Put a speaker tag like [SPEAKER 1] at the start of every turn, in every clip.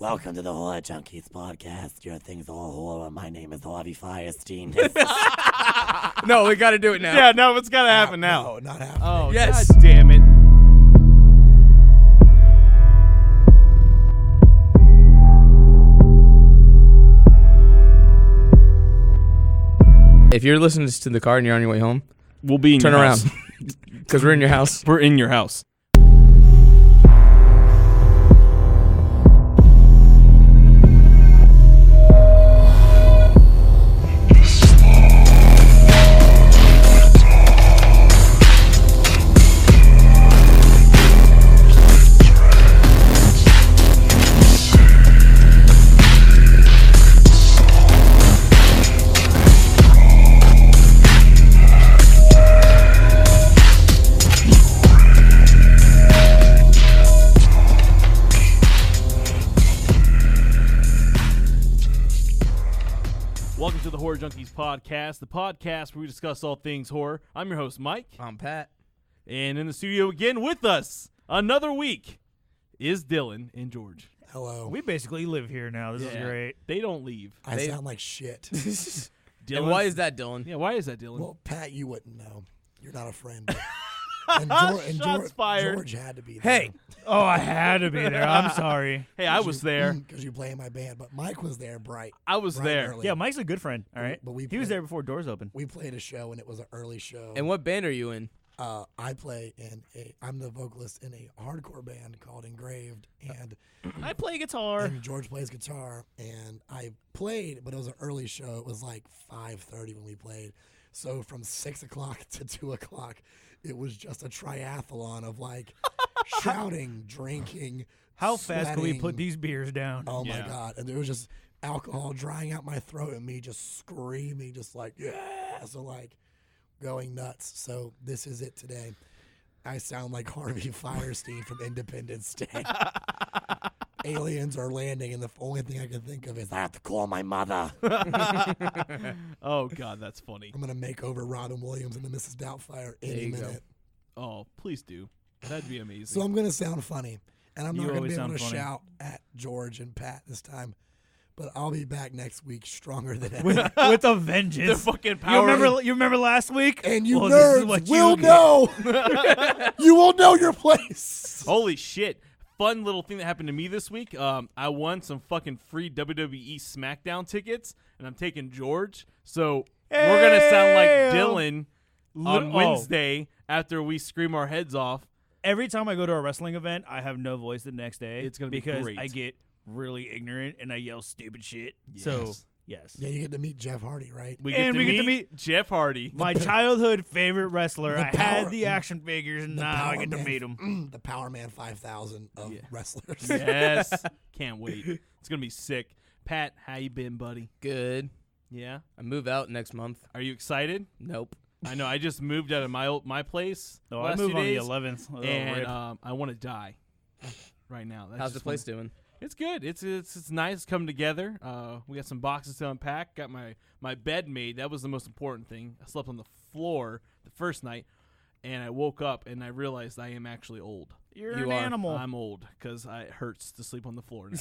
[SPEAKER 1] Welcome to the Horror Junkies podcast. Your thing's all horror. My name is Harvey Firestein.
[SPEAKER 2] No, we got to do it now.
[SPEAKER 3] Yeah, no, it's got to happen now.
[SPEAKER 1] No, not happening.
[SPEAKER 3] Oh,
[SPEAKER 2] Yes.
[SPEAKER 3] God damn it.
[SPEAKER 2] If you're listening to this in the car and you're on your way home,
[SPEAKER 3] We'll be in
[SPEAKER 2] turn
[SPEAKER 3] your
[SPEAKER 2] around
[SPEAKER 3] house.
[SPEAKER 2] because we're in your house.
[SPEAKER 3] We're in your house. Welcome to the Horror Junkies podcast, the podcast where we discuss all things horror. I'm your host, Mike.
[SPEAKER 2] I'm Pat.
[SPEAKER 3] And in the studio again with us, another week, is Dylan and George.
[SPEAKER 1] Hello.
[SPEAKER 4] We basically live here now. This is great.
[SPEAKER 3] They don't leave.
[SPEAKER 1] I sound like shit.
[SPEAKER 2] And why is that, Dylan?
[SPEAKER 3] Yeah, why is that, Dylan?
[SPEAKER 1] Well, Pat, you wouldn't know. You're not a friend.
[SPEAKER 3] Shots fired.
[SPEAKER 1] George had to be there.
[SPEAKER 2] Hey,
[SPEAKER 4] Oh, I had to be there. I'm sorry.
[SPEAKER 3] Hey, I was there.
[SPEAKER 1] Because you play in my band. But Mike was there bright.
[SPEAKER 3] I was
[SPEAKER 1] bright
[SPEAKER 3] there.
[SPEAKER 1] early.
[SPEAKER 4] Yeah, Mike's a good friend. All right,
[SPEAKER 1] But we
[SPEAKER 4] he was
[SPEAKER 1] played-
[SPEAKER 4] there before doors opened.
[SPEAKER 1] We played a show, and it was an early show.
[SPEAKER 2] and what band are you in?
[SPEAKER 1] I play in I'm the vocalist in a hardcore band called Engraved, and
[SPEAKER 4] I play guitar.
[SPEAKER 1] George plays guitar, and I played, but it was an early show. It was like 5:30 when we played. So from 6 o'clock to 2 o'clock, it was just a triathlon of like shouting, drinking.
[SPEAKER 4] How fast can we
[SPEAKER 1] sweating.
[SPEAKER 4] put these beers down?
[SPEAKER 1] Oh my
[SPEAKER 3] Yeah.
[SPEAKER 1] God. And there was just alcohol drying out my throat and me just screaming, just like, yeah. So like going nuts. So this is it today. I sound like Harvey Firestein from Independence Day. Aliens are landing, and the only thing I can think of is I have to call my mother.
[SPEAKER 3] Oh, God, that's funny.
[SPEAKER 1] I'm going to make over Robin Williams and the Mrs. Doubtfire any
[SPEAKER 2] There you go.
[SPEAKER 1] minute.
[SPEAKER 3] Oh, please do. That'd be amazing.
[SPEAKER 1] So I'm going to sound funny. And I'm
[SPEAKER 4] You
[SPEAKER 1] not going to
[SPEAKER 4] always
[SPEAKER 1] be able to
[SPEAKER 4] sound funny.
[SPEAKER 1] shout at George and Pat this time. But I'll be back next week stronger than ever.
[SPEAKER 4] With a vengeance.
[SPEAKER 3] the fucking
[SPEAKER 4] you
[SPEAKER 3] power.
[SPEAKER 4] remember last week?
[SPEAKER 1] And you
[SPEAKER 4] Well, this is what
[SPEAKER 1] nerds
[SPEAKER 4] you
[SPEAKER 1] will
[SPEAKER 4] get.
[SPEAKER 1] know. You will know your place.
[SPEAKER 3] Holy shit. Fun little thing that happened to me this week. I won some fucking free WWE SmackDown tickets, and I'm taking George. So we're going to sound like Dylan on Wednesday after we scream our heads off.
[SPEAKER 4] Every time I go to a wrestling event, I have no voice the next day.
[SPEAKER 3] It's gonna be
[SPEAKER 4] because
[SPEAKER 3] great.
[SPEAKER 4] I get really ignorant and I yell stupid shit. So
[SPEAKER 3] Yes.
[SPEAKER 4] yes.
[SPEAKER 1] Yeah, you get to meet Jeff Hardy, right?
[SPEAKER 3] We
[SPEAKER 4] And
[SPEAKER 3] get
[SPEAKER 4] we
[SPEAKER 3] to
[SPEAKER 4] get to
[SPEAKER 3] meet
[SPEAKER 4] meet
[SPEAKER 3] Jeff Hardy.
[SPEAKER 4] My childhood favorite wrestler.
[SPEAKER 1] The
[SPEAKER 4] I
[SPEAKER 1] power-
[SPEAKER 4] had the action figures, and now I get to meet him.
[SPEAKER 1] The Power Man 5000 of
[SPEAKER 3] Yeah.
[SPEAKER 1] wrestlers.
[SPEAKER 3] Yes. Can't wait. It's going to be sick. Pat, how you been, buddy?
[SPEAKER 2] Good.
[SPEAKER 3] Yeah?
[SPEAKER 2] I move out next month.
[SPEAKER 3] Are you excited?
[SPEAKER 2] Nope.
[SPEAKER 3] I know. I just moved out of my place.
[SPEAKER 4] Oh, I
[SPEAKER 3] last
[SPEAKER 4] move
[SPEAKER 3] few
[SPEAKER 4] on the
[SPEAKER 3] days,
[SPEAKER 4] 11th. Oh,
[SPEAKER 3] and
[SPEAKER 4] rip.
[SPEAKER 3] I want to die right now. That's
[SPEAKER 2] How's the
[SPEAKER 3] just
[SPEAKER 2] place doing?
[SPEAKER 3] It's good. It's nice. It's coming together. We got some boxes to unpack. Got my bed made. That was the most important thing. I slept on the floor the first night, and I woke up and I realized I am actually old.
[SPEAKER 4] You're
[SPEAKER 2] You
[SPEAKER 4] an
[SPEAKER 2] are.
[SPEAKER 4] animal.
[SPEAKER 3] I'm old because it hurts to sleep on the floor now.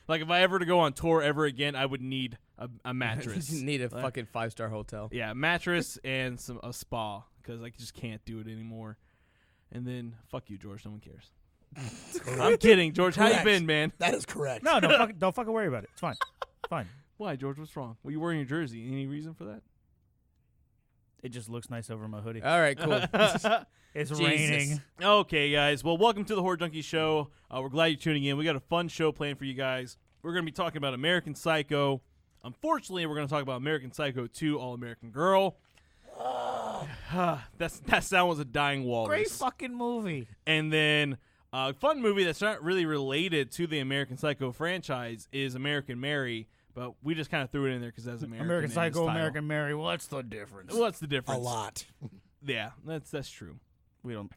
[SPEAKER 3] Like if I ever to go on tour ever again, I would need a mattress.
[SPEAKER 2] You need a fucking 5-star hotel.
[SPEAKER 3] Yeah, mattress and a spa because I just can't do it anymore. And then fuck you, George. No one cares. I'm kidding, George. How you
[SPEAKER 1] Correct.
[SPEAKER 3] been, man?
[SPEAKER 1] That is correct.
[SPEAKER 4] No, don't fucking worry about it. It's fine. Fine.
[SPEAKER 3] Why, George? What's wrong? Well, you wearing your jersey. Any reason for that?
[SPEAKER 4] It just looks nice over my hoodie.
[SPEAKER 2] All right, cool.
[SPEAKER 4] It's
[SPEAKER 2] Jesus.
[SPEAKER 4] raining.
[SPEAKER 3] Okay, guys. Well, welcome to the Horror Junkies show. We're glad you're tuning in. We got a fun show planned for you guys. We're going to be talking about American Psycho. Unfortunately, we're going to talk about American Psycho 2, All American Girl. That sound was a dying walrus.
[SPEAKER 4] Great fucking movie.
[SPEAKER 3] And then a fun movie that's not really related to the American Psycho franchise is American Mary, but we just kind of threw it in there because that's American.
[SPEAKER 4] American
[SPEAKER 3] in its
[SPEAKER 4] Psycho,
[SPEAKER 3] title.
[SPEAKER 4] American Mary. Well, that's the difference.
[SPEAKER 3] Well, that's the
[SPEAKER 1] A
[SPEAKER 3] difference.
[SPEAKER 1] lot.
[SPEAKER 3] Yeah, that's true.
[SPEAKER 4] We don't.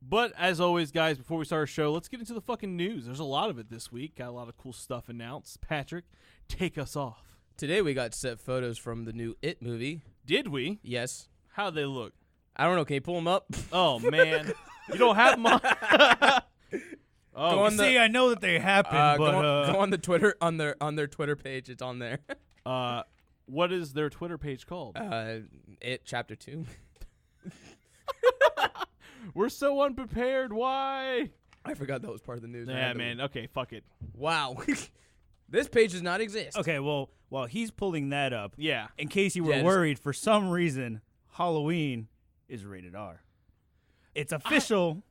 [SPEAKER 3] But as always, guys, before we start our show, let's get into the fucking news. There's a lot of it this week. Got a lot of cool stuff announced. Patrick, take us off.
[SPEAKER 2] Today we got set photos from the new It movie.
[SPEAKER 3] Did we?
[SPEAKER 2] Yes.
[SPEAKER 3] How'd they look?
[SPEAKER 2] I don't know. Can you pull them up?
[SPEAKER 3] Oh, man. You don't have them on?
[SPEAKER 2] Go on
[SPEAKER 4] See, I know that they happen, but
[SPEAKER 2] go on the Twitter on their Twitter page. It's on there.
[SPEAKER 3] What is their Twitter page called?
[SPEAKER 2] It chapter 2.
[SPEAKER 3] We're so unprepared. Why?
[SPEAKER 2] I forgot that was part of the news.
[SPEAKER 3] Yeah, man. Okay, fuck it.
[SPEAKER 2] Wow. This page does not exist.
[SPEAKER 4] okay. Well, while he's pulling that up,
[SPEAKER 3] Yeah.
[SPEAKER 4] in case you were
[SPEAKER 2] Yeah,
[SPEAKER 4] worried, for some reason, Halloween is rated R. It's official.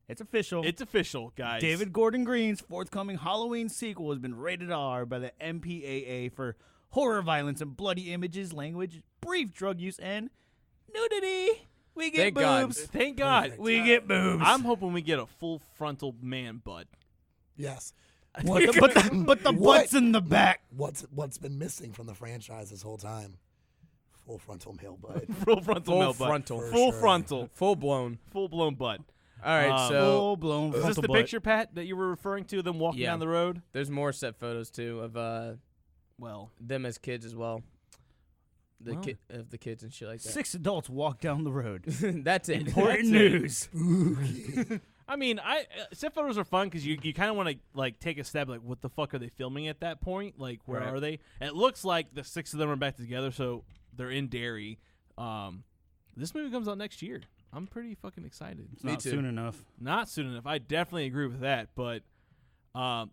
[SPEAKER 4] It's official.
[SPEAKER 3] It's official, guys.
[SPEAKER 4] David Gordon Green's forthcoming Halloween sequel has been rated R by the MPAA for horror, violence, and bloody images, language, brief drug use, and nudity. We get
[SPEAKER 2] Thank God.
[SPEAKER 4] boobs.
[SPEAKER 3] Thank God.
[SPEAKER 1] Perfect.
[SPEAKER 4] We get boobs.
[SPEAKER 3] I'm hoping we get a full frontal man butt.
[SPEAKER 1] Yes.
[SPEAKER 4] but the
[SPEAKER 1] What?
[SPEAKER 4] butt's in the back.
[SPEAKER 1] What's been missing from the franchise this whole time? Full frontal male butt.
[SPEAKER 3] Full frontal
[SPEAKER 2] Full
[SPEAKER 3] male butt.
[SPEAKER 2] frontal.
[SPEAKER 1] For
[SPEAKER 3] Full
[SPEAKER 1] sure.
[SPEAKER 3] frontal.
[SPEAKER 2] Full blown.
[SPEAKER 3] Full blown butt.
[SPEAKER 2] All right, so
[SPEAKER 4] Full blown
[SPEAKER 3] Is this
[SPEAKER 4] frontal
[SPEAKER 3] the
[SPEAKER 4] butt.
[SPEAKER 3] picture, Pat, that you were referring to? Them walking
[SPEAKER 2] Yeah.
[SPEAKER 3] down the road?
[SPEAKER 2] there's more set photos too of
[SPEAKER 3] Well,
[SPEAKER 2] them as kids as well. The
[SPEAKER 3] Well.
[SPEAKER 2] of the kids and shit like that.
[SPEAKER 4] 6 adults walk down the road.
[SPEAKER 2] That's it.
[SPEAKER 4] Important
[SPEAKER 3] That's it.
[SPEAKER 4] news.
[SPEAKER 3] I mean, set photos are fun because you kind of want to like take a step, like what the fuck are they filming at that point? Like where
[SPEAKER 2] Right.
[SPEAKER 3] are they? And it looks like the 6 of them are back together, so they're in Derry. This movie comes out next year. I'm pretty fucking excited.
[SPEAKER 4] It's
[SPEAKER 2] Me
[SPEAKER 4] not
[SPEAKER 2] too.
[SPEAKER 4] soon enough.
[SPEAKER 3] Not soon enough. I definitely agree with that. But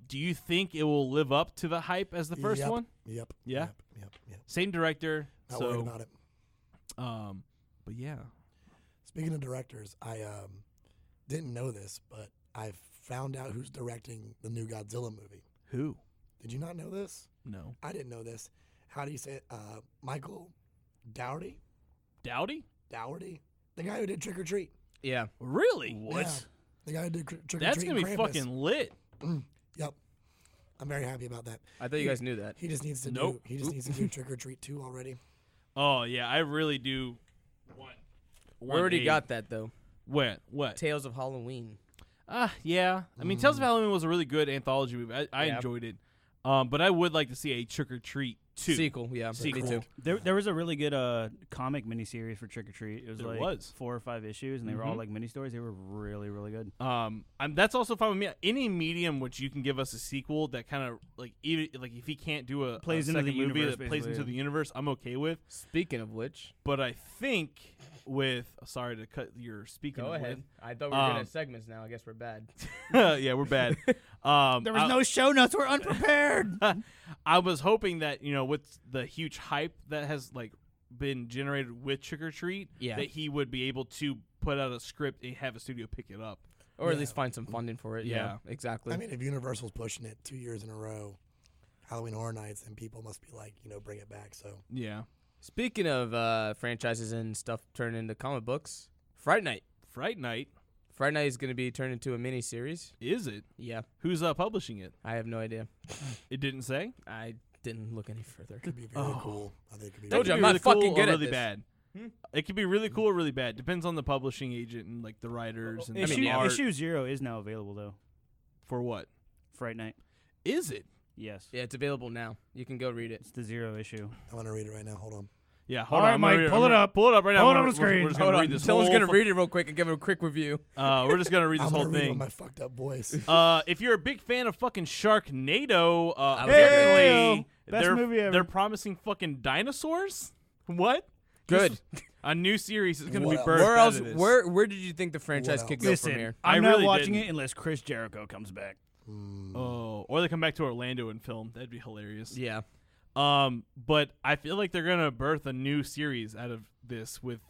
[SPEAKER 3] do you think it will live up to the hype as the first
[SPEAKER 1] Yep.
[SPEAKER 3] one?
[SPEAKER 1] Yep.
[SPEAKER 3] Yeah?
[SPEAKER 1] Yep.
[SPEAKER 3] Same director.
[SPEAKER 1] Not worried
[SPEAKER 3] So,
[SPEAKER 1] about it.
[SPEAKER 3] but yeah.
[SPEAKER 1] Speaking of directors, I didn't know this, but I found out who's directing the new Godzilla movie.
[SPEAKER 3] Who?
[SPEAKER 1] Did you not know this?
[SPEAKER 3] No.
[SPEAKER 1] I didn't know this. How do you say it? Michael Dougherty?
[SPEAKER 3] Dowdy?
[SPEAKER 1] Dougherty? The guy who did Trick or Treat.
[SPEAKER 2] Yeah.
[SPEAKER 3] Really?
[SPEAKER 4] What?
[SPEAKER 1] Yeah, the guy who did Trick or
[SPEAKER 3] That's
[SPEAKER 1] Treat.
[SPEAKER 3] gonna be
[SPEAKER 1] and Krampus.
[SPEAKER 3] fucking lit.
[SPEAKER 1] Yep. I'm very happy about that.
[SPEAKER 2] I thought you guys knew that.
[SPEAKER 1] He just needs to
[SPEAKER 3] Nope.
[SPEAKER 1] needs to do Trick or Treat 2 already.
[SPEAKER 3] Oh yeah, I really do.
[SPEAKER 2] We already got that though.
[SPEAKER 3] What?
[SPEAKER 2] Tales of Halloween.
[SPEAKER 3] Yeah. I mean, Tales of Halloween was a really good anthology movie. I
[SPEAKER 2] Yeah.
[SPEAKER 3] enjoyed it. But I would like to see a Trick or Treat 2.
[SPEAKER 2] Sequel, yeah.
[SPEAKER 3] Sequel.
[SPEAKER 2] Me too.
[SPEAKER 4] There was a really good comic miniseries for Trick or Treat. It was
[SPEAKER 3] There
[SPEAKER 4] like
[SPEAKER 3] was.
[SPEAKER 4] 4 or 5 issues, and they were all like mini stories. They were really, really good.
[SPEAKER 3] That's also fine with me. Any medium which you can give us a sequel that kind of like even like if he can't do a
[SPEAKER 4] Plays
[SPEAKER 3] a
[SPEAKER 4] into
[SPEAKER 3] second
[SPEAKER 4] the
[SPEAKER 3] movie
[SPEAKER 4] universe,
[SPEAKER 3] that plays into
[SPEAKER 4] basically,
[SPEAKER 3] the universe, I'm okay with.
[SPEAKER 2] Speaking of which,
[SPEAKER 3] But I think with sorry to cut your speaking.
[SPEAKER 2] go
[SPEAKER 3] of
[SPEAKER 2] ahead.
[SPEAKER 3] with.
[SPEAKER 2] I thought we were good at segments now. I guess we're bad.
[SPEAKER 3] Yeah, we're bad.
[SPEAKER 4] There was no show notes. We're unprepared.
[SPEAKER 3] I was hoping that with the huge hype that has like been generated with Trick or Treat,
[SPEAKER 2] Yeah.
[SPEAKER 3] that he would be able to put out a script and have a studio pick it up.
[SPEAKER 2] Or at
[SPEAKER 1] Yeah.
[SPEAKER 2] least find some funding for it.
[SPEAKER 3] Yeah.
[SPEAKER 2] Yeah, exactly.
[SPEAKER 1] I mean, if Universal's pushing it 2 years in a row, Halloween Horror Nights, then people must be like, bring it back. So
[SPEAKER 3] Yeah,
[SPEAKER 2] Speaking of franchises and stuff turned into comic books, Fright Night.
[SPEAKER 3] Fright Night,
[SPEAKER 2] Fright Night is going to be turned into a mini-series.
[SPEAKER 3] is it?
[SPEAKER 2] Yeah,
[SPEAKER 3] Who's publishing it?
[SPEAKER 2] I have no idea.
[SPEAKER 3] It didn't say.
[SPEAKER 2] I didn't look any further.
[SPEAKER 1] it could be very cool. I think it could be.
[SPEAKER 3] That
[SPEAKER 2] Told
[SPEAKER 3] could
[SPEAKER 2] you,
[SPEAKER 3] be
[SPEAKER 2] I'm not
[SPEAKER 3] really cool
[SPEAKER 2] fucking
[SPEAKER 3] or
[SPEAKER 2] good at
[SPEAKER 3] really
[SPEAKER 2] this.
[SPEAKER 3] bad.
[SPEAKER 2] Hmm?
[SPEAKER 3] It could be really cool or really bad. Depends on the publishing agent and like the writers and the art.
[SPEAKER 4] Issue 0 is now available though.
[SPEAKER 3] For what?
[SPEAKER 4] Fright Night.
[SPEAKER 3] Is it?
[SPEAKER 4] Yes.
[SPEAKER 2] Yeah, it's available now. You can go read it.
[SPEAKER 4] It's the 0 issue.
[SPEAKER 1] I want to read it right now. Hold on.
[SPEAKER 3] Yeah. Hold
[SPEAKER 4] All
[SPEAKER 3] on.
[SPEAKER 4] right,
[SPEAKER 3] I'm gonna
[SPEAKER 4] Mike,
[SPEAKER 3] read
[SPEAKER 4] pull it up.
[SPEAKER 3] Pull it up right now.
[SPEAKER 4] Hold
[SPEAKER 3] We're-
[SPEAKER 4] on the
[SPEAKER 3] we're-
[SPEAKER 4] screen.
[SPEAKER 3] We're just gonna read this
[SPEAKER 2] Someone's
[SPEAKER 3] whole
[SPEAKER 2] going to read it real quick and give it a quick review.
[SPEAKER 3] We're just gonna read this
[SPEAKER 1] I'm
[SPEAKER 3] whole
[SPEAKER 1] gonna read it with
[SPEAKER 3] thing.
[SPEAKER 1] my fucked up voice.
[SPEAKER 3] If you're a big fan of fucking Sharknado,
[SPEAKER 2] was
[SPEAKER 3] apparently
[SPEAKER 4] Best
[SPEAKER 3] they're
[SPEAKER 4] movie ever.
[SPEAKER 3] they're promising fucking dinosaurs. What?
[SPEAKER 2] Good.
[SPEAKER 3] A new series is gonna
[SPEAKER 1] What
[SPEAKER 3] be
[SPEAKER 1] else?
[SPEAKER 3] birthed
[SPEAKER 2] Where
[SPEAKER 3] out
[SPEAKER 2] else?
[SPEAKER 3] of this.
[SPEAKER 2] Where did you think the franchise
[SPEAKER 1] What
[SPEAKER 2] could
[SPEAKER 1] else?
[SPEAKER 2] go
[SPEAKER 4] Listen,
[SPEAKER 2] from here?
[SPEAKER 4] I'm
[SPEAKER 3] I
[SPEAKER 4] not
[SPEAKER 3] really
[SPEAKER 4] watching
[SPEAKER 3] didn't.
[SPEAKER 4] it unless Chris Jericho comes back.
[SPEAKER 3] Or they come back to Orlando and film. That'd be hilarious.
[SPEAKER 2] Yeah.
[SPEAKER 3] But I feel like they're gonna birth a new series out of this with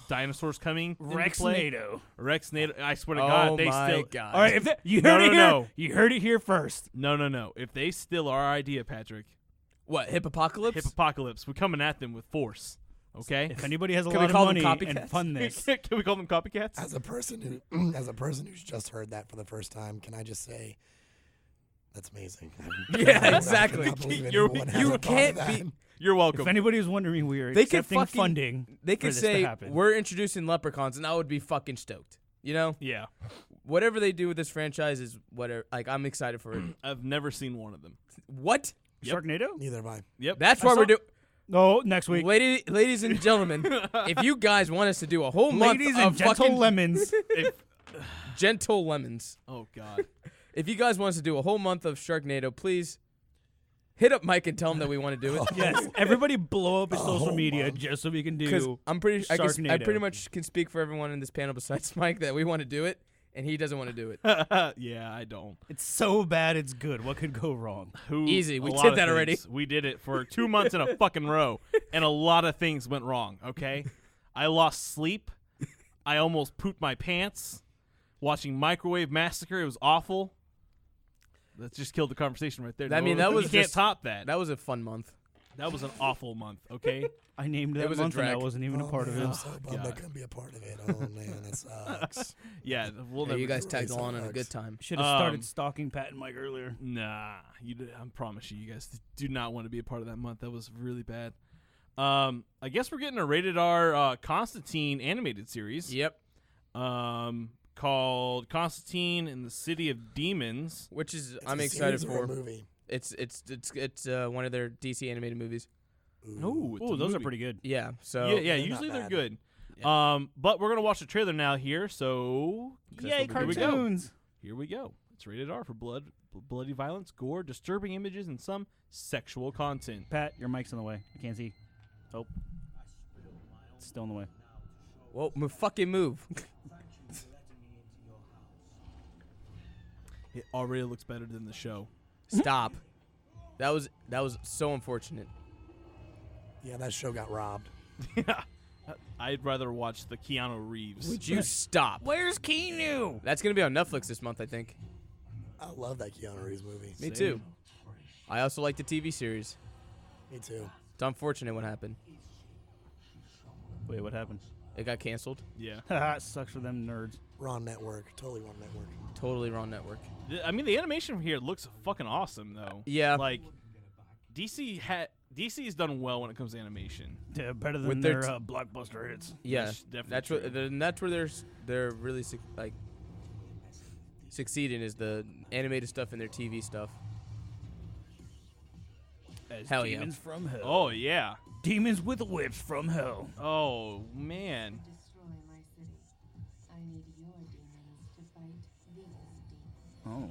[SPEAKER 3] dinosaurs coming into play.
[SPEAKER 4] Rexnado.
[SPEAKER 3] Rexnado. I swear to
[SPEAKER 2] Oh
[SPEAKER 3] God, they
[SPEAKER 2] my
[SPEAKER 3] still.
[SPEAKER 2] God.
[SPEAKER 4] All right, if that, you
[SPEAKER 3] No,
[SPEAKER 4] heard
[SPEAKER 3] no,
[SPEAKER 4] it here.
[SPEAKER 3] no.
[SPEAKER 4] You heard it here first.
[SPEAKER 3] No. If they steal our idea, Patrick,
[SPEAKER 2] What, Hippopocalypse?
[SPEAKER 3] Hippopocalypse, we're coming at them with force. Okay.
[SPEAKER 4] If anybody has a
[SPEAKER 2] Can we
[SPEAKER 4] lot of
[SPEAKER 2] call them
[SPEAKER 4] money and
[SPEAKER 2] copycats?
[SPEAKER 4] fund this,
[SPEAKER 3] Can we call them copycats?
[SPEAKER 1] As a person who's just heard that for the first time, can I just say that's amazing?
[SPEAKER 2] Yeah, exactly.
[SPEAKER 3] You
[SPEAKER 2] can't be-
[SPEAKER 3] You're welcome.
[SPEAKER 4] if anybody was wondering, we are
[SPEAKER 2] They could
[SPEAKER 4] accepting
[SPEAKER 2] fucking-
[SPEAKER 4] funding.
[SPEAKER 2] They
[SPEAKER 4] for
[SPEAKER 2] could
[SPEAKER 4] this to
[SPEAKER 2] say,
[SPEAKER 4] happen.
[SPEAKER 2] we're introducing leprechauns, and I would be fucking stoked. You know?
[SPEAKER 3] Yeah.
[SPEAKER 2] Whatever they do with this franchise is whatever. Like, I'm excited for it.
[SPEAKER 3] I've never seen one of them.
[SPEAKER 2] What?
[SPEAKER 3] Yep.
[SPEAKER 4] Sharknado?
[SPEAKER 1] Neither have I.
[SPEAKER 3] Yep.
[SPEAKER 2] That's
[SPEAKER 3] I
[SPEAKER 2] why
[SPEAKER 3] saw-
[SPEAKER 2] we're doing...
[SPEAKER 4] No, next week.
[SPEAKER 2] Ladies and gentlemen, if you guys want us to do a whole month
[SPEAKER 4] Ladies
[SPEAKER 2] of
[SPEAKER 4] and gentle
[SPEAKER 2] fucking
[SPEAKER 4] lemons.
[SPEAKER 3] If-
[SPEAKER 2] gentle lemons,
[SPEAKER 3] oh God.
[SPEAKER 2] If you guys want us to do a whole month of Sharknado, please hit up Mike and tell him that we want to do it.
[SPEAKER 4] Yes, everybody blow up his social
[SPEAKER 1] Oh,
[SPEAKER 4] media
[SPEAKER 1] Mom.
[SPEAKER 4] just so we can
[SPEAKER 2] Because
[SPEAKER 4] do.
[SPEAKER 2] I pretty
[SPEAKER 4] Sharknado.
[SPEAKER 2] much can speak for everyone in this panel besides Mike that we want to do it, and he doesn't want to do it.
[SPEAKER 3] Yeah, I don't.
[SPEAKER 4] It's so bad, it's good. What could go wrong?
[SPEAKER 2] Easy, we
[SPEAKER 3] a lot
[SPEAKER 2] did
[SPEAKER 3] of
[SPEAKER 2] that already.
[SPEAKER 3] things. We did it for 2 months in a fucking row, and a lot of things went wrong, okay? I lost sleep. I almost pooped my pants. Watching Microwave Massacre, it was awful. That just killed the conversation right there.
[SPEAKER 2] I mean, that
[SPEAKER 3] you
[SPEAKER 2] was
[SPEAKER 3] can't
[SPEAKER 2] just-
[SPEAKER 3] top that.
[SPEAKER 2] That was a fun month.
[SPEAKER 3] That was an awful month, okay?
[SPEAKER 4] I named
[SPEAKER 2] It
[SPEAKER 4] that
[SPEAKER 2] was a
[SPEAKER 4] month and I
[SPEAKER 2] drag.
[SPEAKER 4] wasn't even a part of
[SPEAKER 1] man,
[SPEAKER 4] it.
[SPEAKER 1] I'm so bummed I
[SPEAKER 3] God.
[SPEAKER 1] couldn't be a part of it. Oh man, that sucks.
[SPEAKER 3] Yeah, we'll
[SPEAKER 2] Hey,
[SPEAKER 3] never
[SPEAKER 2] you guys
[SPEAKER 1] it
[SPEAKER 2] tagged
[SPEAKER 1] really
[SPEAKER 2] along on a
[SPEAKER 1] sucks.
[SPEAKER 2] good time.
[SPEAKER 4] Should have
[SPEAKER 3] Um,
[SPEAKER 4] started stalking Pat and Mike earlier.
[SPEAKER 3] Nah, I promise you guys do not want to be a part of that month. That was really bad. I guess we're getting a rated R Constantine animated series.
[SPEAKER 2] Yep.
[SPEAKER 3] Called Constantine in the City of Demons.
[SPEAKER 2] Which is
[SPEAKER 1] It's
[SPEAKER 2] I'm
[SPEAKER 1] a
[SPEAKER 2] excited
[SPEAKER 1] series or
[SPEAKER 2] for.
[SPEAKER 1] a movie.
[SPEAKER 2] It's one of their DC animated movies.
[SPEAKER 3] Oh,
[SPEAKER 4] Ooh, those are pretty good.
[SPEAKER 2] Yeah. So
[SPEAKER 3] Yeah,
[SPEAKER 1] they're not
[SPEAKER 3] usually they're
[SPEAKER 1] bad.
[SPEAKER 3] good.
[SPEAKER 2] Yeah.
[SPEAKER 3] But we're gonna watch the trailer now here. So
[SPEAKER 4] Yay,
[SPEAKER 3] Here we go.
[SPEAKER 4] cartoons!
[SPEAKER 3] Here we go. It's rated R for bloody violence, gore, disturbing images, and some sexual content.
[SPEAKER 4] Pat, your mic's in the way. I can't see. Oh. It's still in the way.
[SPEAKER 2] Well, fucking move.
[SPEAKER 3] It already looks better than the show.
[SPEAKER 2] Stop. That was so unfortunate.
[SPEAKER 1] Yeah, that show got robbed.
[SPEAKER 3] Yeah, I'd rather watch the Keanu Reeves.
[SPEAKER 2] Would you stop?
[SPEAKER 4] Where's Keanu?
[SPEAKER 2] That's gonna be on Netflix this month, I think.
[SPEAKER 1] I love that Keanu Reeves movie.
[SPEAKER 2] Me
[SPEAKER 3] Same.
[SPEAKER 2] too. I also like the TV series.
[SPEAKER 1] Me too.
[SPEAKER 2] It's unfortunate what happened.
[SPEAKER 4] Wait, what happened?
[SPEAKER 2] It got canceled.
[SPEAKER 3] Yeah.
[SPEAKER 4] Haha, sucks for them nerds.
[SPEAKER 1] Wrong network. Totally wrong network.
[SPEAKER 2] Totally wrong network.
[SPEAKER 3] I mean, the animation from here looks fucking awesome, though.
[SPEAKER 2] Yeah.
[SPEAKER 3] Like, DC's done well when it comes to animation.
[SPEAKER 4] Yeah, better than
[SPEAKER 2] With
[SPEAKER 4] their
[SPEAKER 2] their
[SPEAKER 4] blockbuster hits.
[SPEAKER 2] Yeah.
[SPEAKER 3] That's definitely
[SPEAKER 2] That's
[SPEAKER 3] true.
[SPEAKER 2] that's where they're really succeeding is the animated stuff and their TV stuff.
[SPEAKER 4] As
[SPEAKER 2] Hell yeah.
[SPEAKER 4] demons from hell.
[SPEAKER 3] Oh, yeah.
[SPEAKER 4] Demons with whips from hell.
[SPEAKER 3] Oh, man.
[SPEAKER 5] Destroy my city. I need your demons to fight these demons.
[SPEAKER 4] Oh.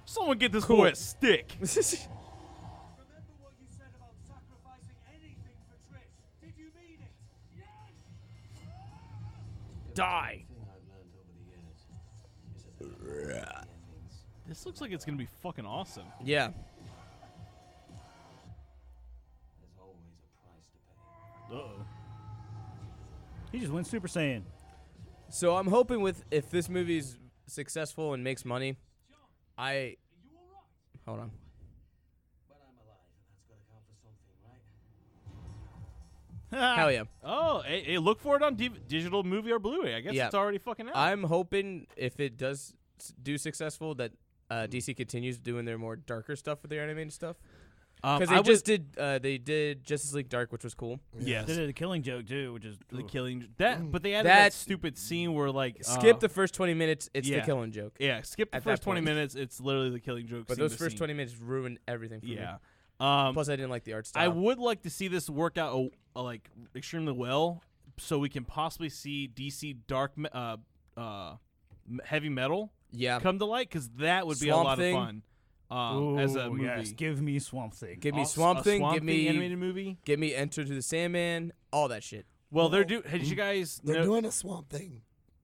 [SPEAKER 3] Someone get this
[SPEAKER 2] Cool.
[SPEAKER 3] boy a stick.
[SPEAKER 6] Remember what you said about sacrificing anything for Trish? Did you mean it? Yes!
[SPEAKER 4] Die.
[SPEAKER 3] This looks like it's going to be fucking awesome.
[SPEAKER 2] Yeah.
[SPEAKER 4] Uh-oh. He just went Super Saiyan.
[SPEAKER 2] So I'm hoping if this movie's successful and makes money, hold on. Hell yeah.
[SPEAKER 3] Oh, hey, look for it on digital movie or Blu-ray. I guess
[SPEAKER 2] Yeah.
[SPEAKER 3] it's already fucking out.
[SPEAKER 2] I'm hoping if it does do successful that DC continues doing their more darker stuff with their animated stuff. Because they did Justice League Dark, which was cool.
[SPEAKER 3] Yes.
[SPEAKER 4] They did a Killing Joke too, which is
[SPEAKER 3] The
[SPEAKER 4] ugh.
[SPEAKER 3] killing but they added that
[SPEAKER 2] That-
[SPEAKER 3] stupid scene where like
[SPEAKER 2] Skip the first 20 minutes, it's
[SPEAKER 3] yeah.
[SPEAKER 2] the Killing Joke.
[SPEAKER 3] skip the
[SPEAKER 2] at that
[SPEAKER 3] first 20
[SPEAKER 2] point.
[SPEAKER 3] minutes. It's literally the killing joke.
[SPEAKER 2] But
[SPEAKER 3] scene
[SPEAKER 2] those
[SPEAKER 3] to
[SPEAKER 2] first
[SPEAKER 3] scene.
[SPEAKER 2] 20 minutes ruined everything for me.
[SPEAKER 3] Yeah.
[SPEAKER 2] Plus, I didn't like the art style.
[SPEAKER 3] I would like to see this work out like extremely well, so we can possibly see DC dark heavy metal
[SPEAKER 2] Yeah.
[SPEAKER 3] come to light, because that would be a
[SPEAKER 2] Swamp
[SPEAKER 3] lot
[SPEAKER 2] Thing.
[SPEAKER 3] of fun. As a
[SPEAKER 4] Ooh,
[SPEAKER 3] movie.
[SPEAKER 4] yes, give me Swamp Thing.
[SPEAKER 2] Give me
[SPEAKER 3] Also,
[SPEAKER 2] Swamp
[SPEAKER 3] a
[SPEAKER 2] Thing.
[SPEAKER 3] Swamp
[SPEAKER 2] Give me
[SPEAKER 3] animated movie.
[SPEAKER 2] Give me Enter to the Sandman. All that shit.
[SPEAKER 3] Well, they're Did you guys
[SPEAKER 1] They're
[SPEAKER 3] know?
[SPEAKER 1] doing a Swamp Thing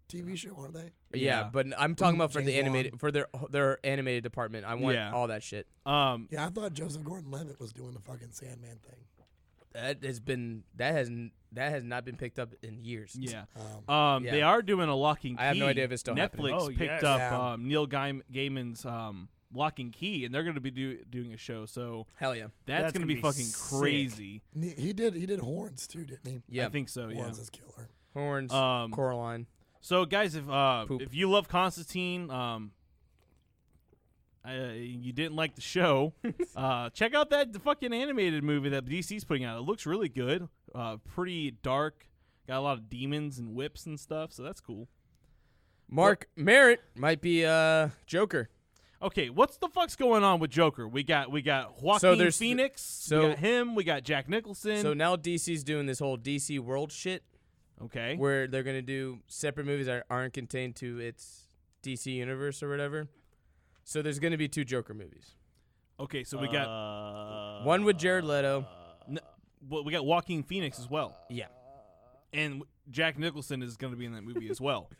[SPEAKER 1] TV show, aren't they?
[SPEAKER 2] Yeah,
[SPEAKER 3] Yeah.
[SPEAKER 2] but I'm talking about for the
[SPEAKER 1] James
[SPEAKER 2] animated
[SPEAKER 1] Wan.
[SPEAKER 2] for their animated department. I want
[SPEAKER 3] Yeah.
[SPEAKER 2] all that shit.
[SPEAKER 1] Yeah, I thought Joseph Gordon-Levitt was doing the fucking Sandman thing.
[SPEAKER 2] That has not been picked up in years.
[SPEAKER 3] Yeah.
[SPEAKER 1] Yeah.
[SPEAKER 3] They are doing a Lock and Key.
[SPEAKER 2] I have no idea if it's still
[SPEAKER 3] Netflix
[SPEAKER 2] happening.
[SPEAKER 4] Oh,
[SPEAKER 3] picked
[SPEAKER 4] yes.
[SPEAKER 3] up
[SPEAKER 1] Yeah.
[SPEAKER 3] Neil Gaiman's Lock and Key, and they're going to be doing a show. So
[SPEAKER 2] Hell yeah.
[SPEAKER 3] that's going to be fucking
[SPEAKER 4] sick.
[SPEAKER 3] crazy.
[SPEAKER 1] He did Horns too, didn't he?
[SPEAKER 2] Yeah.
[SPEAKER 3] I think so. Yeah.
[SPEAKER 1] Horns is killer.
[SPEAKER 2] Horns,
[SPEAKER 3] Um,
[SPEAKER 2] Coraline.
[SPEAKER 3] So guys,
[SPEAKER 2] Poop.
[SPEAKER 3] if you love Constantine, you didn't like the show, check out that fucking animated movie that DC's putting out. It looks really good. Pretty dark. Got a lot of demons and whips and stuff, so that's cool.
[SPEAKER 2] Mark Merritt might be Joker.
[SPEAKER 3] Okay, what's the fuck's going on with Joker? We got Joaquin
[SPEAKER 2] So there's-
[SPEAKER 3] Phoenix.
[SPEAKER 2] so-
[SPEAKER 3] we got him. We got Jack Nicholson.
[SPEAKER 2] So now DC's doing this whole DC World shit
[SPEAKER 3] okay.
[SPEAKER 2] where they're gonna do separate movies that aren't contained to its DC universe or whatever. So there's going to be 2 Joker movies.
[SPEAKER 3] Okay, so we got
[SPEAKER 2] One with Jared Leto.
[SPEAKER 3] well, we got Joaquin Phoenix as well,
[SPEAKER 2] Yeah.
[SPEAKER 3] and Jack Nicholson is going to be in that movie as well.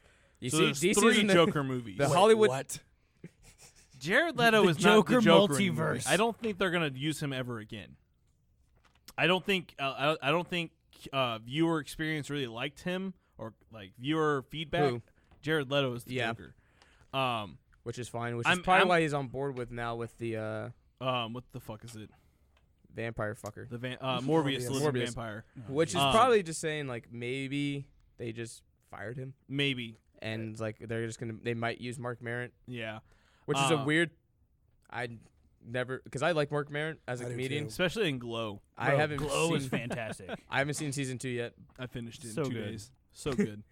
[SPEAKER 2] You
[SPEAKER 3] So
[SPEAKER 2] see,
[SPEAKER 3] there's
[SPEAKER 2] DC's
[SPEAKER 3] 3
[SPEAKER 2] in the-
[SPEAKER 3] Joker movies.
[SPEAKER 2] the Hollywood.
[SPEAKER 1] What?
[SPEAKER 3] Jared Leto
[SPEAKER 4] The
[SPEAKER 3] is
[SPEAKER 4] Joker
[SPEAKER 3] not the Joker
[SPEAKER 4] multiverse.
[SPEAKER 3] anymore. I don't think they're going to use him ever again. I don't think viewer experience really liked him or like viewer feedback.
[SPEAKER 2] Who?
[SPEAKER 3] Jared Leto is the
[SPEAKER 2] Yeah.
[SPEAKER 3] Joker.
[SPEAKER 2] Which is fine. Which
[SPEAKER 3] I'm-
[SPEAKER 2] is probably
[SPEAKER 3] I'm-
[SPEAKER 2] why he's on board with now with the
[SPEAKER 3] What the fuck is it?
[SPEAKER 2] vampire fucker.
[SPEAKER 3] The Morbius, the living
[SPEAKER 2] Morbius.
[SPEAKER 3] vampire.
[SPEAKER 2] Which is probably just saying like maybe they just fired him
[SPEAKER 3] Maybe.
[SPEAKER 2] and like they might use Mark Maron,
[SPEAKER 3] Yeah.
[SPEAKER 2] which is a weird. I never because I like Mark Maron as a
[SPEAKER 1] I do
[SPEAKER 2] comedian.
[SPEAKER 1] too.
[SPEAKER 3] Especially in Glow.
[SPEAKER 2] I haven't
[SPEAKER 4] Glow
[SPEAKER 2] seen.
[SPEAKER 4] is fantastic.
[SPEAKER 2] I haven't seen season 2 yet.
[SPEAKER 3] I finished it
[SPEAKER 4] So
[SPEAKER 3] in 2
[SPEAKER 4] good.
[SPEAKER 3] days. So good.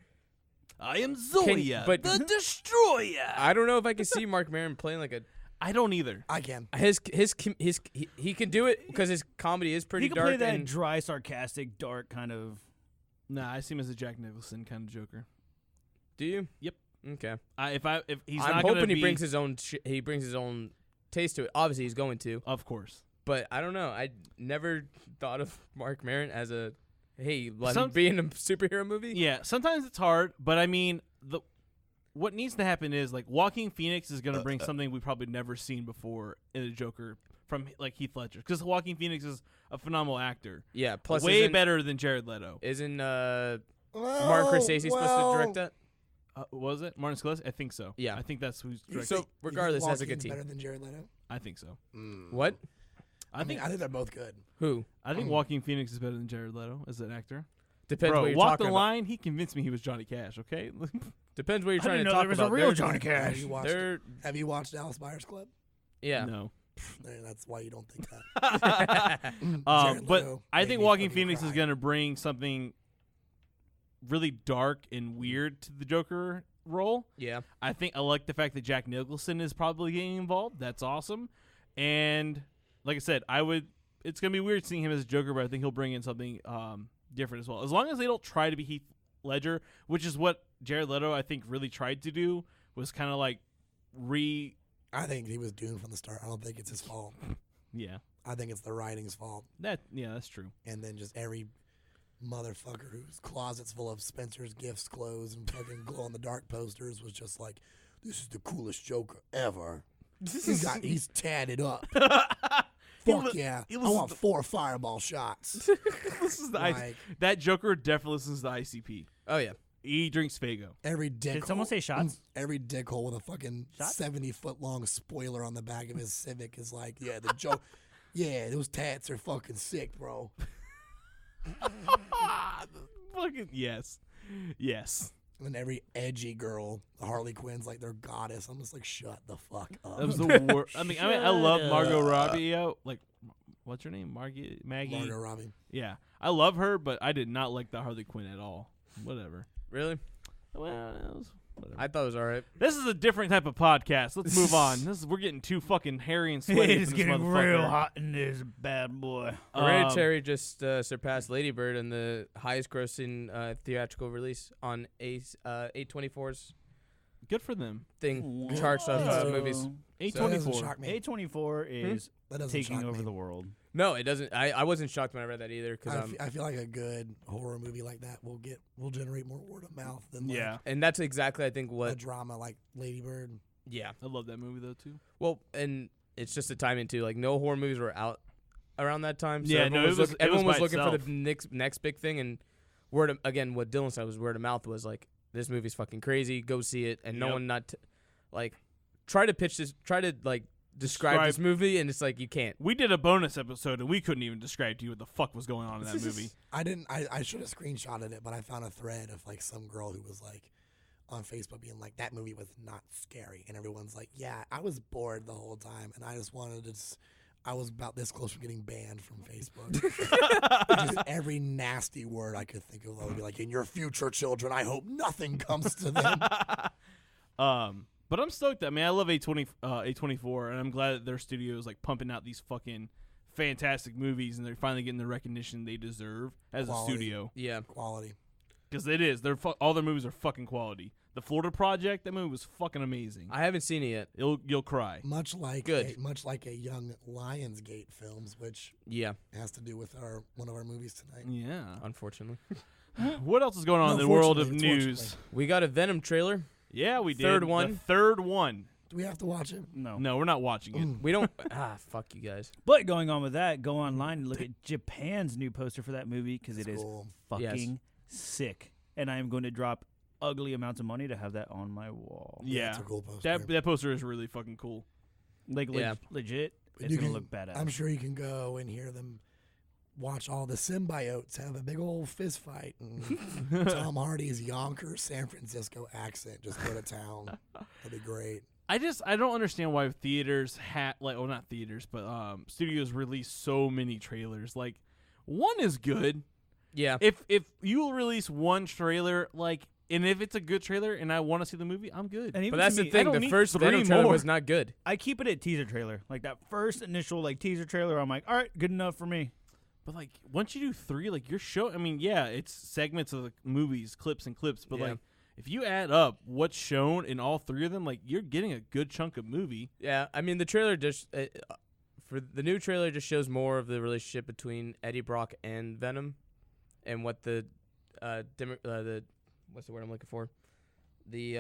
[SPEAKER 3] I am Zoya,
[SPEAKER 2] but-
[SPEAKER 3] the Destroyer.
[SPEAKER 2] I don't know if I can see Mark Maron playing like a
[SPEAKER 3] I don't either.
[SPEAKER 1] I can.
[SPEAKER 2] he can do it because his comedy is pretty
[SPEAKER 4] He can
[SPEAKER 2] dark.
[SPEAKER 4] play that
[SPEAKER 2] and
[SPEAKER 4] dry, sarcastic, dark kind of.
[SPEAKER 3] Nah, I see him as a Jack Nicholson kind of Joker.
[SPEAKER 2] do you?
[SPEAKER 3] Yep.
[SPEAKER 2] Okay.
[SPEAKER 3] If he's
[SPEAKER 2] I'm
[SPEAKER 3] not gonna
[SPEAKER 2] hoping
[SPEAKER 3] be,
[SPEAKER 2] he brings his own taste to it. Obviously, he's going to.
[SPEAKER 3] of course.
[SPEAKER 2] But I don't know. I never thought of Mark Maron as a hey, let
[SPEAKER 3] Some-
[SPEAKER 2] him be in a superhero movie.
[SPEAKER 3] Yeah, sometimes it's hard, but I mean, what needs to happen is like Joaquin Phoenix is going to bring something we've probably never seen before in a Joker from like Heath Ledger, because Joaquin Phoenix is a phenomenal actor,
[SPEAKER 2] Yeah. Plus,
[SPEAKER 3] way
[SPEAKER 2] isn't,
[SPEAKER 3] better than Jared Leto.
[SPEAKER 2] Isn't Martin Scorsese supposed to direct that?
[SPEAKER 3] Was it Martin Scorsese? I think so.
[SPEAKER 2] Yeah.
[SPEAKER 3] I think that's who's
[SPEAKER 1] You
[SPEAKER 3] directing.
[SPEAKER 2] So
[SPEAKER 1] think-
[SPEAKER 2] regardless,
[SPEAKER 1] you think
[SPEAKER 2] has a good
[SPEAKER 1] Joaquin's
[SPEAKER 2] team.
[SPEAKER 1] Better than Jared Leto.
[SPEAKER 3] I think so.
[SPEAKER 2] What?
[SPEAKER 3] I think
[SPEAKER 1] they're both good.
[SPEAKER 2] Who?
[SPEAKER 3] I think Joaquin Phoenix is better than Jared Leto as an actor.
[SPEAKER 2] Depends
[SPEAKER 3] Bro,
[SPEAKER 2] what you're
[SPEAKER 3] Walk
[SPEAKER 2] talking
[SPEAKER 3] the
[SPEAKER 2] about.
[SPEAKER 3] Line. He convinced me he was Johnny Cash. Okay.
[SPEAKER 2] Depends what you're
[SPEAKER 4] I
[SPEAKER 2] trying
[SPEAKER 4] didn't
[SPEAKER 2] to
[SPEAKER 4] know
[SPEAKER 2] talk
[SPEAKER 4] there was a
[SPEAKER 2] about.
[SPEAKER 4] real
[SPEAKER 2] They're-
[SPEAKER 4] Johnny Cash.
[SPEAKER 2] They're
[SPEAKER 1] Have you watched Dallas Buyers Club?
[SPEAKER 2] yeah.
[SPEAKER 3] No.
[SPEAKER 1] That's why you don't think that. Jared
[SPEAKER 3] But
[SPEAKER 1] Leto
[SPEAKER 3] I
[SPEAKER 1] made
[SPEAKER 3] think
[SPEAKER 1] me
[SPEAKER 3] Joaquin
[SPEAKER 1] fucking
[SPEAKER 3] Phoenix is
[SPEAKER 1] cry.
[SPEAKER 3] going to bring something really dark and weird to the Joker role.
[SPEAKER 2] Yeah.
[SPEAKER 3] I like the fact that Jack Nicholson is probably getting involved. That's awesome. And like I said, it's going to be weird seeing him as a Joker, but I think he'll bring in something different as well. As long as they don't try to be Heath Ledger, which is what Jared Leto, I think, really tried to do, was kind of like
[SPEAKER 1] I think he was doomed from the start. I don't think it's his fault.
[SPEAKER 3] yeah.
[SPEAKER 1] I think it's the writing's fault.
[SPEAKER 3] That's true.
[SPEAKER 1] And then just every motherfucker whose closet's full of Spencer's Gifts clothes and fucking glow-in-the-dark posters was just like, this is the coolest Joker ever. He's tatted up. Fuck yeah. I want 4 fireball shots.
[SPEAKER 3] This is the
[SPEAKER 1] Like-
[SPEAKER 3] that Joker definitely listens to ICP.
[SPEAKER 2] Oh yeah.
[SPEAKER 3] He drinks Faygo.
[SPEAKER 1] Every dick
[SPEAKER 4] Did someone say shots?
[SPEAKER 1] Every dickhole with a fucking
[SPEAKER 4] Shots?
[SPEAKER 1] 70-foot-long spoiler on the back of his Civic is like, yeah, the joke. Yeah, those tats are fucking sick, bro.
[SPEAKER 3] Fucking yes.
[SPEAKER 1] And every edgy girl, the Harley Quinn's like their goddess. I'm just like, shut the fuck up.
[SPEAKER 3] That was the worst. I mean, I love Margot Robbie. Like, what's her name? Maggie.
[SPEAKER 1] Margot Robbie.
[SPEAKER 3] Yeah, I love her, but I did not like the Harley Quinn at all. Whatever.
[SPEAKER 2] Really?
[SPEAKER 3] Well, it was whatever.
[SPEAKER 2] I thought it was all right.
[SPEAKER 3] This is a different type of podcast. Let's move on. We're getting too fucking hairy and sweaty.
[SPEAKER 4] It's
[SPEAKER 3] for this
[SPEAKER 4] getting
[SPEAKER 3] motherfucker.
[SPEAKER 4] real hot in this bad boy.
[SPEAKER 2] Hereditary just surpassed Lady Bird in the highest-grossing theatrical release on A24's
[SPEAKER 3] Good for them.
[SPEAKER 2] thing charts of movies.
[SPEAKER 1] That doesn't
[SPEAKER 3] A24.
[SPEAKER 1] shock me.
[SPEAKER 4] A24 is
[SPEAKER 1] That doesn't
[SPEAKER 4] taking
[SPEAKER 1] shock
[SPEAKER 4] over
[SPEAKER 1] me.
[SPEAKER 4] the world.
[SPEAKER 2] No, it doesn't. I wasn't shocked when I read that either because
[SPEAKER 1] I feel like a good horror movie like that will generate more word of mouth than like
[SPEAKER 3] Yeah,
[SPEAKER 2] and that's exactly I think
[SPEAKER 1] a
[SPEAKER 2] what
[SPEAKER 1] drama like Lady Bird.
[SPEAKER 2] yeah.
[SPEAKER 3] I love that movie though too.
[SPEAKER 2] Well, and it's just the timing too. Like no horror movies were out around that time. So
[SPEAKER 3] Yeah,
[SPEAKER 2] everyone
[SPEAKER 3] no,
[SPEAKER 2] was
[SPEAKER 3] it was-
[SPEAKER 2] look-
[SPEAKER 3] it was
[SPEAKER 2] everyone was
[SPEAKER 3] by
[SPEAKER 2] looking for
[SPEAKER 3] itself.
[SPEAKER 2] the next big thing. And again, what Dylan said was word of mouth was like this movie's fucking crazy. Go see it, and no
[SPEAKER 3] Yep.
[SPEAKER 2] one like try to pitch this, try to like describe this movie, and it's like you can't.
[SPEAKER 3] We did a bonus episode and we couldn't even describe to you what the fuck was going on in that movie.
[SPEAKER 1] I should have screenshotted it, but I found a thread of like some girl who was like on Facebook being like, that movie was not scary. And everyone's like, yeah, I was bored the whole time. And I just wanted to I was about this close from getting banned from Facebook. Just every nasty word I could think of. I would be like, in your future children, I hope nothing comes to them.
[SPEAKER 3] But I'm stoked. I mean, I love A24, and I'm glad that their studio is like pumping out these fucking fantastic movies, and they're finally getting the recognition they deserve as
[SPEAKER 1] Quality.
[SPEAKER 3] a studio.
[SPEAKER 2] Yeah,
[SPEAKER 1] Quality.
[SPEAKER 3] Because it is. All their movies are fucking quality. The Florida Project, that movie was fucking amazing.
[SPEAKER 2] I haven't seen it yet.
[SPEAKER 3] You'll cry.
[SPEAKER 1] Much like
[SPEAKER 2] Good.
[SPEAKER 1] much like a Young Lionsgate films, which
[SPEAKER 2] Yeah,
[SPEAKER 1] has to do with one of our movies tonight.
[SPEAKER 3] Yeah.
[SPEAKER 2] unfortunately.
[SPEAKER 3] What else is going on in the world of news?
[SPEAKER 2] We got a Venom trailer.
[SPEAKER 3] Yeah, we did.
[SPEAKER 2] Third one.
[SPEAKER 3] The third one.
[SPEAKER 1] Do we have to watch it?
[SPEAKER 4] No.
[SPEAKER 3] No, we're not watching it.
[SPEAKER 2] We don't. Fuck you guys.
[SPEAKER 4] But going on with that, go online and look at Japan's new poster for that movie because it is
[SPEAKER 1] Cool.
[SPEAKER 4] fucking sick. And I am going to drop ugly amounts of money to have that on my wall.
[SPEAKER 3] Yeah.
[SPEAKER 1] It's a cool poster.
[SPEAKER 3] That poster is really fucking cool.
[SPEAKER 4] Like
[SPEAKER 2] Yeah.
[SPEAKER 4] legit, it's
[SPEAKER 1] You
[SPEAKER 4] going to
[SPEAKER 1] can-
[SPEAKER 4] look badass.
[SPEAKER 1] I'm sure you can go and hear them watch all the symbiotes have a big old fist fight. And Tom Hardy's Yonkers, San Francisco accent just go to town. That'd be great.
[SPEAKER 3] I don't understand why theaters not theaters, but studios release so many trailers. Like, one is good.
[SPEAKER 2] Yeah.
[SPEAKER 3] If you release one trailer, and if it's a good trailer and I want to see the movie, I'm good.
[SPEAKER 4] And even
[SPEAKER 2] But that's
[SPEAKER 4] to
[SPEAKER 2] the
[SPEAKER 4] me, I
[SPEAKER 2] thing.
[SPEAKER 4] don't
[SPEAKER 2] The
[SPEAKER 4] need
[SPEAKER 2] first
[SPEAKER 4] 3
[SPEAKER 2] Venom trailer
[SPEAKER 4] more.
[SPEAKER 2] was not good.
[SPEAKER 4] I keep it at teaser trailer. Like that first initial teaser trailer, I'm like, all right, good enough for me.
[SPEAKER 3] But once you do 3, you're show. I mean, yeah, it's segments of the movies, clips. But
[SPEAKER 2] Yeah.
[SPEAKER 3] if you add up what's shown in all 3 of them, you're getting a good chunk of movie.
[SPEAKER 2] Yeah, I mean the trailer just for the new trailer just shows more of the relationship between Eddie Brock and Venom, and what the what's the word I'm looking for? The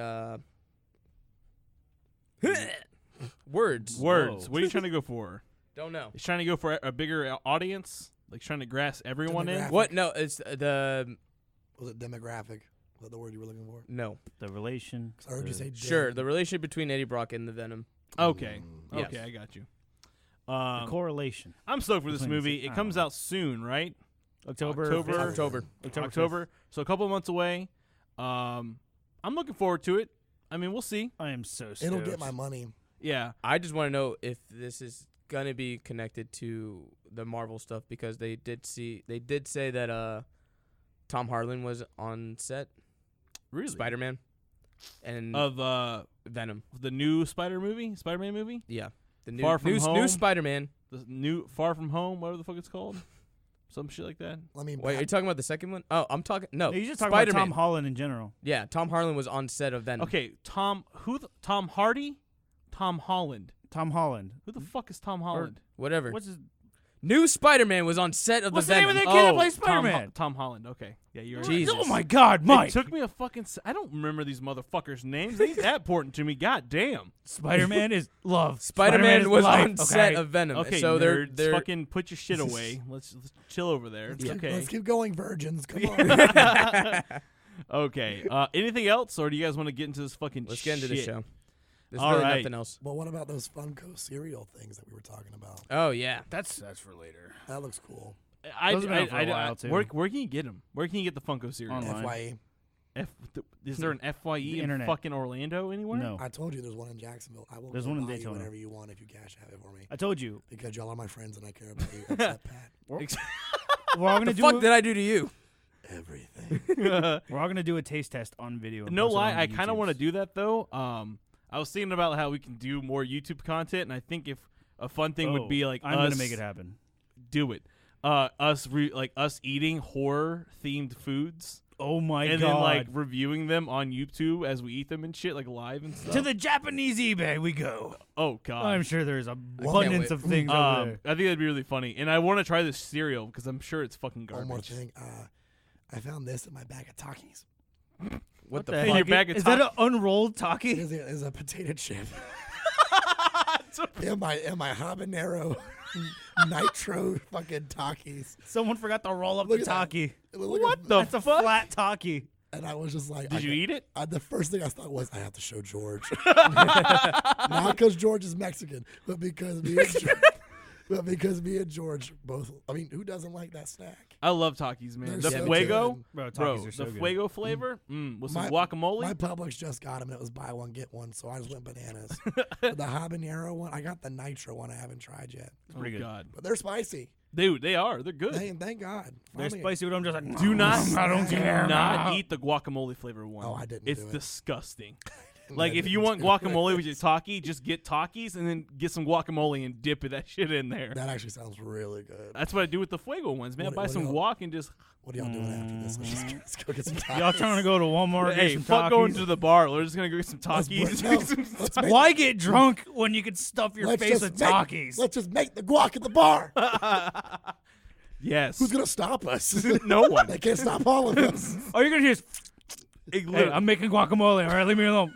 [SPEAKER 2] words.
[SPEAKER 3] Words.
[SPEAKER 4] Whoa.
[SPEAKER 3] What are you trying to go for?
[SPEAKER 2] Don't know.
[SPEAKER 3] He's trying to go for a bigger audience, trying to grasp everyone in.
[SPEAKER 1] Demographic.
[SPEAKER 2] What? No, it's the
[SPEAKER 1] Was it demographic? Was that the word you were looking for?
[SPEAKER 2] no.
[SPEAKER 4] The relation.
[SPEAKER 1] 'Cause I heard you say
[SPEAKER 2] Sure, the relationship between Eddie Brock and the Venom.
[SPEAKER 3] Okay.
[SPEAKER 2] Yes.
[SPEAKER 3] Okay, I got you.
[SPEAKER 4] The correlation.
[SPEAKER 3] I'm stoked for this
[SPEAKER 4] Between the
[SPEAKER 3] movie.
[SPEAKER 4] two-
[SPEAKER 3] It comes out soon, right?
[SPEAKER 4] October.
[SPEAKER 2] October.
[SPEAKER 3] October. So a couple of months away. I'm looking forward to it. I mean, we'll see.
[SPEAKER 4] I am so stoked.
[SPEAKER 1] It'll get my money.
[SPEAKER 3] Yeah.
[SPEAKER 2] I just want to know if this is gonna be connected to the Marvel stuff because they did say that Tom Harlan was on set,
[SPEAKER 3] Really?
[SPEAKER 2] Spider-Man, and
[SPEAKER 3] Of
[SPEAKER 2] Venom.
[SPEAKER 3] the new Spider-Man movie?
[SPEAKER 2] Yeah, the new
[SPEAKER 3] Far From
[SPEAKER 2] new
[SPEAKER 3] Home?
[SPEAKER 2] Spider-Man.
[SPEAKER 3] The new Far From Home, whatever the fuck it's called. Some shit like that.
[SPEAKER 1] Let me.
[SPEAKER 2] Wait, are you talking about the second one? Oh, I'm talking. No,
[SPEAKER 4] You just talking about
[SPEAKER 2] Spider-Man.
[SPEAKER 4] Tom Holland in general.
[SPEAKER 2] Yeah, Tom Harlan was on set of Venom.
[SPEAKER 3] Okay, Tom Hardy? Tom Holland.
[SPEAKER 4] Tom Holland.
[SPEAKER 3] Who the fuck is Tom Holland?
[SPEAKER 2] Whatever.
[SPEAKER 4] What's his?
[SPEAKER 2] New Spider-Man was on set of
[SPEAKER 4] What's
[SPEAKER 2] the
[SPEAKER 4] the name
[SPEAKER 2] Venom.
[SPEAKER 4] of that kid that
[SPEAKER 3] Oh,
[SPEAKER 4] plays Spider-Man?
[SPEAKER 3] Tom Holland. Okay. Yeah, you're right.
[SPEAKER 2] Jesus.
[SPEAKER 4] Oh my God, Mike!
[SPEAKER 3] It took me a fucking. I don't remember these motherfuckers' names. They ain't that important to me. God damn.
[SPEAKER 4] Spider-Man is love.
[SPEAKER 2] Spider-Man
[SPEAKER 4] is
[SPEAKER 2] was
[SPEAKER 4] life,
[SPEAKER 2] on set of Venom.
[SPEAKER 3] Okay,
[SPEAKER 2] so
[SPEAKER 3] nerds,
[SPEAKER 2] they're
[SPEAKER 3] fucking put your shit away. Let's chill over there. It's okay.
[SPEAKER 1] Let's keep going, virgins. Come on.
[SPEAKER 3] Okay. Anything else, or do you guys want to get into this fucking?
[SPEAKER 2] Let's get into the
[SPEAKER 3] shit?
[SPEAKER 2] show. There's
[SPEAKER 3] All
[SPEAKER 2] really
[SPEAKER 3] right.
[SPEAKER 2] nothing else.
[SPEAKER 1] But what about those Funko cereal things that we were talking about?
[SPEAKER 2] Oh yeah.
[SPEAKER 4] That's for later.
[SPEAKER 1] That looks cool.
[SPEAKER 4] Those have been out for a while, too.
[SPEAKER 3] Where can you get them? Where can you get the Funko cereal?
[SPEAKER 4] Online.
[SPEAKER 1] FYE.
[SPEAKER 3] Is there an FYE
[SPEAKER 4] The
[SPEAKER 3] in
[SPEAKER 4] internet.
[SPEAKER 3] fucking Orlando anywhere?
[SPEAKER 4] No,
[SPEAKER 1] I told you there's one in Jacksonville. I will
[SPEAKER 4] There's
[SPEAKER 1] go
[SPEAKER 4] one in
[SPEAKER 1] buy you
[SPEAKER 4] Daytona.
[SPEAKER 1] whatever you want if you cash have it for me.
[SPEAKER 4] I told you.
[SPEAKER 1] Because y'all are my friends and I care about you. Except Pat.
[SPEAKER 4] We're all gonna
[SPEAKER 2] The
[SPEAKER 4] do.
[SPEAKER 2] fuck did I do to you?
[SPEAKER 1] Everything.
[SPEAKER 4] We're all gonna do a taste test on video. and
[SPEAKER 3] No
[SPEAKER 4] post it
[SPEAKER 3] lie,
[SPEAKER 4] on
[SPEAKER 3] I
[SPEAKER 4] the
[SPEAKER 3] kind of want to
[SPEAKER 4] YouTubes.
[SPEAKER 3] do that though. I was thinking about how we can do more YouTube content, and I think if a fun thing would be like
[SPEAKER 4] I'm
[SPEAKER 3] us
[SPEAKER 4] gonna make it happen.
[SPEAKER 3] do it. Us eating horror themed foods,
[SPEAKER 4] Oh my
[SPEAKER 3] and
[SPEAKER 4] God!
[SPEAKER 3] then like reviewing them on YouTube as we eat them and shit, like live and stuff.
[SPEAKER 4] to the Japanese eBay we go.
[SPEAKER 3] Oh god.
[SPEAKER 4] I'm sure there's abundance
[SPEAKER 2] wait.
[SPEAKER 4] of things over there.
[SPEAKER 3] I think that'd be really funny, and I want to try this cereal because I'm sure it's fucking
[SPEAKER 1] One more
[SPEAKER 3] garbage.
[SPEAKER 1] thing. I found this in my bag of Takis.
[SPEAKER 2] What the
[SPEAKER 4] the
[SPEAKER 2] fuck?
[SPEAKER 3] Your
[SPEAKER 4] heck?
[SPEAKER 3] bag of
[SPEAKER 4] Is that an unrolled Taki?
[SPEAKER 1] It's a potato chip. in my habanero nitro fucking Takis.
[SPEAKER 4] Someone forgot to roll up
[SPEAKER 1] Look
[SPEAKER 4] the
[SPEAKER 1] at that.
[SPEAKER 4] Taki.
[SPEAKER 3] What the
[SPEAKER 4] That's a
[SPEAKER 3] fuck?
[SPEAKER 4] flat Taki.
[SPEAKER 1] And I was just like,
[SPEAKER 3] Did you eat it?
[SPEAKER 1] The first thing I thought was I have to show George, not because George is Mexican, but because me and George both. I mean, who doesn't like that snack?
[SPEAKER 3] I love Takis, man.
[SPEAKER 1] They're
[SPEAKER 3] The
[SPEAKER 1] so
[SPEAKER 3] Fuego,
[SPEAKER 1] good.
[SPEAKER 4] Bro,
[SPEAKER 3] bro,
[SPEAKER 4] Takis are so
[SPEAKER 3] the
[SPEAKER 4] good.
[SPEAKER 3] Fuego flavor, with some
[SPEAKER 1] My
[SPEAKER 3] guacamole.
[SPEAKER 1] Publix just got them, and it was buy one get one, so I just went bananas. The habanero one, I got the nitro one. I haven't tried yet,
[SPEAKER 3] Oh
[SPEAKER 4] pretty good.
[SPEAKER 3] god,
[SPEAKER 1] but they're spicy.
[SPEAKER 3] dude, they are. They're good.
[SPEAKER 1] Thank God.
[SPEAKER 4] They're
[SPEAKER 1] Finally-
[SPEAKER 4] spicy, but I'm just like,
[SPEAKER 3] Do not,
[SPEAKER 4] I don't
[SPEAKER 3] do
[SPEAKER 4] care.
[SPEAKER 3] not eat the guacamole flavor one.
[SPEAKER 1] Oh, I didn't
[SPEAKER 3] It's
[SPEAKER 1] do it.
[SPEAKER 3] disgusting. Like, if you want guacamole with your Taki, just get Takis and then get some guacamole and dip that shit in there.
[SPEAKER 1] That actually sounds really good.
[SPEAKER 3] That's what I do with the Fuego ones, man. I buy some guac and just...
[SPEAKER 1] What are y'all doing after this? Let's go get some tacos.
[SPEAKER 4] Y'all trying to go to Walmart?
[SPEAKER 3] Hey,
[SPEAKER 4] get some
[SPEAKER 3] fuck going
[SPEAKER 4] Takis?
[SPEAKER 3] to the bar. We're just going to go get some Takis.
[SPEAKER 4] Why get drunk when you can stuff your face with Takis?
[SPEAKER 1] Let's just make the guac at the bar.
[SPEAKER 3] Yes.
[SPEAKER 1] Who's going to stop us?
[SPEAKER 3] No one.
[SPEAKER 1] They can't stop all of us.
[SPEAKER 4] Are you going to just... Hey, I'm making guacamole. All right, leave me alone.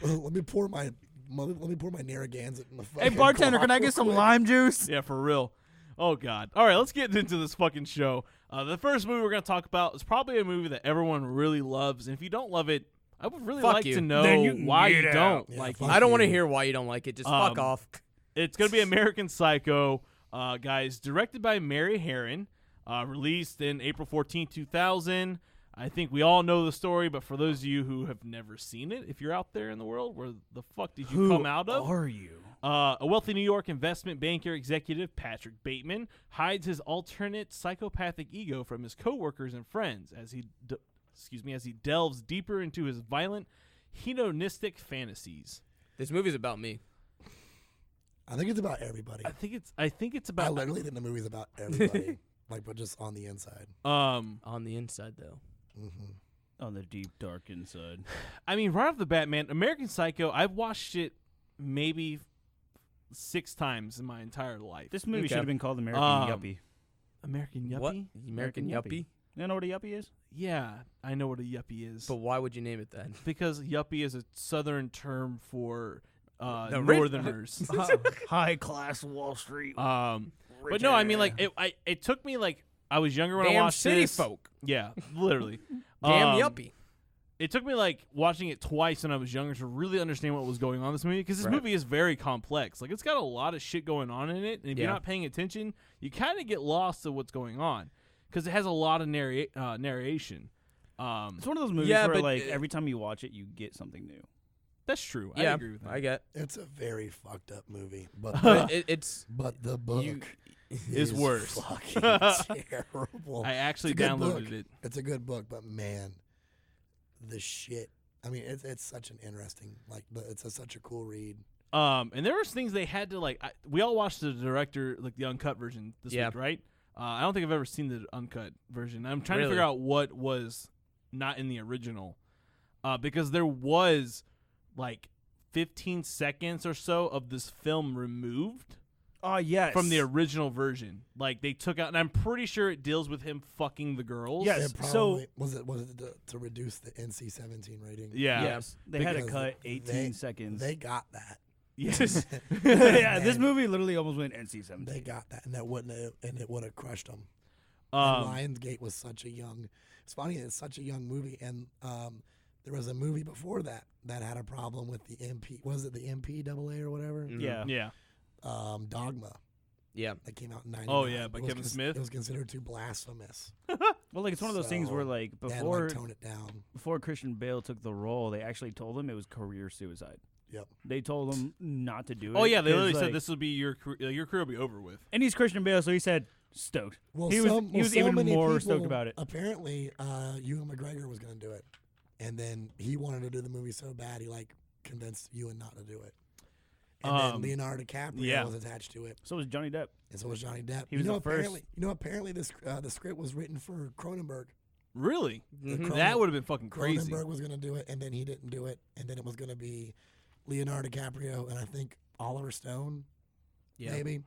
[SPEAKER 1] Let me pour my Narragansett in the
[SPEAKER 4] Hey,
[SPEAKER 1] fucking
[SPEAKER 4] bartender,
[SPEAKER 1] guac
[SPEAKER 4] can I
[SPEAKER 1] real
[SPEAKER 4] get some
[SPEAKER 1] quick.
[SPEAKER 4] lime juice?
[SPEAKER 3] Yeah, for real. Oh, God. All right, let's get into this fucking show. The first movie we're going to talk about is probably a movie that everyone really loves. And if you don't love it, I would really
[SPEAKER 2] Fuck
[SPEAKER 3] like
[SPEAKER 2] you.
[SPEAKER 3] to know
[SPEAKER 4] Then you can
[SPEAKER 3] why
[SPEAKER 4] get
[SPEAKER 3] you
[SPEAKER 4] out.
[SPEAKER 3] don't.
[SPEAKER 1] Yeah,
[SPEAKER 3] like,
[SPEAKER 1] fuck
[SPEAKER 2] I don't want to
[SPEAKER 1] you.
[SPEAKER 2] hear why you don't like it. Just fuck off.
[SPEAKER 3] It's going to be American Psycho, guys, directed by Mary Herron, released in April 14, 2000. I think we all know the story, but for those of you who have never seen it, if you're out there in the world, where the fuck did you come out of?
[SPEAKER 4] Who are you?
[SPEAKER 3] A wealthy New York investment banker executive, Patrick Bateman, hides his alternate psychopathic ego from his coworkers and friends as he delves deeper into his violent, hedonistic fantasies.
[SPEAKER 2] This movie's about me.
[SPEAKER 1] I think it's about everybody.
[SPEAKER 3] I think it's
[SPEAKER 1] I
[SPEAKER 3] about
[SPEAKER 1] literally think the movie's about everybody, like, but just on the inside.
[SPEAKER 2] On the inside, though.
[SPEAKER 1] Mm-hmm.
[SPEAKER 4] On the deep, dark inside.
[SPEAKER 3] I mean, right off the bat, man, American Psycho, I've watched it maybe 6 times in my entire life.
[SPEAKER 4] This movie
[SPEAKER 2] Okay.
[SPEAKER 4] should have been called American Yuppie.
[SPEAKER 3] American Yuppie?
[SPEAKER 2] What? American Yuppie?
[SPEAKER 4] You know what a yuppie is?
[SPEAKER 3] Yeah, I know what a yuppie is.
[SPEAKER 2] But why would you name it that?
[SPEAKER 3] Because yuppie is a southern term for
[SPEAKER 2] The rich-
[SPEAKER 3] northerners.
[SPEAKER 4] High class Wall Street.
[SPEAKER 3] But no, I mean, like, it took me, like, I was younger when I
[SPEAKER 2] Damn
[SPEAKER 3] watched
[SPEAKER 2] city
[SPEAKER 3] this.
[SPEAKER 2] folk.
[SPEAKER 3] Yeah, literally.
[SPEAKER 2] Damn yuppie.
[SPEAKER 3] It took me, like, watching it twice when I was younger to really understand what was going on in this movie, because this
[SPEAKER 2] Right.
[SPEAKER 3] movie is very complex. Like, it's got a lot of shit going on in it, and if you're
[SPEAKER 2] Yeah.
[SPEAKER 3] not paying attention, you kind of get lost of what's going on, because it has a lot of narration.
[SPEAKER 4] It's one of those movies
[SPEAKER 2] Yeah,
[SPEAKER 4] where,
[SPEAKER 2] but
[SPEAKER 4] like, every time you watch it, you get something new.
[SPEAKER 3] That's true.
[SPEAKER 2] Yeah,
[SPEAKER 3] I agree with that.
[SPEAKER 2] I get.
[SPEAKER 1] It's a very fucked up movie, but
[SPEAKER 2] But it's
[SPEAKER 1] but the book
[SPEAKER 3] Is worse.
[SPEAKER 1] Fucking terrible.
[SPEAKER 3] I actually
[SPEAKER 1] It's a good
[SPEAKER 3] downloaded
[SPEAKER 1] book.
[SPEAKER 3] it.
[SPEAKER 1] It's a good book, but man, the shit. I mean, it's such an interesting, like, it's such a cool read.
[SPEAKER 3] And there was things they had to, like, we all watched the director, like, the uncut version this
[SPEAKER 2] Yeah.
[SPEAKER 3] week, right? I don't think I've ever seen the uncut version. I'm trying to
[SPEAKER 2] Really?
[SPEAKER 3] figure out what was not in the original, because there was, like, 15 seconds or so of this film removed
[SPEAKER 4] Oh, yes.
[SPEAKER 3] from the original version. Like, they took out, and I'm pretty sure it deals with him fucking the girls.
[SPEAKER 4] Yes.
[SPEAKER 1] It
[SPEAKER 4] so-
[SPEAKER 1] probably, was it to reduce the NC-17 rating?
[SPEAKER 3] Yeah.
[SPEAKER 2] Yes.
[SPEAKER 4] They had to
[SPEAKER 1] Because
[SPEAKER 4] cut 18 seconds.
[SPEAKER 1] They got that.
[SPEAKER 3] Yes.
[SPEAKER 4] yeah, this
[SPEAKER 1] And
[SPEAKER 4] movie literally almost went NC-17.
[SPEAKER 1] They got that, and it would have crushed them.
[SPEAKER 3] Um,
[SPEAKER 1] Lionsgate was such a young. It's funny. It's such a young movie, and there was a movie before that had a problem with the MP. Was it the MPAA or whatever?
[SPEAKER 2] Mhm.
[SPEAKER 4] Yeah.
[SPEAKER 3] yeah.
[SPEAKER 1] Dogma
[SPEAKER 2] Yeah.
[SPEAKER 1] that came out in '99.
[SPEAKER 3] Oh, yeah, by
[SPEAKER 1] It was
[SPEAKER 3] Kevin Smith?
[SPEAKER 1] It was considered too blasphemous.
[SPEAKER 4] Well, like, it's one of those things where,
[SPEAKER 1] So,
[SPEAKER 4] like,
[SPEAKER 1] They had to,
[SPEAKER 4] before
[SPEAKER 1] like, tone it down.
[SPEAKER 4] before Christian Bale took the role, they actually told him it was career suicide.
[SPEAKER 1] Yep.
[SPEAKER 4] They told him not to do it.
[SPEAKER 3] Oh, yeah, they
[SPEAKER 4] 'cause,
[SPEAKER 3] literally said
[SPEAKER 4] like-
[SPEAKER 3] this will be your career will be over with.
[SPEAKER 4] And he's Christian Bale, so he said stoked.
[SPEAKER 1] Well,
[SPEAKER 4] he was
[SPEAKER 1] so
[SPEAKER 4] even
[SPEAKER 1] many
[SPEAKER 4] more
[SPEAKER 1] people,
[SPEAKER 4] stoked about it.
[SPEAKER 1] Apparently, Ewan McGregor was going to do it, and then he wanted to do the movie so bad he, like, convinced Ewan not to do it. And then Leonardo DiCaprio
[SPEAKER 3] yeah.
[SPEAKER 1] was attached to it,
[SPEAKER 4] So was Johnny Depp.
[SPEAKER 1] and so was Johnny Depp.
[SPEAKER 4] He was the first-
[SPEAKER 1] Apparently, this the script was written for Cronenberg.
[SPEAKER 3] Really?
[SPEAKER 2] Mhm.
[SPEAKER 3] That would have been fucking crazy.
[SPEAKER 1] Cronenberg was going to do it, and then he didn't do it, and then it was going to be Leonardo DiCaprio and I think Oliver Stone,
[SPEAKER 2] Yeah.
[SPEAKER 1] maybe,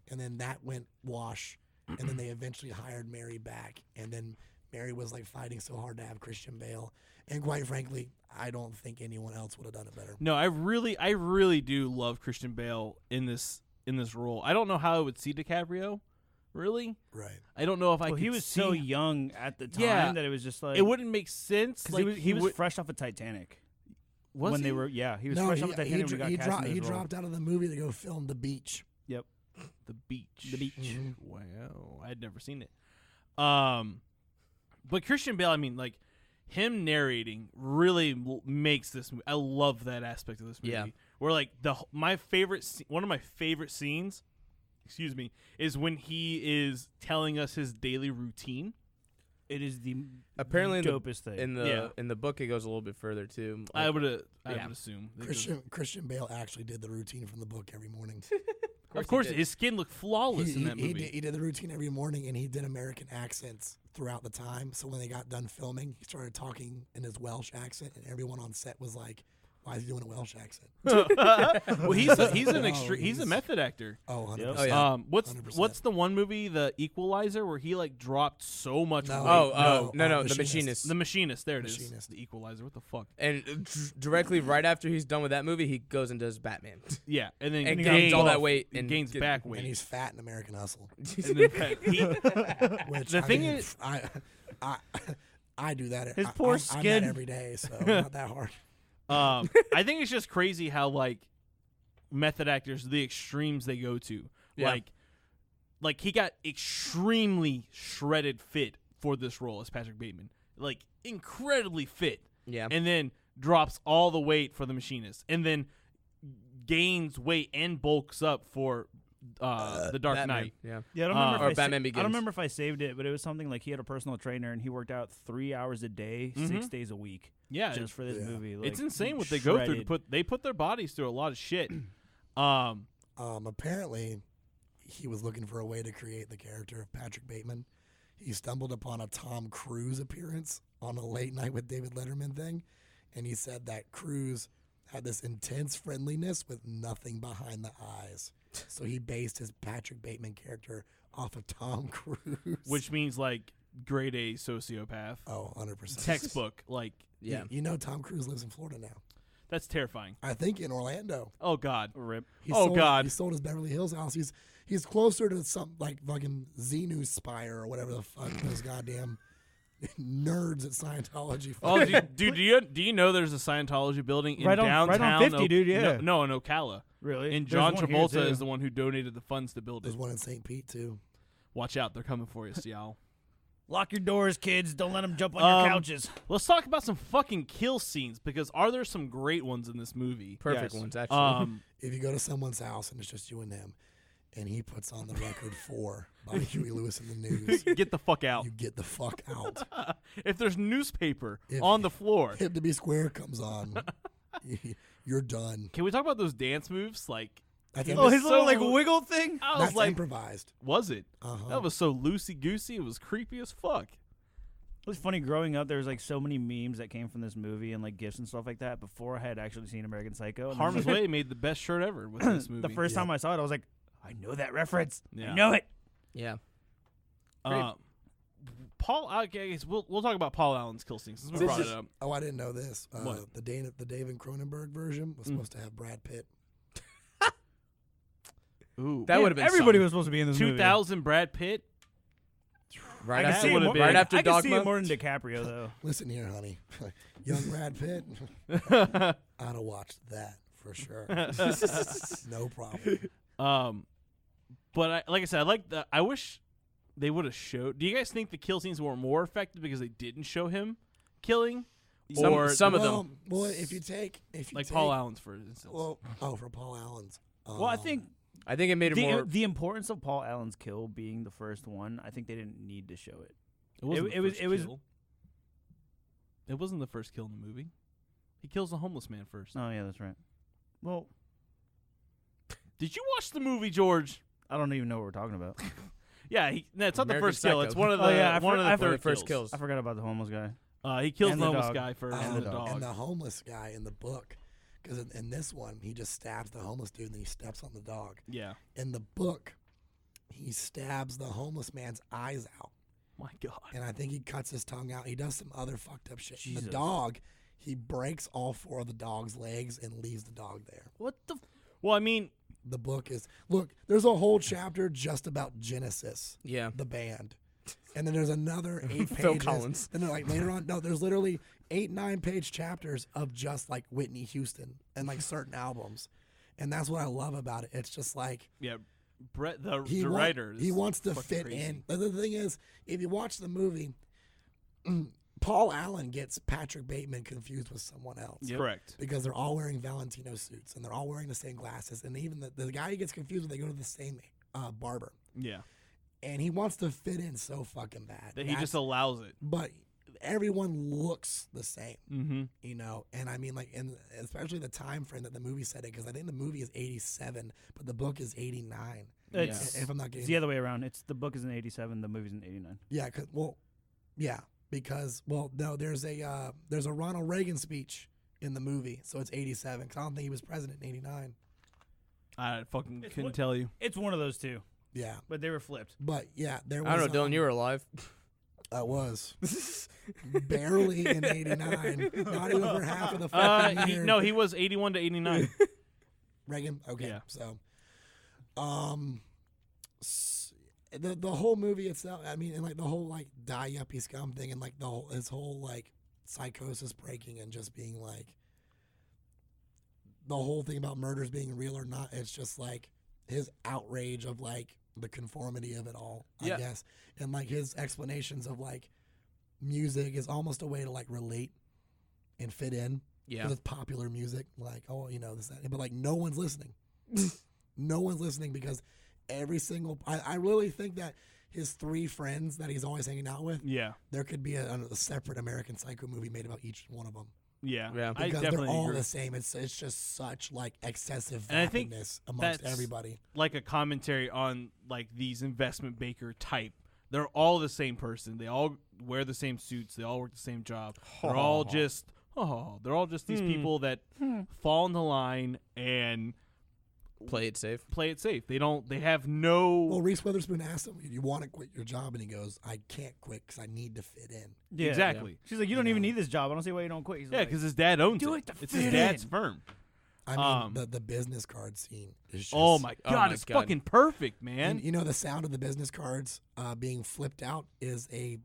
[SPEAKER 1] and then that went wash, and then they eventually hired Mary back, and then Mary was, like, fighting so hard to have Christian Bale, and quite frankly, I don't think anyone else would have done it better.
[SPEAKER 3] No, I really do love Christian Bale in this role. I don't know how I would see DiCaprio. Really,
[SPEAKER 1] Right.
[SPEAKER 3] I don't know if I.
[SPEAKER 4] Well,
[SPEAKER 3] could
[SPEAKER 4] he was
[SPEAKER 3] see,
[SPEAKER 4] so young at the time
[SPEAKER 3] Yeah.
[SPEAKER 4] that it was just like
[SPEAKER 3] It wouldn't make sense.
[SPEAKER 4] 'cause
[SPEAKER 3] Like
[SPEAKER 4] he was fresh off of Titanic
[SPEAKER 3] was
[SPEAKER 4] when
[SPEAKER 3] he?
[SPEAKER 4] they were he was
[SPEAKER 1] No,
[SPEAKER 4] fresh
[SPEAKER 1] he,
[SPEAKER 4] off of
[SPEAKER 1] he,
[SPEAKER 4] Titanic when
[SPEAKER 1] dro-
[SPEAKER 4] we got
[SPEAKER 1] he,
[SPEAKER 4] cast
[SPEAKER 1] dro-
[SPEAKER 4] in
[SPEAKER 1] he
[SPEAKER 4] this role.
[SPEAKER 1] dropped out of the movie to go film The Beach.
[SPEAKER 3] The Beach.
[SPEAKER 4] The Beach.
[SPEAKER 1] Mhm.
[SPEAKER 3] Wow, I'd never seen it. But Christian Bale, I mean, like him narrating really makes this movie. I love that aspect of this movie.
[SPEAKER 2] Yeah.
[SPEAKER 3] Where like one of my favorite scenes, is when he is telling us his daily routine.
[SPEAKER 4] It is the
[SPEAKER 2] Apparently in the-
[SPEAKER 4] dopest thing.
[SPEAKER 2] in the book it goes a little bit further too.
[SPEAKER 3] I
[SPEAKER 2] Like,
[SPEAKER 3] would
[SPEAKER 2] yeah.
[SPEAKER 3] assume.
[SPEAKER 1] Christian Bale actually did the routine from the book every morning.
[SPEAKER 3] Of course,
[SPEAKER 2] he did.
[SPEAKER 3] his skin looked flawless in that movie.
[SPEAKER 1] He did the routine every morning, and he did American accents throughout the time. So when they got done filming, he started talking in his Welsh accent, and everyone on set was like, "Why is he doing a Welsh accent?"
[SPEAKER 3] Well, he's a
[SPEAKER 1] he's-
[SPEAKER 3] method actor.
[SPEAKER 1] Oh, 100%.
[SPEAKER 4] Yep.
[SPEAKER 2] Oh, yeah.
[SPEAKER 3] What's
[SPEAKER 1] 100%.
[SPEAKER 3] the one movie, The Equalizer, where he like dropped so much
[SPEAKER 1] No.
[SPEAKER 3] weight?
[SPEAKER 2] No,
[SPEAKER 1] Machinist.
[SPEAKER 2] the machinist.
[SPEAKER 3] The Machinist. There it is.
[SPEAKER 1] Machinist.
[SPEAKER 3] The Equalizer. What the fuck?
[SPEAKER 2] And directly right after he's done with that movie, he goes and does Batman
[SPEAKER 3] Yeah, and then
[SPEAKER 2] and
[SPEAKER 3] gains
[SPEAKER 2] gains all that
[SPEAKER 3] buff-
[SPEAKER 2] weight
[SPEAKER 3] and
[SPEAKER 2] and
[SPEAKER 3] gains
[SPEAKER 2] get-
[SPEAKER 3] back
[SPEAKER 1] And
[SPEAKER 3] weight.
[SPEAKER 1] he's fat in American Hustle.
[SPEAKER 3] And then
[SPEAKER 1] Which
[SPEAKER 3] The
[SPEAKER 1] I
[SPEAKER 3] thing
[SPEAKER 1] mean,
[SPEAKER 3] is-
[SPEAKER 1] I do that.
[SPEAKER 4] His poor
[SPEAKER 1] I'm
[SPEAKER 4] skin.
[SPEAKER 1] that every day, so not that hard.
[SPEAKER 3] I think it's just crazy how like method actors, the extremes they go to.
[SPEAKER 2] Yeah.
[SPEAKER 3] Like he got extremely shredded fit for this role as Patrick Bateman. Like incredibly fit.
[SPEAKER 2] Yeah.
[SPEAKER 3] And then drops all the weight for the Machinist. And then gains weight and bulks up for the Dark
[SPEAKER 2] Batman,
[SPEAKER 3] Knight.
[SPEAKER 2] Yeah.
[SPEAKER 4] Yeah, I don't remember.
[SPEAKER 2] or
[SPEAKER 4] if I
[SPEAKER 2] Batman
[SPEAKER 4] I
[SPEAKER 2] Begins.
[SPEAKER 4] don't remember if I saved it, but it was something like he had a personal trainer and he worked out 3 hours a day, 6 days a week,
[SPEAKER 3] Yeah.
[SPEAKER 4] just for this
[SPEAKER 1] Yeah.
[SPEAKER 4] movie. Like,
[SPEAKER 3] It's insane what they go through to
[SPEAKER 4] shredded.
[SPEAKER 3] they put their bodies through a lot of shit.
[SPEAKER 1] Apparently, he was looking for a way to create the character of Patrick Bateman. He stumbled upon a Tom Cruise appearance on a Late Night with David Letterman thing, and he said that Cruise had this intense friendliness with nothing behind the eyes. So he based his Patrick Bateman character off of Tom Cruise.
[SPEAKER 3] Which means like grade A sociopath.
[SPEAKER 1] Oh, 100%.
[SPEAKER 3] Textbook. Like
[SPEAKER 2] Yeah.
[SPEAKER 1] You know Tom Cruise lives in Florida now.
[SPEAKER 3] that's terrifying.
[SPEAKER 1] I think in Orlando.
[SPEAKER 3] Oh God.
[SPEAKER 4] Rip.
[SPEAKER 1] He
[SPEAKER 3] Oh,
[SPEAKER 1] sold,
[SPEAKER 3] God.
[SPEAKER 1] He sold his Beverly Hills house. He's closer to some like fucking Xenu Spire or whatever the fuck those goddamn nerds at Scientology.
[SPEAKER 3] Oh, dude, do you know there's a Scientology building in
[SPEAKER 4] Right on
[SPEAKER 3] downtown?
[SPEAKER 4] 50, dude, yeah.
[SPEAKER 3] No, in Ocala.
[SPEAKER 4] Really?
[SPEAKER 3] And
[SPEAKER 4] There's
[SPEAKER 3] John
[SPEAKER 4] one here,
[SPEAKER 3] Travolta
[SPEAKER 4] too.
[SPEAKER 3] is the one who donated the funds to build
[SPEAKER 1] There's
[SPEAKER 3] it.
[SPEAKER 1] one in St. Pete too.
[SPEAKER 3] Watch out, they're coming for you, Seattle.
[SPEAKER 4] Lock your doors, kids. Don't let them jump on your couches.
[SPEAKER 3] Let's talk about some fucking kill scenes because are there some great ones in this movie?
[SPEAKER 2] Perfect
[SPEAKER 4] Yes.
[SPEAKER 2] ones, actually.
[SPEAKER 1] If you go to someone's house and it's just you and him, and he puts on the record 4 by Huey Lewis in the News,
[SPEAKER 3] Get the fuck out.
[SPEAKER 1] you get the fuck out.
[SPEAKER 3] If there's newspaper
[SPEAKER 1] If-
[SPEAKER 3] on the floor,
[SPEAKER 1] Hip to be Square comes on, you're done.
[SPEAKER 3] can we talk about those dance moves? Like,
[SPEAKER 1] That's,
[SPEAKER 3] It
[SPEAKER 4] Oh,
[SPEAKER 3] was
[SPEAKER 4] his little
[SPEAKER 3] so-
[SPEAKER 4] like wiggle thing.
[SPEAKER 3] I was
[SPEAKER 1] that's
[SPEAKER 3] like,
[SPEAKER 1] improvised.
[SPEAKER 3] was it?
[SPEAKER 1] Uh-huh.
[SPEAKER 3] That was so loosey goosey. It was creepy as fuck.
[SPEAKER 4] It was funny growing up. There was like so many memes that came from this movie and like gifs and stuff like that before I had actually seen American Psycho. And
[SPEAKER 3] Harm's Way made the best shirt ever with this movie.
[SPEAKER 4] The first
[SPEAKER 1] Yeah.
[SPEAKER 4] time I saw it, I was like, I know that reference.
[SPEAKER 3] Yeah.
[SPEAKER 4] I know it.
[SPEAKER 2] yeah.
[SPEAKER 3] Paul, I guess we'll talk about Paul Allen's kill scene since we brought it up.
[SPEAKER 1] Oh, I didn't know this.
[SPEAKER 3] What?
[SPEAKER 1] The David Cronenberg version was supposed to have Brad Pitt.
[SPEAKER 3] Ooh,
[SPEAKER 2] That would have been
[SPEAKER 4] Everybody
[SPEAKER 2] something.
[SPEAKER 4] was supposed to be in this movie.
[SPEAKER 3] 2000 Brad Pitt.
[SPEAKER 2] right
[SPEAKER 4] I can
[SPEAKER 2] after
[SPEAKER 4] see it
[SPEAKER 3] would've
[SPEAKER 4] more,
[SPEAKER 3] been-
[SPEAKER 2] right after
[SPEAKER 4] I can see
[SPEAKER 2] Dogma.
[SPEAKER 4] it more than DiCaprio though.
[SPEAKER 1] Listen here, honey. Young Brad Pitt. I'd have watched that for sure. No problem.
[SPEAKER 3] But like I said, I wish they would have showed. Do you guys think the kill scenes were more effective because they didn't show him killing, or
[SPEAKER 2] some of them.
[SPEAKER 1] Well, if you take
[SPEAKER 3] like Paul Allen's for instance?
[SPEAKER 1] Well, for Paul Allen's.
[SPEAKER 4] Well, I think
[SPEAKER 2] I think it made it more.
[SPEAKER 4] the importance of Paul Allen's kill being the first one, I think they didn't need to show it.
[SPEAKER 3] wasn't the
[SPEAKER 4] it was-
[SPEAKER 3] first
[SPEAKER 4] it was-
[SPEAKER 3] kill. It wasn't the first kill in the movie. He kills the homeless man first.
[SPEAKER 4] Oh yeah, that's right. Well,
[SPEAKER 3] Did you watch the movie, George?
[SPEAKER 4] I don't even know what we're talking about.
[SPEAKER 3] Yeah, no, it's not the
[SPEAKER 2] American
[SPEAKER 3] first kill.
[SPEAKER 2] Psycho.
[SPEAKER 3] It's one of the
[SPEAKER 4] Oh, yeah,
[SPEAKER 3] one of the
[SPEAKER 4] I
[SPEAKER 3] third
[SPEAKER 2] the first kills.
[SPEAKER 4] I forgot about the homeless guy.
[SPEAKER 3] He kills
[SPEAKER 4] And
[SPEAKER 3] the
[SPEAKER 4] the
[SPEAKER 3] homeless
[SPEAKER 4] dog.
[SPEAKER 3] guy first,
[SPEAKER 4] And
[SPEAKER 3] and
[SPEAKER 4] the
[SPEAKER 3] the
[SPEAKER 4] dog.
[SPEAKER 3] dog.
[SPEAKER 1] And the homeless guy in the book, because in this one, he just stabs the homeless dude and then he steps on the dog.
[SPEAKER 3] Yeah.
[SPEAKER 1] In the book, he stabs the homeless man's eyes out.
[SPEAKER 3] My God.
[SPEAKER 1] And I think he cuts his tongue out. He does some other fucked up shit.
[SPEAKER 4] Jesus.
[SPEAKER 1] The dog, he breaks all 4 of the dog's legs and leaves the dog there.
[SPEAKER 4] What the?
[SPEAKER 3] Well, I mean,
[SPEAKER 1] The book is, look, there's a whole chapter just about Genesis,
[SPEAKER 2] Yeah.
[SPEAKER 1] the band. And then there's another 8 pages.
[SPEAKER 2] Phil Collins.
[SPEAKER 1] And then like later on, no, there's literally 8-9 page chapters of just like Whitney Houston and like certain albums. And that's what I love about it. It's just like,
[SPEAKER 3] yeah, Brett, the
[SPEAKER 1] he
[SPEAKER 3] writer.
[SPEAKER 1] he
[SPEAKER 3] is
[SPEAKER 1] wants to
[SPEAKER 3] fucking
[SPEAKER 1] fit
[SPEAKER 3] crazy.
[SPEAKER 1] in. The other thing is, if you watch the movie, Paul Allen gets Patrick Bateman confused with someone else.
[SPEAKER 3] Correct.
[SPEAKER 1] Because they're all wearing Valentino suits and they're all wearing the same glasses. And even the guy he gets confused with, they go to the same barber.
[SPEAKER 3] Yeah.
[SPEAKER 1] and he wants to fit in so fucking bad.
[SPEAKER 3] That he just allows it.
[SPEAKER 1] But everyone looks the same,
[SPEAKER 3] Mm-hmm.
[SPEAKER 1] you know. And I mean, like, and especially the time frame that the movie set in, because I think the movie is 87, but the book is 89.
[SPEAKER 4] It's,
[SPEAKER 1] If I'm not getting
[SPEAKER 4] it's the other way around. It's the book is in 87, the movie's in 89.
[SPEAKER 1] Yeah, because no, there's a Ronald Reagan speech in the movie, so it's 87. Because I don't think he was president in 89.
[SPEAKER 3] I fucking
[SPEAKER 4] It's
[SPEAKER 3] couldn't
[SPEAKER 4] what-
[SPEAKER 3] tell you.
[SPEAKER 4] It's one of those two,
[SPEAKER 1] Yeah,
[SPEAKER 4] but they were flipped.
[SPEAKER 1] but yeah, there was.
[SPEAKER 2] I don't know, Dylan. You were alive.
[SPEAKER 1] I was barely in 89, not even for half of the fucking year.
[SPEAKER 3] He was 81 to 89.
[SPEAKER 1] Reagan. Okay,
[SPEAKER 3] Yeah.
[SPEAKER 1] so, the whole movie itself. I mean, and like the whole like die yuppie scum thing, and like his whole like psychosis breaking, and just being like the whole thing about murders being real or not. It's just like his outrage of like the conformity of it all, I guess, and like his explanations of like music is almost a way to like relate and fit in.
[SPEAKER 2] Yeah.
[SPEAKER 1] With popular music, like, oh, you know, this, that. But like, no one's listening. No one's listening because every single. I really think that his 3 friends that he's always hanging out with,
[SPEAKER 3] Yeah.
[SPEAKER 1] there could be a separate American Psycho movie made about each one of them.
[SPEAKER 3] Yeah.
[SPEAKER 2] Yeah.
[SPEAKER 3] I
[SPEAKER 1] Because
[SPEAKER 3] definitely
[SPEAKER 1] they're all
[SPEAKER 3] agree.
[SPEAKER 1] the same. It's just such like excessive
[SPEAKER 3] And I think
[SPEAKER 1] vapidness amongst
[SPEAKER 3] that's-
[SPEAKER 1] everybody.
[SPEAKER 3] Like a commentary on like these investment banker type. They're all the same person. They all wear the same suits. They all work the same job. They're all just these people that fall in the line and
[SPEAKER 2] Play it safe.
[SPEAKER 3] play it safe. They have no.
[SPEAKER 1] Well, Reese Witherspoon asked him, "You want to quit your job?" And he goes, "I can't quit because I need to fit in."
[SPEAKER 4] Yeah,
[SPEAKER 3] Exactly.
[SPEAKER 4] She's like, you don't even need this job. I don't see why you don't quit. He's
[SPEAKER 3] Yeah,
[SPEAKER 4] like,
[SPEAKER 3] because his dad owns
[SPEAKER 4] Do
[SPEAKER 3] it.
[SPEAKER 4] it to
[SPEAKER 3] It's his
[SPEAKER 4] fit
[SPEAKER 3] dad's
[SPEAKER 4] in.
[SPEAKER 3] firm.
[SPEAKER 1] I mean, the business card scene is just.
[SPEAKER 3] Oh my
[SPEAKER 2] Oh
[SPEAKER 3] god,
[SPEAKER 2] my
[SPEAKER 3] it's
[SPEAKER 2] God.
[SPEAKER 3] fucking perfect, man.
[SPEAKER 1] And you know the sound of the business cards being flipped out is a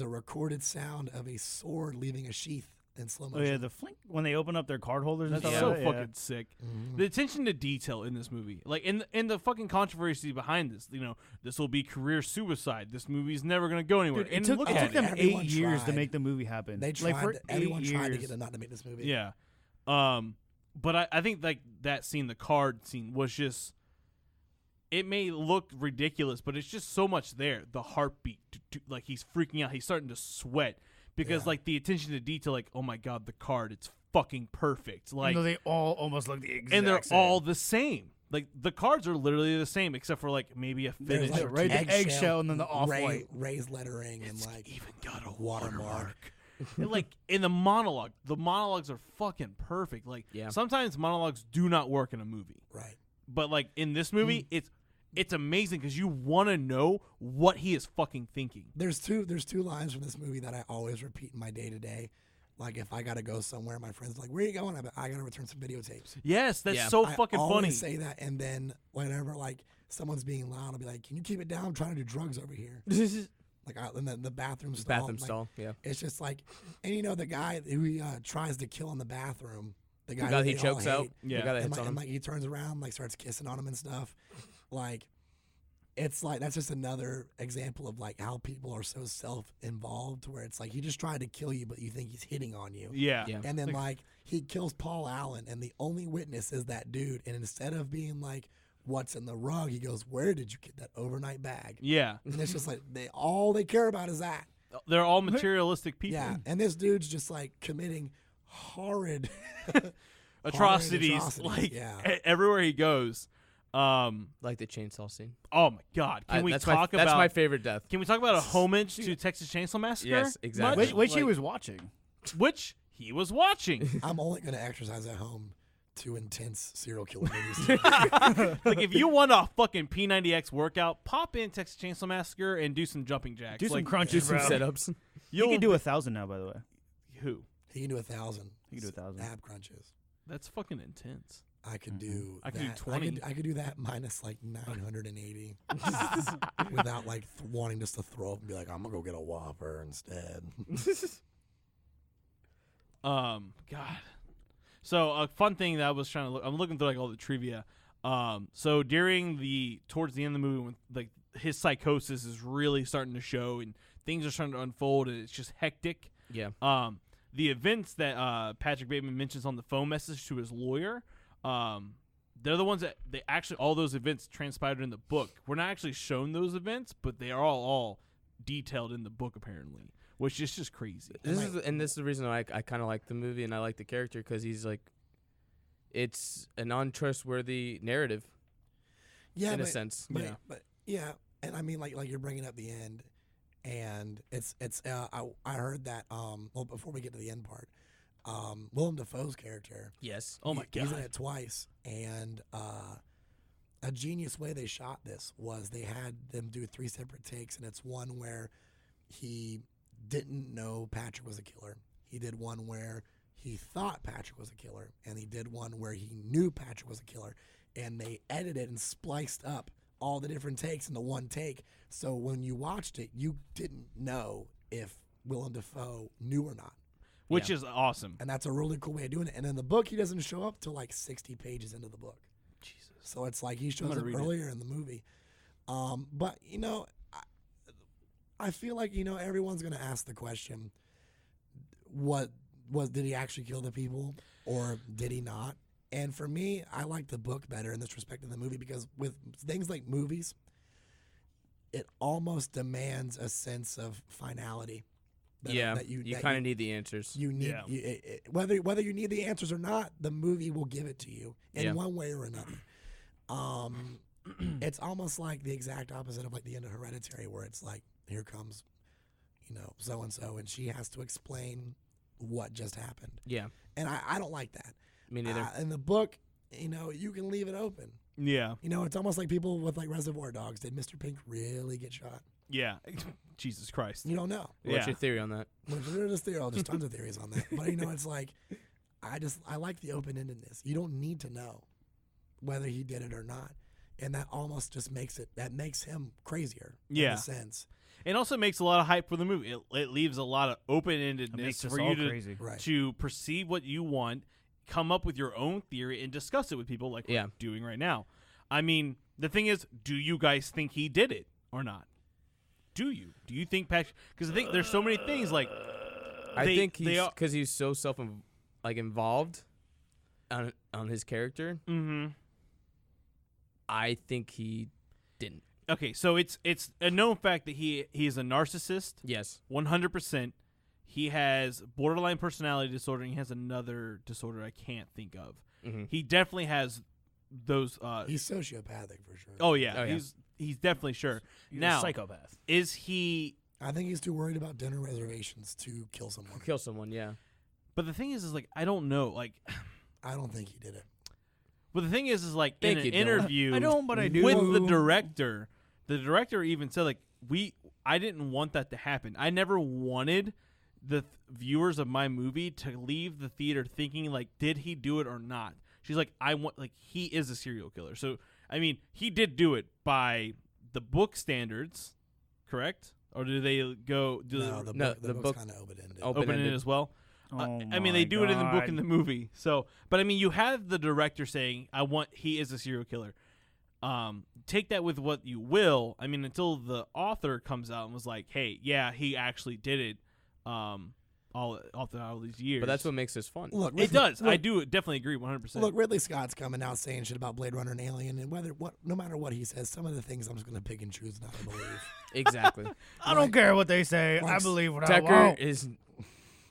[SPEAKER 1] recorded sound of a sword leaving a sheath in slow
[SPEAKER 4] oh
[SPEAKER 1] motion.
[SPEAKER 4] yeah, the flink when they open up their card holders and
[SPEAKER 3] That's
[SPEAKER 4] stuff.
[SPEAKER 3] so
[SPEAKER 4] like that,
[SPEAKER 3] fucking sick.
[SPEAKER 1] Mhm.
[SPEAKER 3] The attention to detail in this movie, like in the fucking controversy behind this, you know, this will be career suicide. This movie's never gonna go anywhere.
[SPEAKER 4] Dude,
[SPEAKER 3] and
[SPEAKER 4] it took,
[SPEAKER 3] look
[SPEAKER 4] it
[SPEAKER 3] at
[SPEAKER 4] took them
[SPEAKER 1] Everyone
[SPEAKER 4] 8 years to
[SPEAKER 1] tried.
[SPEAKER 4] make the movie happen.
[SPEAKER 1] They
[SPEAKER 4] like
[SPEAKER 1] tried.
[SPEAKER 4] for
[SPEAKER 1] Everyone
[SPEAKER 4] 8
[SPEAKER 1] tried to
[SPEAKER 4] years.
[SPEAKER 1] get them not to make this movie.
[SPEAKER 3] Yeah. But I think like that scene, the card scene, was just. It may look ridiculous, but it's just so much there. The heartbeat, like he's freaking out. He's starting to sweat because
[SPEAKER 1] Yeah.
[SPEAKER 3] like the attention to detail, like oh my god, the card, it's fucking perfect. Like,
[SPEAKER 4] No, they all almost look the exact
[SPEAKER 3] and they're
[SPEAKER 4] same.
[SPEAKER 3] all the same. Like the cards are literally the same, except for like maybe a
[SPEAKER 1] There's
[SPEAKER 3] finish.
[SPEAKER 1] like
[SPEAKER 4] right, the eggshell and then the off-white.
[SPEAKER 1] raised lettering and like
[SPEAKER 3] even got a
[SPEAKER 1] watermark.
[SPEAKER 3] And, like in the monologues are fucking perfect. Like
[SPEAKER 2] Yeah.
[SPEAKER 3] sometimes monologues do not work in a movie,
[SPEAKER 1] Right.
[SPEAKER 3] but like in this movie, it's amazing because you want to know what he is fucking thinking.
[SPEAKER 1] There's two lines from this movie that I always repeat in my day to day. Like if I gotta go somewhere, my friends are like, "Where are you going?" I gotta return some videotapes.
[SPEAKER 3] Yes, that's
[SPEAKER 2] Yeah.
[SPEAKER 3] so
[SPEAKER 1] I
[SPEAKER 3] fucking
[SPEAKER 1] always
[SPEAKER 3] funny.
[SPEAKER 1] say that, and then whenever like someone's being loud, I'll be like, "Can you keep it down? I'm trying to do drugs over here." Like in the bathroom stall.
[SPEAKER 2] Bathroom
[SPEAKER 1] like,
[SPEAKER 2] stall. Yeah.
[SPEAKER 1] It's just like, and you know the guy who he tries to kill in the bathroom, the guy,
[SPEAKER 2] guy
[SPEAKER 1] who
[SPEAKER 2] he
[SPEAKER 1] they all
[SPEAKER 2] chokes out.
[SPEAKER 1] hate,
[SPEAKER 3] Yeah.
[SPEAKER 2] The guy that
[SPEAKER 1] and
[SPEAKER 2] hits
[SPEAKER 1] like,
[SPEAKER 2] on
[SPEAKER 1] and
[SPEAKER 2] him.
[SPEAKER 1] like he turns around, like starts kissing on him and stuff. Like, it's like that's just another example of like how people are so self-involved, where it's like he just tried to kill you, but you think he's hitting on you.
[SPEAKER 3] Yeah.
[SPEAKER 2] Yeah.
[SPEAKER 1] And then like he kills Paul Allen, and the only witness is that dude. And instead of being like, "What's in the rug?" he goes, "Where did you get that overnight bag?"
[SPEAKER 3] Yeah.
[SPEAKER 1] And it's just like all they care about is that.
[SPEAKER 3] They're all materialistic people.
[SPEAKER 1] Yeah, and this dude's just like committing horrid
[SPEAKER 3] Atrocities, like
[SPEAKER 1] yeah.
[SPEAKER 3] everywhere he goes.
[SPEAKER 2] Like the chainsaw scene.
[SPEAKER 3] Oh my god. Can we
[SPEAKER 2] that's
[SPEAKER 3] talk
[SPEAKER 2] That's
[SPEAKER 3] about
[SPEAKER 2] my favorite death.
[SPEAKER 3] Can we talk about a homage to Texas Chainsaw Massacre?
[SPEAKER 2] Yes, exactly.
[SPEAKER 4] Which he
[SPEAKER 3] Like-
[SPEAKER 4] was watching.
[SPEAKER 3] Which he was watching.
[SPEAKER 1] I'm only gonna exercise at home to intense serial killer movies.
[SPEAKER 3] Like if you want a fucking P90X workout, pop in Texas Chainsaw Massacre and do some jumping jacks.
[SPEAKER 4] Do some
[SPEAKER 3] like,
[SPEAKER 4] crunches,
[SPEAKER 2] Some
[SPEAKER 4] bro.
[SPEAKER 2] setups.
[SPEAKER 4] You
[SPEAKER 3] you'll
[SPEAKER 4] can do 1,000 now, by the way.
[SPEAKER 3] who?
[SPEAKER 1] He can do 1,000.
[SPEAKER 4] He can do 1,000.
[SPEAKER 1] ab crunches.
[SPEAKER 3] That's fucking intense.
[SPEAKER 1] I could do.
[SPEAKER 3] I could do
[SPEAKER 1] that.
[SPEAKER 3] 20.
[SPEAKER 1] I could do that minus like 980, without like wanting just to throw up and be like, "I'm gonna go get a Whopper instead."
[SPEAKER 3] God. So a fun thing that I was trying to look, I'm looking through like all the trivia. So towards the end of the movie, when like his psychosis is really starting to show and things are starting to unfold and it's just hectic.
[SPEAKER 2] Yeah.
[SPEAKER 3] The events that Patrick Bateman mentions on the phone message to his lawyer, they're the ones that they actually all those events transpired in the book. We're not actually shown those events, but they are all detailed in the book apparently, which is just crazy.
[SPEAKER 2] This is the reason why I kind of like the movie and I like the character, because he's like, it's an untrustworthy narrative.
[SPEAKER 1] Yeah,
[SPEAKER 2] in a sense.
[SPEAKER 1] But and I mean, like you're bringing up the end, and it's I heard that well, before we get to the end part, Willem Dafoe's character.
[SPEAKER 2] Yes.
[SPEAKER 3] Oh my God.
[SPEAKER 1] He's in it twice, and a genius way they shot this was they had them do 3 separate takes, and it's one where he didn't know Patrick was a killer. He did one where he thought Patrick was a killer, and he did one where he knew Patrick was a killer, and they edited and spliced up all the different takes into one take. So when you watched it, you didn't know if Willem Dafoe knew or not.
[SPEAKER 3] Which is awesome.
[SPEAKER 1] And that's a really cool way of doing it. And in the book, he doesn't show up till like 60 pages into the book.
[SPEAKER 3] Jesus.
[SPEAKER 1] So it's like he shows up earlier in the movie. But, you know, I feel like, you know, everyone's going to ask the question, did he actually kill the people or did he not? And for me, I like the book better in this respect than the movie, because with things like movies, it almost demands a sense of finality.
[SPEAKER 2] You kind of need the answers.
[SPEAKER 1] You need whether you need the answers or not, the movie will give it to you in one way or another. It's almost like the exact opposite of like the end of Hereditary, where it's like, here comes, you know, so and so, and she has to explain what just happened.
[SPEAKER 2] Yeah,
[SPEAKER 1] and I don't like that.
[SPEAKER 2] Me neither.
[SPEAKER 1] In the book, you know, you can leave it open.
[SPEAKER 3] Yeah.
[SPEAKER 1] You know, it's almost like people with like Reservoir Dogs. Did Mr. Pink really get shot?
[SPEAKER 3] Yeah. Jesus Christ.
[SPEAKER 1] You don't know.
[SPEAKER 2] What's your theory on that?
[SPEAKER 1] There's tons of theories on that. But, you know, it's like, I like the open-endedness. You don't need to know whether he did it or not. And that almost just makes him crazier in a sense.
[SPEAKER 3] It also makes a lot of hype for the movie. It leaves a lot of open-endedness for you to perceive what you want, come up with your own theory, and discuss it with people like we're doing right now. I mean, the thing is, do you guys think he did it or not? Do you? Do you think Patrick? Because I think there's so many things like.
[SPEAKER 2] I think because he's so involved on his character.
[SPEAKER 3] Mm-hmm.
[SPEAKER 2] I think he didn't.
[SPEAKER 3] Okay, so it's a known fact that he is a narcissist.
[SPEAKER 2] Yes,
[SPEAKER 3] 100%. He has borderline personality disorder, and he has another disorder I can't think of.
[SPEAKER 2] Mm-hmm.
[SPEAKER 3] He definitely has those.
[SPEAKER 1] He's sociopathic for sure.
[SPEAKER 3] Oh yeah, he's definitely sure.
[SPEAKER 4] He's
[SPEAKER 3] now,
[SPEAKER 4] a psychopath.
[SPEAKER 3] Is he?
[SPEAKER 1] I think he's too worried about dinner reservations to kill someone.
[SPEAKER 2] Kill someone, yeah.
[SPEAKER 3] But the thing is like, I don't know. Like,
[SPEAKER 1] I don't think he did it.
[SPEAKER 3] But the thing is like in an interview
[SPEAKER 4] I don't, but I do.
[SPEAKER 3] with the director even said like I didn't want that to happen. I never wanted the viewers of my movie to leave the theater thinking like, did he do it or not? She's like, he is a serial killer. So I mean, he did do it by the book standards, correct? Or do they go?
[SPEAKER 1] The book's kind of open-ended.
[SPEAKER 3] Open-ended as well. I mean, they do it in the book and the movie. So, but I mean, you have the director saying, he is a serial killer. Take that with what you will. I mean, until the author comes out and was like, hey, yeah, he actually did it all these years.
[SPEAKER 2] But that's what makes this fun.
[SPEAKER 1] Look,
[SPEAKER 3] it does. I do definitely agree 100%.
[SPEAKER 1] Look, Ridley Scott's coming out saying shit about Blade Runner and Alien, and no matter what he says, some of the things I'm just going to pick and choose not to believe.
[SPEAKER 2] Exactly.
[SPEAKER 4] I don't care what they say. I believe what I
[SPEAKER 2] Tucker
[SPEAKER 4] want.
[SPEAKER 2] is...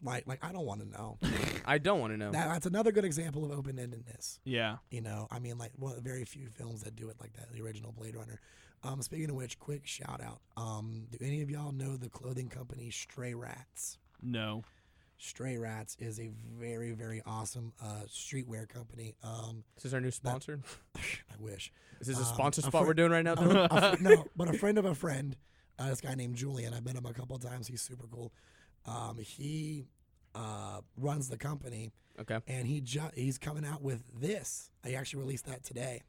[SPEAKER 1] Like I don't want to know.
[SPEAKER 2] I don't want to know.
[SPEAKER 1] That's another good example of open-endedness.
[SPEAKER 3] Yeah.
[SPEAKER 1] You know, I mean, like one of the very few films that do it like that, the original Blade Runner. Speaking of which, quick shout out. Do any of y'all know the clothing company Stray Rats?
[SPEAKER 3] No.
[SPEAKER 1] Stray Rats is a very, very awesome streetwear company.
[SPEAKER 2] Is this our new sponsor?
[SPEAKER 1] I wish.
[SPEAKER 2] Is this a sponsor spot we're doing right now?
[SPEAKER 1] No, but a friend of a friend, this guy named Julian, I've met him a couple of times. He's super cool. He runs the company.
[SPEAKER 2] Okay.
[SPEAKER 1] And he's coming out with this. I actually released that today,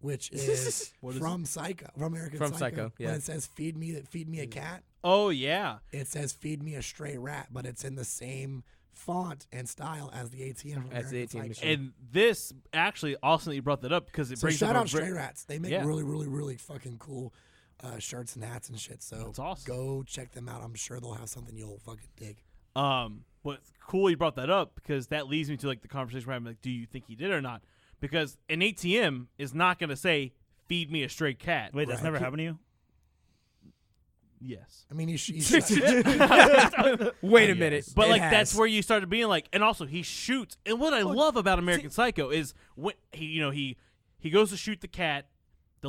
[SPEAKER 1] which is from Psycho, from American Psycho.
[SPEAKER 2] Yeah.
[SPEAKER 1] When it says feed me a cat.
[SPEAKER 3] Oh yeah.
[SPEAKER 1] It says feed me a stray rat, but it's in the same font and style as the ATM from American Psycho.
[SPEAKER 3] And this actually awesome that you brought that up because it brings
[SPEAKER 1] shout
[SPEAKER 3] up
[SPEAKER 1] out Stray Rats. They make really, really, really fucking cool shirts and hats and shit. So
[SPEAKER 3] that's awesome.
[SPEAKER 1] Go check them out. I'm sure they'll have something you'll fucking dig.
[SPEAKER 3] But cool you brought that up because that leads me to like the conversation where I'm like, do you think he did or not? because an ATM is not going to say, feed me a stray cat.
[SPEAKER 4] Wait, that's never happened to you?
[SPEAKER 3] Yes.
[SPEAKER 1] I mean, he
[SPEAKER 2] Wait a minute.
[SPEAKER 3] But
[SPEAKER 2] It
[SPEAKER 3] like
[SPEAKER 2] has.
[SPEAKER 3] that's where you started being like, and also he shoots. And what I love about American Psycho is when he goes to shoot the cat, the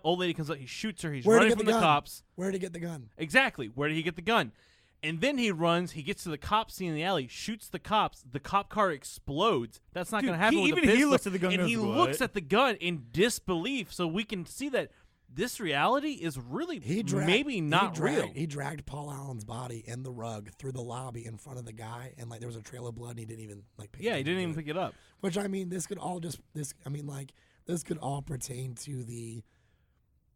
[SPEAKER 3] old lady comes up, he shoots her, he's running from the cops.
[SPEAKER 1] Where did he get the gun?
[SPEAKER 3] Exactly. Where did he get the gun? And then he runs, he gets to the cop scene in the alley, shoots the cops, the cop car explodes. That's not going to happen with
[SPEAKER 4] even
[SPEAKER 3] a pistol.
[SPEAKER 4] he looks at the gun
[SPEAKER 3] and
[SPEAKER 4] and
[SPEAKER 3] he
[SPEAKER 4] goes,
[SPEAKER 3] looks
[SPEAKER 4] "What?"
[SPEAKER 3] at the gun in disbelief, so we can see that this reality is really maybe not real.
[SPEAKER 1] He dragged Paul Allen's body in the rug through the lobby in front of the guy, and like there was a trail of blood, and he didn't even like pick it up.
[SPEAKER 3] He didn't even pick it up.
[SPEAKER 1] Which I mean, this could all pertain to the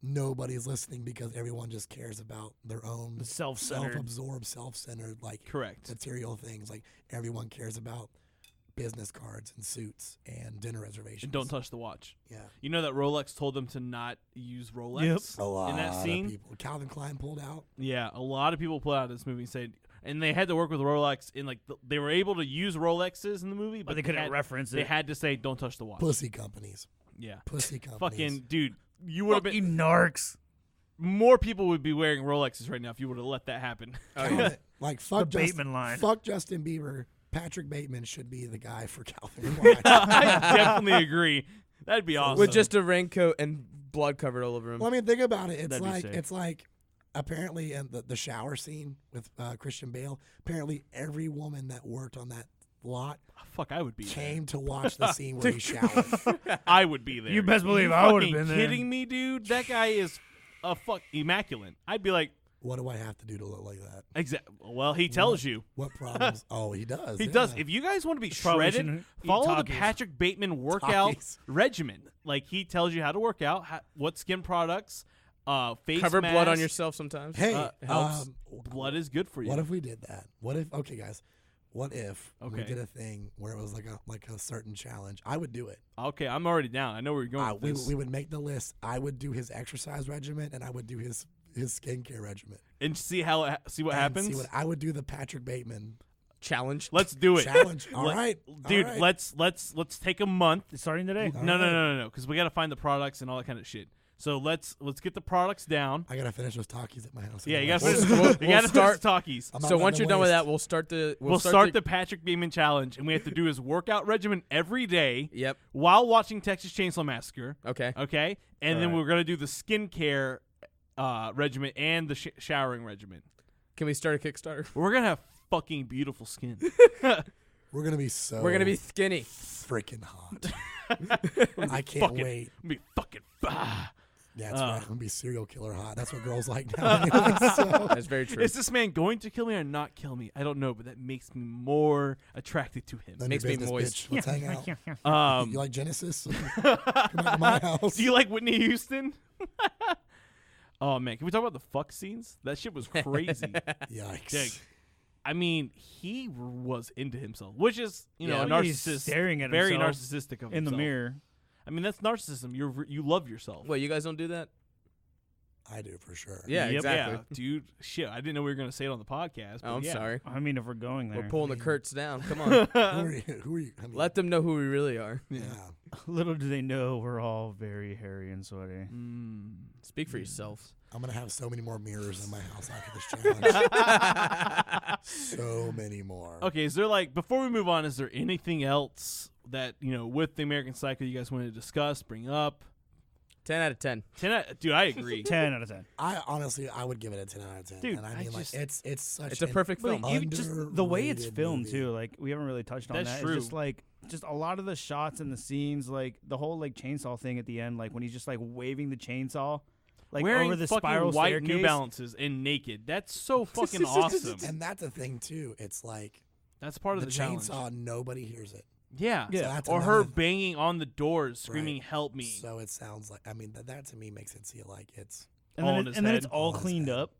[SPEAKER 1] nobody's listening because everyone just cares about their own self-absorbed, self-centered, like
[SPEAKER 3] Correct.
[SPEAKER 1] material things. Like everyone cares about business cards and suits and dinner reservations.
[SPEAKER 3] And don't touch the watch.
[SPEAKER 1] Yeah.
[SPEAKER 3] You know that Rolex told them to not use Rolex
[SPEAKER 1] A lot
[SPEAKER 3] in that scene?
[SPEAKER 1] of people. Calvin Klein pulled out.
[SPEAKER 3] Yeah, a lot of people pulled out of this movie and said, and they had to work with Rolex in like they were able to use Rolexes in the movie, but
[SPEAKER 4] they couldn't reference it.
[SPEAKER 3] They had to say, "Don't touch the watch."
[SPEAKER 1] Pussy companies.
[SPEAKER 3] Yeah,
[SPEAKER 1] Pussy companies.
[SPEAKER 3] fucking dude, you would have been.
[SPEAKER 4] You narcs.
[SPEAKER 3] More people would be wearing Rolexes right now if you would have let that happen.
[SPEAKER 1] Calvin, like fuck
[SPEAKER 4] The Bateman line.
[SPEAKER 1] Fuck Justin Bieber. Patrick Bateman should be the guy for Calvin Klein.
[SPEAKER 3] I definitely agree. That'd be awesome.
[SPEAKER 2] with just a raincoat and blood covered all over him.
[SPEAKER 1] Well, I mean, think about it.
[SPEAKER 4] That'd be sick.
[SPEAKER 1] It's like apparently in the shower scene with Christian Bale. Apparently, every woman that worked on that lot
[SPEAKER 3] Fuck, I would be
[SPEAKER 1] came to watch the scene where he showered.
[SPEAKER 3] there. I would be there.
[SPEAKER 4] You best believe
[SPEAKER 3] You
[SPEAKER 4] I would've
[SPEAKER 3] fucking
[SPEAKER 4] been there.
[SPEAKER 3] Kidding me, dude? That guy is immaculate. I'd be like,
[SPEAKER 1] What do I have to do to look like that?
[SPEAKER 3] exactly. Well, he tells you.
[SPEAKER 1] What problems? Oh, he does.
[SPEAKER 3] He
[SPEAKER 1] yeah.
[SPEAKER 3] does. If you guys want to be
[SPEAKER 4] Probably
[SPEAKER 3] shredded,
[SPEAKER 4] shouldn't eat
[SPEAKER 3] follow the
[SPEAKER 4] Takis.
[SPEAKER 3] Patrick Bateman workout
[SPEAKER 1] Takis.
[SPEAKER 3] regimen. Like he tells you how to work out, what skin products, face
[SPEAKER 2] Cover blood on
[SPEAKER 3] masks.
[SPEAKER 2] yourself sometimes.
[SPEAKER 1] Hey,
[SPEAKER 3] helps. Blood is good for you.
[SPEAKER 1] what if we did that? What if? Okay, guys. What if we
[SPEAKER 3] Okay.
[SPEAKER 1] did a thing where it was like a certain challenge? I would do it.
[SPEAKER 3] Okay, I'm already down. I know where you're going with this.
[SPEAKER 1] We would make the list. I would do his exercise regimen, and I would do his skincare regimen.
[SPEAKER 3] And see what
[SPEAKER 1] And
[SPEAKER 3] happens.
[SPEAKER 1] see what I would do the Patrick Bateman
[SPEAKER 2] Challenge.
[SPEAKER 3] Let's do it.
[SPEAKER 1] challenge. All
[SPEAKER 3] Let-
[SPEAKER 1] right,
[SPEAKER 3] dude.
[SPEAKER 1] all right.
[SPEAKER 3] Let's take a month.
[SPEAKER 4] It's starting today.
[SPEAKER 3] No, because we got to find the products and all that kind of shit. So let's get the products down.
[SPEAKER 1] I gotta finish those Takis at my house.
[SPEAKER 3] Yeah, you
[SPEAKER 1] anyway.
[SPEAKER 3] got to
[SPEAKER 2] We'll
[SPEAKER 3] finish
[SPEAKER 2] start-
[SPEAKER 3] talkies.
[SPEAKER 1] I'm not
[SPEAKER 2] So
[SPEAKER 1] letting
[SPEAKER 2] once
[SPEAKER 1] them
[SPEAKER 2] you're done with
[SPEAKER 1] waste.
[SPEAKER 2] that, we'll start the
[SPEAKER 3] We'll start the Patrick Bateman challenge, and we have to do his workout regimen every day
[SPEAKER 2] Yep.
[SPEAKER 3] while watching Texas Chainsaw Massacre.
[SPEAKER 2] Okay.
[SPEAKER 3] Okay, and then we're gonna do the skincare regimen and the showering regimen.
[SPEAKER 2] Can we start a Kickstarter?
[SPEAKER 3] We're gonna have fucking beautiful skin.
[SPEAKER 1] We're gonna be so.
[SPEAKER 2] We're gonna be skinny.
[SPEAKER 1] freaking hot. I can't
[SPEAKER 3] Fucking-
[SPEAKER 1] wait.
[SPEAKER 3] Be fucking.
[SPEAKER 1] Yeah, that's right. I'm gonna be serial killer hot. That's what girls like now. Anyway, so.
[SPEAKER 2] That's very true.
[SPEAKER 3] Is this man going to kill me or not kill me? I don't know, but that makes me more attracted to him.
[SPEAKER 1] None of
[SPEAKER 2] Makes
[SPEAKER 1] your
[SPEAKER 2] me
[SPEAKER 1] business,
[SPEAKER 2] moist.
[SPEAKER 1] bitch. Let's hang out. You like Genesis? Come out to my house.
[SPEAKER 3] Do you like Whitney Houston? Oh man, can we talk about the fuck scenes? That shit was crazy.
[SPEAKER 1] Yikes.
[SPEAKER 3] Dig. I mean, he was into himself, which is a
[SPEAKER 4] Yeah, he's
[SPEAKER 3] narcissist,
[SPEAKER 4] staring at
[SPEAKER 3] very
[SPEAKER 4] himself
[SPEAKER 3] narcissistic of
[SPEAKER 4] in the
[SPEAKER 3] himself.
[SPEAKER 4] mirror.
[SPEAKER 3] I mean, that's narcissism. You love yourself.
[SPEAKER 2] Wait, you guys don't do that?
[SPEAKER 1] I do for sure.
[SPEAKER 2] Yeah,
[SPEAKER 4] Yep.
[SPEAKER 2] exactly.
[SPEAKER 3] Yeah, dude. Shit, I didn't know we were gonna say it on the podcast. But
[SPEAKER 2] Oh, I'm
[SPEAKER 3] yeah.
[SPEAKER 2] sorry.
[SPEAKER 4] I mean, if we're going there,
[SPEAKER 2] We're pulling the curtains down. Come on.
[SPEAKER 1] Who are you? Who are you? I mean,
[SPEAKER 2] Let them know who we really are.
[SPEAKER 1] yeah.
[SPEAKER 4] little do they know we're all very hairy and sweaty.
[SPEAKER 2] Speak for yourself.
[SPEAKER 1] I'm gonna have so many more mirrors in my house after this challenge. So many more.
[SPEAKER 3] Okay, is there like before we move on, is there anything else that with the American Psycho you guys wanted to discuss, bring up?
[SPEAKER 2] 10 out of 10.
[SPEAKER 3] Dude, I agree.
[SPEAKER 4] 10 out of 10.
[SPEAKER 1] I honestly, I would give it a 10 out of 10.
[SPEAKER 4] Dude,
[SPEAKER 1] and I
[SPEAKER 3] I
[SPEAKER 1] mean,
[SPEAKER 3] just-
[SPEAKER 1] it's such.
[SPEAKER 2] It's a perfect
[SPEAKER 4] But
[SPEAKER 2] film.
[SPEAKER 4] even just the way it's
[SPEAKER 1] underrated
[SPEAKER 4] filmed
[SPEAKER 1] movie.
[SPEAKER 4] too, like we haven't really touched on
[SPEAKER 3] That's
[SPEAKER 4] that.
[SPEAKER 3] true.
[SPEAKER 4] It's just like just a lot of the shots and the scenes, like the whole like chainsaw thing at the end, like when he's just like waving the chainsaw, like
[SPEAKER 3] Wearing
[SPEAKER 4] over the
[SPEAKER 3] fucking
[SPEAKER 4] spiral
[SPEAKER 3] white
[SPEAKER 4] staircase.
[SPEAKER 3] New Balances and naked. That's so fucking awesome.
[SPEAKER 1] And that's the thing too. It's like
[SPEAKER 3] That's part of
[SPEAKER 1] the
[SPEAKER 3] the challenge.
[SPEAKER 1] chainsaw. Nobody hears it.
[SPEAKER 3] Yeah.
[SPEAKER 1] So that's
[SPEAKER 3] Or her
[SPEAKER 1] another-
[SPEAKER 3] banging on the doors, screaming,
[SPEAKER 1] Right.
[SPEAKER 3] "Help me!"
[SPEAKER 1] So it sounds like. I mean, that to me makes it seem like it's.
[SPEAKER 4] and
[SPEAKER 3] all
[SPEAKER 4] then,
[SPEAKER 3] in his
[SPEAKER 4] and then
[SPEAKER 3] head.
[SPEAKER 4] it's all
[SPEAKER 1] All in his
[SPEAKER 4] cleaned
[SPEAKER 1] head.
[SPEAKER 4] up,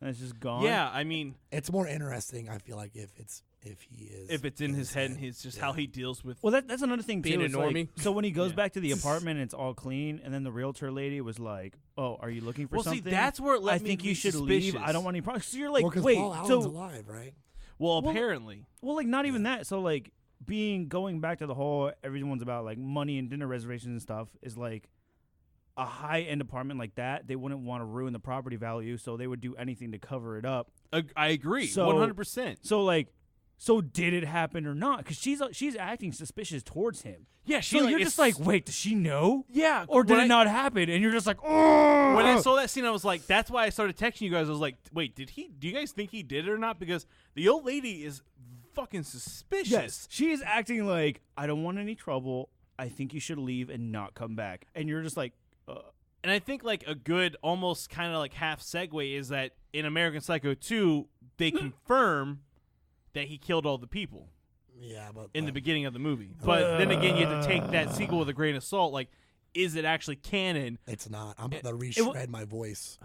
[SPEAKER 4] and it's just gone.
[SPEAKER 3] Yeah, I mean,
[SPEAKER 1] It's more interesting. I feel like if he is.
[SPEAKER 3] if it's in his head and his just how he deals with.
[SPEAKER 4] Well, that's another thing
[SPEAKER 2] Being
[SPEAKER 4] too.
[SPEAKER 2] a
[SPEAKER 4] It's like-
[SPEAKER 2] normie.
[SPEAKER 4] so when he goes
[SPEAKER 3] Yeah.
[SPEAKER 4] back to the apartment, and it's all clean, and then the realtor lady was like, "Oh, are you looking for
[SPEAKER 3] Well, see,
[SPEAKER 4] something?"
[SPEAKER 3] that's where it let
[SPEAKER 4] I
[SPEAKER 3] me
[SPEAKER 4] think you
[SPEAKER 3] be
[SPEAKER 4] should leave.
[SPEAKER 3] suspicious.
[SPEAKER 4] I don't want any problems. So you're like,
[SPEAKER 1] well, because
[SPEAKER 4] wait,
[SPEAKER 1] Paul Allen's
[SPEAKER 4] so
[SPEAKER 1] alive, right?
[SPEAKER 3] Well,
[SPEAKER 4] Well,
[SPEAKER 3] apparently,
[SPEAKER 4] well, like not even that. So like, going back to the whole everyone's about like money and dinner reservations and stuff is like a high end apartment like that. They wouldn't want to ruin the property value, so they would do anything to cover it up.
[SPEAKER 3] I agree,
[SPEAKER 4] So-
[SPEAKER 3] 100%.
[SPEAKER 4] So did it happen or not? Because she's acting suspicious towards him.
[SPEAKER 3] Yeah,
[SPEAKER 4] So you're just like, wait, does she know?
[SPEAKER 3] yeah,
[SPEAKER 4] Or did
[SPEAKER 3] when
[SPEAKER 4] it not happen? And you're just like, oh.
[SPEAKER 3] When I saw that scene, I was like, that's why I started texting you guys. I was like, wait, do you guys think he did it or not? Because the old lady is fucking suspicious.
[SPEAKER 4] Yes, she is acting like, I don't want any trouble. I think you should leave and not come back. And you're just like,
[SPEAKER 3] And I think like a good, almost kind of like half segue is that in American Psycho 2, they confirm that he killed all the people
[SPEAKER 1] Yeah, but
[SPEAKER 3] in the beginning of the movie. But then again, you have to take that sequel with a grain of salt. Like, is it actually canon?
[SPEAKER 1] it's not. I'm about to reshred my voice.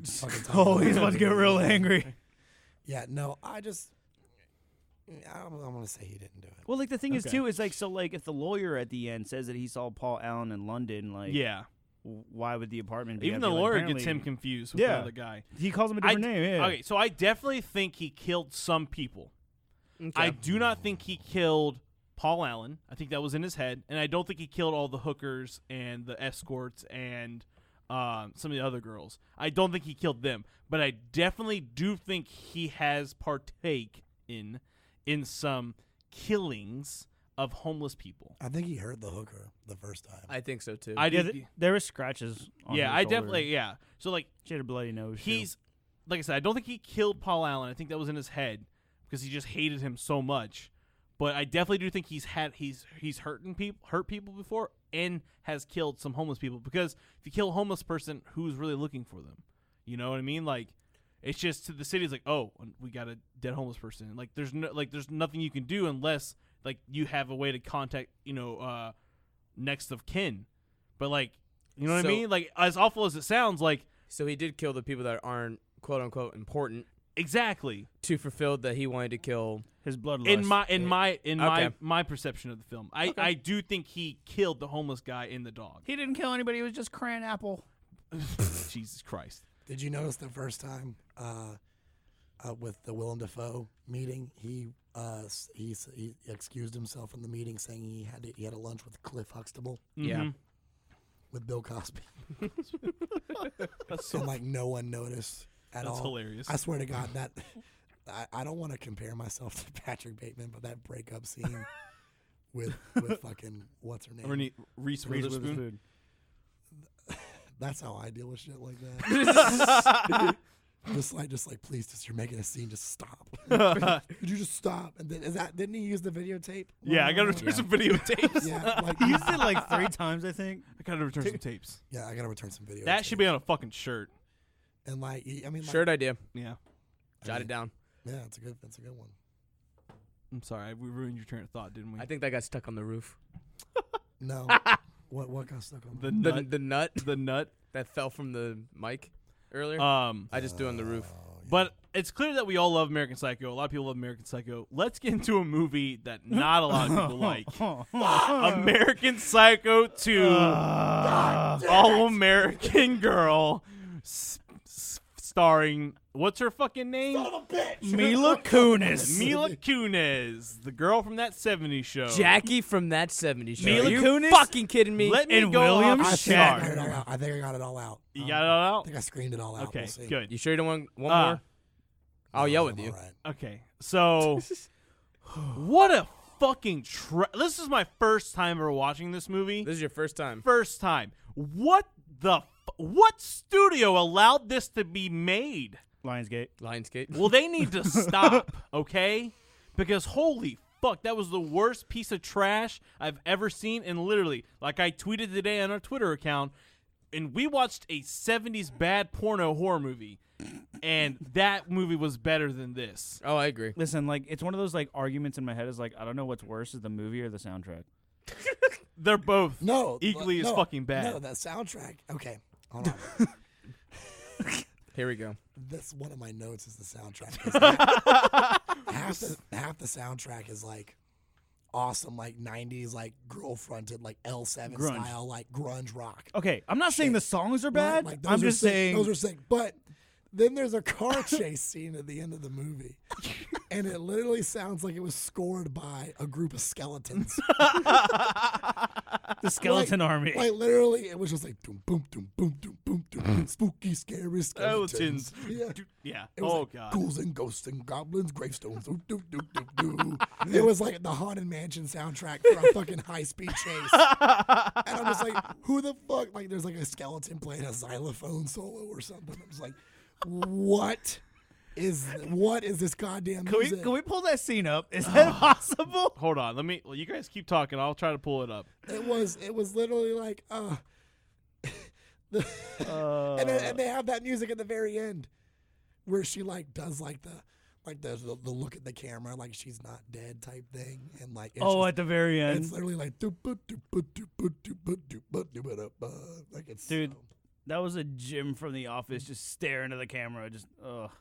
[SPEAKER 1] Fucking talk
[SPEAKER 4] oh,
[SPEAKER 1] about
[SPEAKER 4] he's
[SPEAKER 1] it.
[SPEAKER 4] about to get real angry.
[SPEAKER 1] Yeah, no, I'm gonna say he didn't do it.
[SPEAKER 4] Well, like the thing is
[SPEAKER 3] Okay.
[SPEAKER 4] too is like, so like if the lawyer at the end says that he saw Paul Allen in London, like
[SPEAKER 3] Yeah.
[SPEAKER 4] why would the apartment be
[SPEAKER 3] Even the
[SPEAKER 4] empty? Like,
[SPEAKER 3] lawyer
[SPEAKER 4] apparently-
[SPEAKER 3] gets him confused with
[SPEAKER 4] Yeah.
[SPEAKER 3] the other guy.
[SPEAKER 4] He calls him a different name. Yeah.
[SPEAKER 3] Okay, so I definitely think he killed some people. I do not think he killed Paul Allen. I think that was in his head. And I don't think he killed all the hookers and the escorts and some of the other girls. I don't think he killed them. But I definitely do think he has partake in some killings of homeless people.
[SPEAKER 1] I think he heard the hooker the first time.
[SPEAKER 2] I think so too.
[SPEAKER 3] I
[SPEAKER 4] Yeah,
[SPEAKER 3] did.
[SPEAKER 4] there were scratches. On
[SPEAKER 3] Yeah,
[SPEAKER 4] her
[SPEAKER 3] I
[SPEAKER 4] shoulder.
[SPEAKER 3] definitely, yeah. So, like,
[SPEAKER 4] She had a bloody nose. too.
[SPEAKER 3] he's, like I said, I don't think he killed Paul Allen. I think that was in his head because he just hated him so much. But I definitely do think he's hurt people before and has killed some homeless people. Because if you kill a homeless person, who's really looking for them? You know what I mean? Like, it's just to the city. It's like, oh, we got a dead homeless person. Like, there's nothing you can do unless like you have a way to contact, next of kin. But like, you know what I
[SPEAKER 2] So-
[SPEAKER 3] mean? Like, as awful as it sounds, like
[SPEAKER 2] So he did kill the people that aren't quote unquote important
[SPEAKER 3] exactly.
[SPEAKER 2] to fulfill that he wanted to kill.
[SPEAKER 4] his bloodlust.
[SPEAKER 2] Okay.
[SPEAKER 3] my perception of the film, I do think he killed the homeless guy and the dog.
[SPEAKER 4] He didn't kill anybody. It was just crayon apple.
[SPEAKER 3] Jesus Christ.
[SPEAKER 1] Did you notice the first time with the Willem Dafoe meeting, he excused himself from the meeting, saying he had a lunch with Cliff Huxtable
[SPEAKER 2] Yeah.
[SPEAKER 1] with Bill Cosby,
[SPEAKER 3] That's so
[SPEAKER 1] and like no one noticed at all.
[SPEAKER 3] that's hilarious.
[SPEAKER 1] I swear to God, that I don't want to compare myself to Patrick Bateman, but that breakup scene with fucking what's her name?
[SPEAKER 3] Reese Witherspoon.
[SPEAKER 1] That's how I deal with shit like that. just like, please, you're making a scene. Just stop. Could you just stop? And then didn't he use the videotape?
[SPEAKER 3] Yeah, I gotta return some videotapes.
[SPEAKER 1] Yeah, like,
[SPEAKER 4] He used it like 3 times, I think.
[SPEAKER 3] I gotta return some tapes.
[SPEAKER 1] yeah, I gotta return some videos.
[SPEAKER 3] That should be on a fucking shirt.
[SPEAKER 1] And like, I mean, like,
[SPEAKER 2] Shirt idea.
[SPEAKER 3] Yeah.
[SPEAKER 2] Jot it down.
[SPEAKER 1] Yeah, that's a good one.
[SPEAKER 3] I'm sorry, we ruined your train of thought, didn't we?
[SPEAKER 2] I think that got stuck on the roof.
[SPEAKER 1] No, what got stuck on
[SPEAKER 3] the
[SPEAKER 1] my-
[SPEAKER 3] nut,
[SPEAKER 2] The nut
[SPEAKER 3] the nut.
[SPEAKER 2] that fell from the mic earlier. I just threw it on the roof.
[SPEAKER 3] But it's clear that we all love American Psycho. A lot of people love American Psycho. Let's get into a movie that not a lot of people like. American Psycho 2, All American Girl, starring, what's her fucking name?
[SPEAKER 4] Mila Kunis.
[SPEAKER 3] Mila Kunis, the girl from that 70s show.
[SPEAKER 2] Jackie from that 70s show.
[SPEAKER 4] Mila
[SPEAKER 2] Are you
[SPEAKER 4] Kunis?
[SPEAKER 2] fucking kidding me?
[SPEAKER 3] Let me
[SPEAKER 4] and
[SPEAKER 3] go
[SPEAKER 4] William
[SPEAKER 3] off
[SPEAKER 1] I think I got
[SPEAKER 3] star.
[SPEAKER 1] it all out. I think I got it all out.
[SPEAKER 3] You got it all
[SPEAKER 1] I
[SPEAKER 3] out?
[SPEAKER 1] think I screamed it all out.
[SPEAKER 3] Okay,
[SPEAKER 1] We'll see.
[SPEAKER 3] good.
[SPEAKER 2] You sure you don't want one
[SPEAKER 3] Uh,
[SPEAKER 2] more? I'll yell with
[SPEAKER 1] I'm
[SPEAKER 2] you.
[SPEAKER 1] all right.
[SPEAKER 3] Okay, so what a fucking this is my first time ever watching this movie.
[SPEAKER 2] This is your first time.
[SPEAKER 3] First time. What studio allowed this to be made?
[SPEAKER 4] Lionsgate.
[SPEAKER 2] Lionsgate.
[SPEAKER 3] Well, they need to stop, okay? Because holy fuck, that was the worst piece of trash I've ever seen. And literally, like I tweeted today on our Twitter account, and we watched a 70s bad porno horror movie. And that movie was better than this.
[SPEAKER 2] Oh, I agree.
[SPEAKER 4] Listen, like it's one of those like arguments in my head is like I don't know what's worse, is the movie or the soundtrack.
[SPEAKER 3] They're both
[SPEAKER 1] No,
[SPEAKER 3] equally as
[SPEAKER 1] no,
[SPEAKER 3] fucking bad.
[SPEAKER 1] No, that soundtrack. Okay, hold on.
[SPEAKER 2] Here we go.
[SPEAKER 1] This one of my notes is the soundtrack. 'Cause half the soundtrack is like awesome, like 90s, like girl fronted, like L7
[SPEAKER 4] Grunge.
[SPEAKER 1] style, like grunge rock.
[SPEAKER 4] Okay, I'm not saying the songs are bad.
[SPEAKER 1] Like,
[SPEAKER 4] I'm
[SPEAKER 1] those are
[SPEAKER 4] just
[SPEAKER 1] sick.
[SPEAKER 4] saying
[SPEAKER 1] Those are sick. But Then there's a car chase scene at the end of the movie. And it literally sounds like it was scored by a group of skeletons.
[SPEAKER 4] The skeleton army.
[SPEAKER 1] Like literally, it was just like boom, boom, boom, boom, boom, boom, boom, spooky, scary skeletons. Yeah.
[SPEAKER 3] Yeah.
[SPEAKER 1] It was like
[SPEAKER 3] God.
[SPEAKER 1] ghouls and ghosts and goblins, gravestones. Doo, doo, doo, doo, doo. It was like the Haunted Mansion soundtrack for a fucking high-speed chase. And I'm just like, who the fuck? Like, there's like a skeleton playing a xylophone solo or something. I'm just like, what is this goddamn music?
[SPEAKER 4] Can we pull that scene up? Is that possible?
[SPEAKER 3] Hold on. Well, you guys keep talking. I'll try to pull it up.
[SPEAKER 1] It was literally like, and they have that music at the very end, where she like does like the look at the camera like she's not dead type thing, and like
[SPEAKER 4] At the very end,
[SPEAKER 1] it's literally like like it's
[SPEAKER 4] dude. That was a Jim from The Office just staring at the camera, just ugh.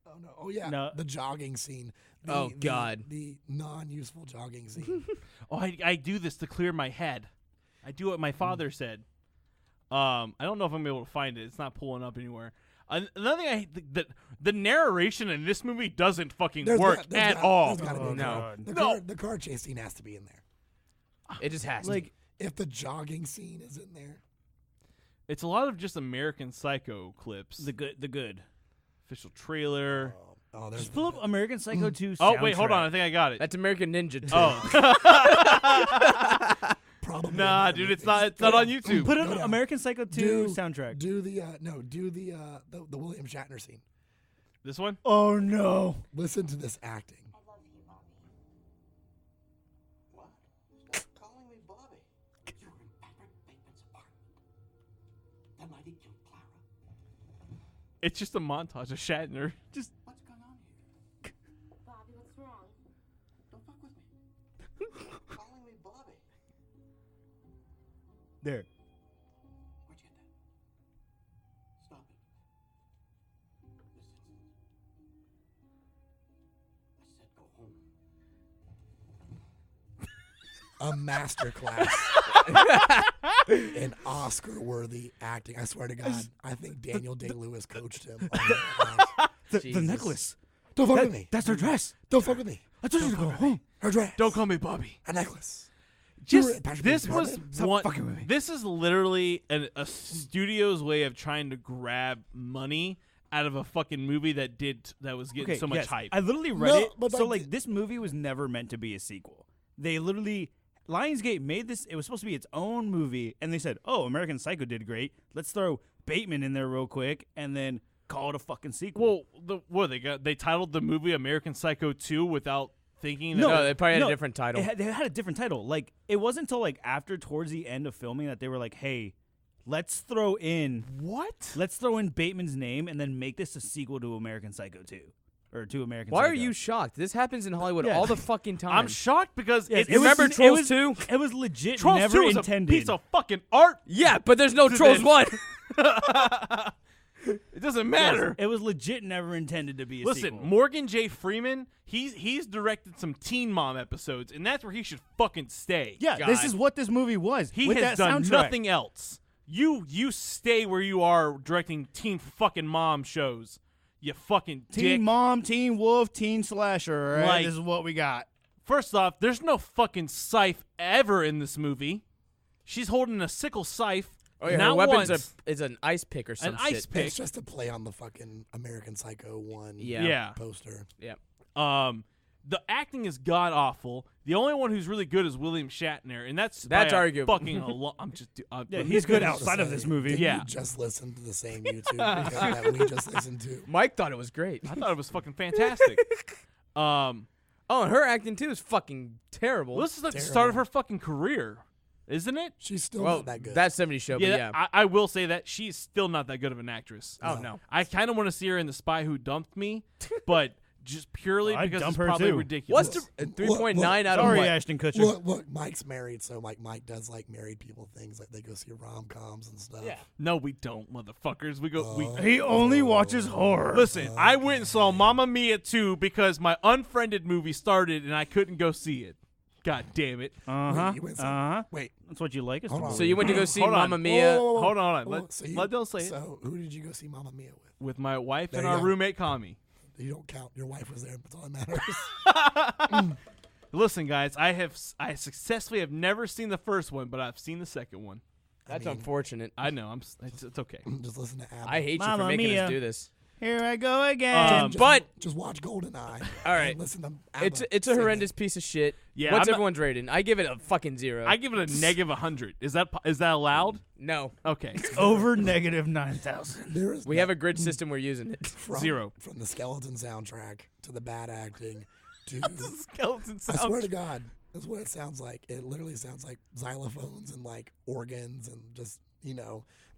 [SPEAKER 1] Oh no! Oh yeah!
[SPEAKER 4] No.
[SPEAKER 1] The jogging scene.
[SPEAKER 2] God!
[SPEAKER 1] The non-useful jogging scene.
[SPEAKER 3] I do this to clear my head. I do what my father said. I don't know if I'm able to find it. It's not pulling up anywhere. Another thing, the narration in this movie doesn't fucking work at all.
[SPEAKER 1] The car chase scene has to be in there.
[SPEAKER 2] It just has to.
[SPEAKER 1] Like if the jogging scene is in there.
[SPEAKER 3] It's a lot of just American Psycho clips.
[SPEAKER 4] The good.
[SPEAKER 3] Official trailer.
[SPEAKER 1] There's
[SPEAKER 4] Just pull up American Psycho 2 soundtrack.
[SPEAKER 3] Oh, wait, hold on. I think I got it.
[SPEAKER 2] That's American Ninja 2.
[SPEAKER 1] Probably.
[SPEAKER 3] Nah, dude, it's not on YouTube.
[SPEAKER 4] Put up American Psycho 2 soundtrack.
[SPEAKER 1] Do the William Shatner scene.
[SPEAKER 3] This one?
[SPEAKER 4] Oh no!
[SPEAKER 1] Listen to this acting.
[SPEAKER 7] I love you, Mommy. What? Stop calling me Bobby.
[SPEAKER 6] You were in Patrick Bateman's apartment. The night he killed Clara.
[SPEAKER 3] It's just a montage of Shatner.
[SPEAKER 6] What's going on here?
[SPEAKER 5] Bobby, what's wrong?
[SPEAKER 6] Don't fuck with me.
[SPEAKER 7] Calling me Bobby.
[SPEAKER 4] There.
[SPEAKER 6] Where'd you get that? Stop it. This instant. I said go home.
[SPEAKER 1] A masterclass. An Oscar-worthy acting. I swear to God, I think Daniel Day-Lewis coached him.
[SPEAKER 4] The necklace.
[SPEAKER 1] Don't fuck with me.
[SPEAKER 4] That's her dress.
[SPEAKER 1] Don't fuck with me.
[SPEAKER 4] I told you to go home.
[SPEAKER 1] Her dress.
[SPEAKER 3] Don't call me Bobby.
[SPEAKER 1] A necklace.
[SPEAKER 3] Just
[SPEAKER 1] Patrick
[SPEAKER 3] this
[SPEAKER 1] Bateman's
[SPEAKER 3] was
[SPEAKER 1] apartment?
[SPEAKER 4] Stop
[SPEAKER 3] one.
[SPEAKER 4] fucking with me.
[SPEAKER 3] This is literally a studio's way of trying to grab money out of a fucking movie that was getting so much hype.
[SPEAKER 4] I literally read
[SPEAKER 1] No,
[SPEAKER 4] it.
[SPEAKER 1] but
[SPEAKER 4] So
[SPEAKER 1] like
[SPEAKER 4] this movie was never meant to be a sequel. They literally Lionsgate made this. It was supposed to be its own movie, and they said, "Oh, American Psycho did great. Let's throw Bateman in there real quick, and then call it a fucking sequel."
[SPEAKER 3] Well, they titled the movie American Psycho 2 without thinking that.
[SPEAKER 2] No, they probably had a different title.
[SPEAKER 4] They had a different title. Like it wasn't until like after towards the end of filming that they were like, "Hey, let's throw in Bateman's name and then make this a sequel to American Psycho 2 or to American
[SPEAKER 2] Why
[SPEAKER 4] Psycho."
[SPEAKER 2] are you shocked? This happens in Hollywood
[SPEAKER 4] Yeah.
[SPEAKER 2] all the fucking time.
[SPEAKER 3] I'm shocked because
[SPEAKER 4] Yes,
[SPEAKER 3] it's
[SPEAKER 4] it was-
[SPEAKER 2] remember
[SPEAKER 4] it
[SPEAKER 2] Trolls
[SPEAKER 4] was-
[SPEAKER 2] 2?
[SPEAKER 4] It was legit.
[SPEAKER 3] Trolls
[SPEAKER 4] never
[SPEAKER 3] 2 is
[SPEAKER 4] intended.
[SPEAKER 3] a piece of fucking art.
[SPEAKER 2] Yeah, but there's no Trolls 1.
[SPEAKER 3] It doesn't matter.
[SPEAKER 4] It was legit never intended to be a
[SPEAKER 3] Listen,
[SPEAKER 4] sequel.
[SPEAKER 3] Morgan J. Freeman, he's directed some Teen Mom episodes, and that's where he should fucking stay.
[SPEAKER 4] Yeah, this is what this movie was.
[SPEAKER 3] He
[SPEAKER 4] with
[SPEAKER 3] has
[SPEAKER 4] that
[SPEAKER 3] done
[SPEAKER 4] soundtrack.
[SPEAKER 3] nothing else. You stay where you are directing Teen fucking Mom shows. You fucking
[SPEAKER 4] Teen
[SPEAKER 3] dick.
[SPEAKER 4] Mom, Teen Wolf, Teen Slasher. All right?
[SPEAKER 3] Like-
[SPEAKER 4] This is what we got.
[SPEAKER 3] First off, there's no fucking scythe ever in this movie. She's holding a sickle scythe.
[SPEAKER 2] Oh yeah,
[SPEAKER 3] not
[SPEAKER 2] her weapon's
[SPEAKER 3] once.
[SPEAKER 2] is an ice pick or some
[SPEAKER 3] An
[SPEAKER 2] shit.
[SPEAKER 3] ice pick.
[SPEAKER 1] It's just a play on the fucking American Psycho 1
[SPEAKER 2] Yeah.
[SPEAKER 1] poster.
[SPEAKER 2] Yeah.
[SPEAKER 3] The acting is god awful. The only one who's really good is William Shatner, and that's
[SPEAKER 2] That's
[SPEAKER 3] by a
[SPEAKER 2] arguable.
[SPEAKER 3] Fucking a lot. I'm just.
[SPEAKER 4] Yeah, he's good
[SPEAKER 1] I was
[SPEAKER 4] outside of
[SPEAKER 1] saying,
[SPEAKER 4] this movie.
[SPEAKER 1] didn't
[SPEAKER 3] Yeah.
[SPEAKER 1] you just listen to the same YouTube video that we just listened to.
[SPEAKER 2] Mike thought it was great.
[SPEAKER 3] I thought it was fucking fantastic.
[SPEAKER 2] Oh, and her acting too is fucking terrible.
[SPEAKER 3] Well, this is like the
[SPEAKER 1] Terrible.
[SPEAKER 3] start of her fucking career, isn't it?
[SPEAKER 1] She's still
[SPEAKER 2] well,
[SPEAKER 1] not that good.
[SPEAKER 2] that 70s show, but yeah.
[SPEAKER 3] I will say that she's still not that good of an actress.
[SPEAKER 2] Oh, no.
[SPEAKER 3] I kind of want to see her in The Spy Who Dumped Me, but just purely
[SPEAKER 4] I'd
[SPEAKER 3] because
[SPEAKER 4] dump
[SPEAKER 3] it's
[SPEAKER 4] her
[SPEAKER 3] probably
[SPEAKER 4] too.
[SPEAKER 3] ridiculous.
[SPEAKER 2] What's the 3.9 out of
[SPEAKER 4] Sorry,
[SPEAKER 2] what?
[SPEAKER 4] Ashton Kutcher.
[SPEAKER 1] Look, Mike's married, so like Mike does like married people things, like they go see rom-coms and stuff.
[SPEAKER 3] Yeah. No, we don't, motherfuckers. We go.
[SPEAKER 4] He only watches horror.
[SPEAKER 3] Listen, I went and saw Mamma Mia 2 because my Unfriended movie started and I couldn't go see it. God damn it.
[SPEAKER 4] Uh-huh.
[SPEAKER 1] You went wait.
[SPEAKER 4] That's what you like us
[SPEAKER 1] Hold
[SPEAKER 4] to
[SPEAKER 1] on.
[SPEAKER 2] So you went to go see
[SPEAKER 3] Hold on.
[SPEAKER 2] Mamma Mia.
[SPEAKER 3] Hold on. Let Dylan say it.
[SPEAKER 1] So who did you go see Mamma Mia with?
[SPEAKER 3] With my wife
[SPEAKER 1] There
[SPEAKER 3] and
[SPEAKER 1] you
[SPEAKER 3] our
[SPEAKER 1] go.
[SPEAKER 3] roommate, Kami.
[SPEAKER 1] You don't count. Your wife was there. That's all that matters.
[SPEAKER 3] Listen, guys, I successfully have never seen the first one, but I've seen the second one.
[SPEAKER 2] That's
[SPEAKER 1] mean-
[SPEAKER 2] unfortunate.
[SPEAKER 3] I know. It's okay.
[SPEAKER 1] Just listen to Abba.
[SPEAKER 2] I hate you
[SPEAKER 4] Mamma
[SPEAKER 2] for making
[SPEAKER 4] Mia.
[SPEAKER 2] us do this.
[SPEAKER 4] Here I go again.
[SPEAKER 2] But
[SPEAKER 1] just watch GoldenEye.
[SPEAKER 2] All right.
[SPEAKER 1] And listen to Abba
[SPEAKER 2] it's a
[SPEAKER 1] sing
[SPEAKER 2] horrendous
[SPEAKER 1] it.
[SPEAKER 2] piece of shit.
[SPEAKER 3] Yeah,
[SPEAKER 2] What's
[SPEAKER 3] I'm not-
[SPEAKER 2] everyone's rating? I give it a fucking 0.
[SPEAKER 3] I give it a negative 100. Is that allowed?
[SPEAKER 2] No.
[SPEAKER 3] Okay.
[SPEAKER 4] Over negative 9,000.
[SPEAKER 1] There is
[SPEAKER 2] We have a grid system. We're using it.
[SPEAKER 1] from,
[SPEAKER 3] 0.
[SPEAKER 1] From the skeleton soundtrack to the bad acting to
[SPEAKER 3] Skeleton
[SPEAKER 1] I
[SPEAKER 3] sound.
[SPEAKER 1] swear to God, that's what it sounds like. It literally sounds like xylophones and like organs and just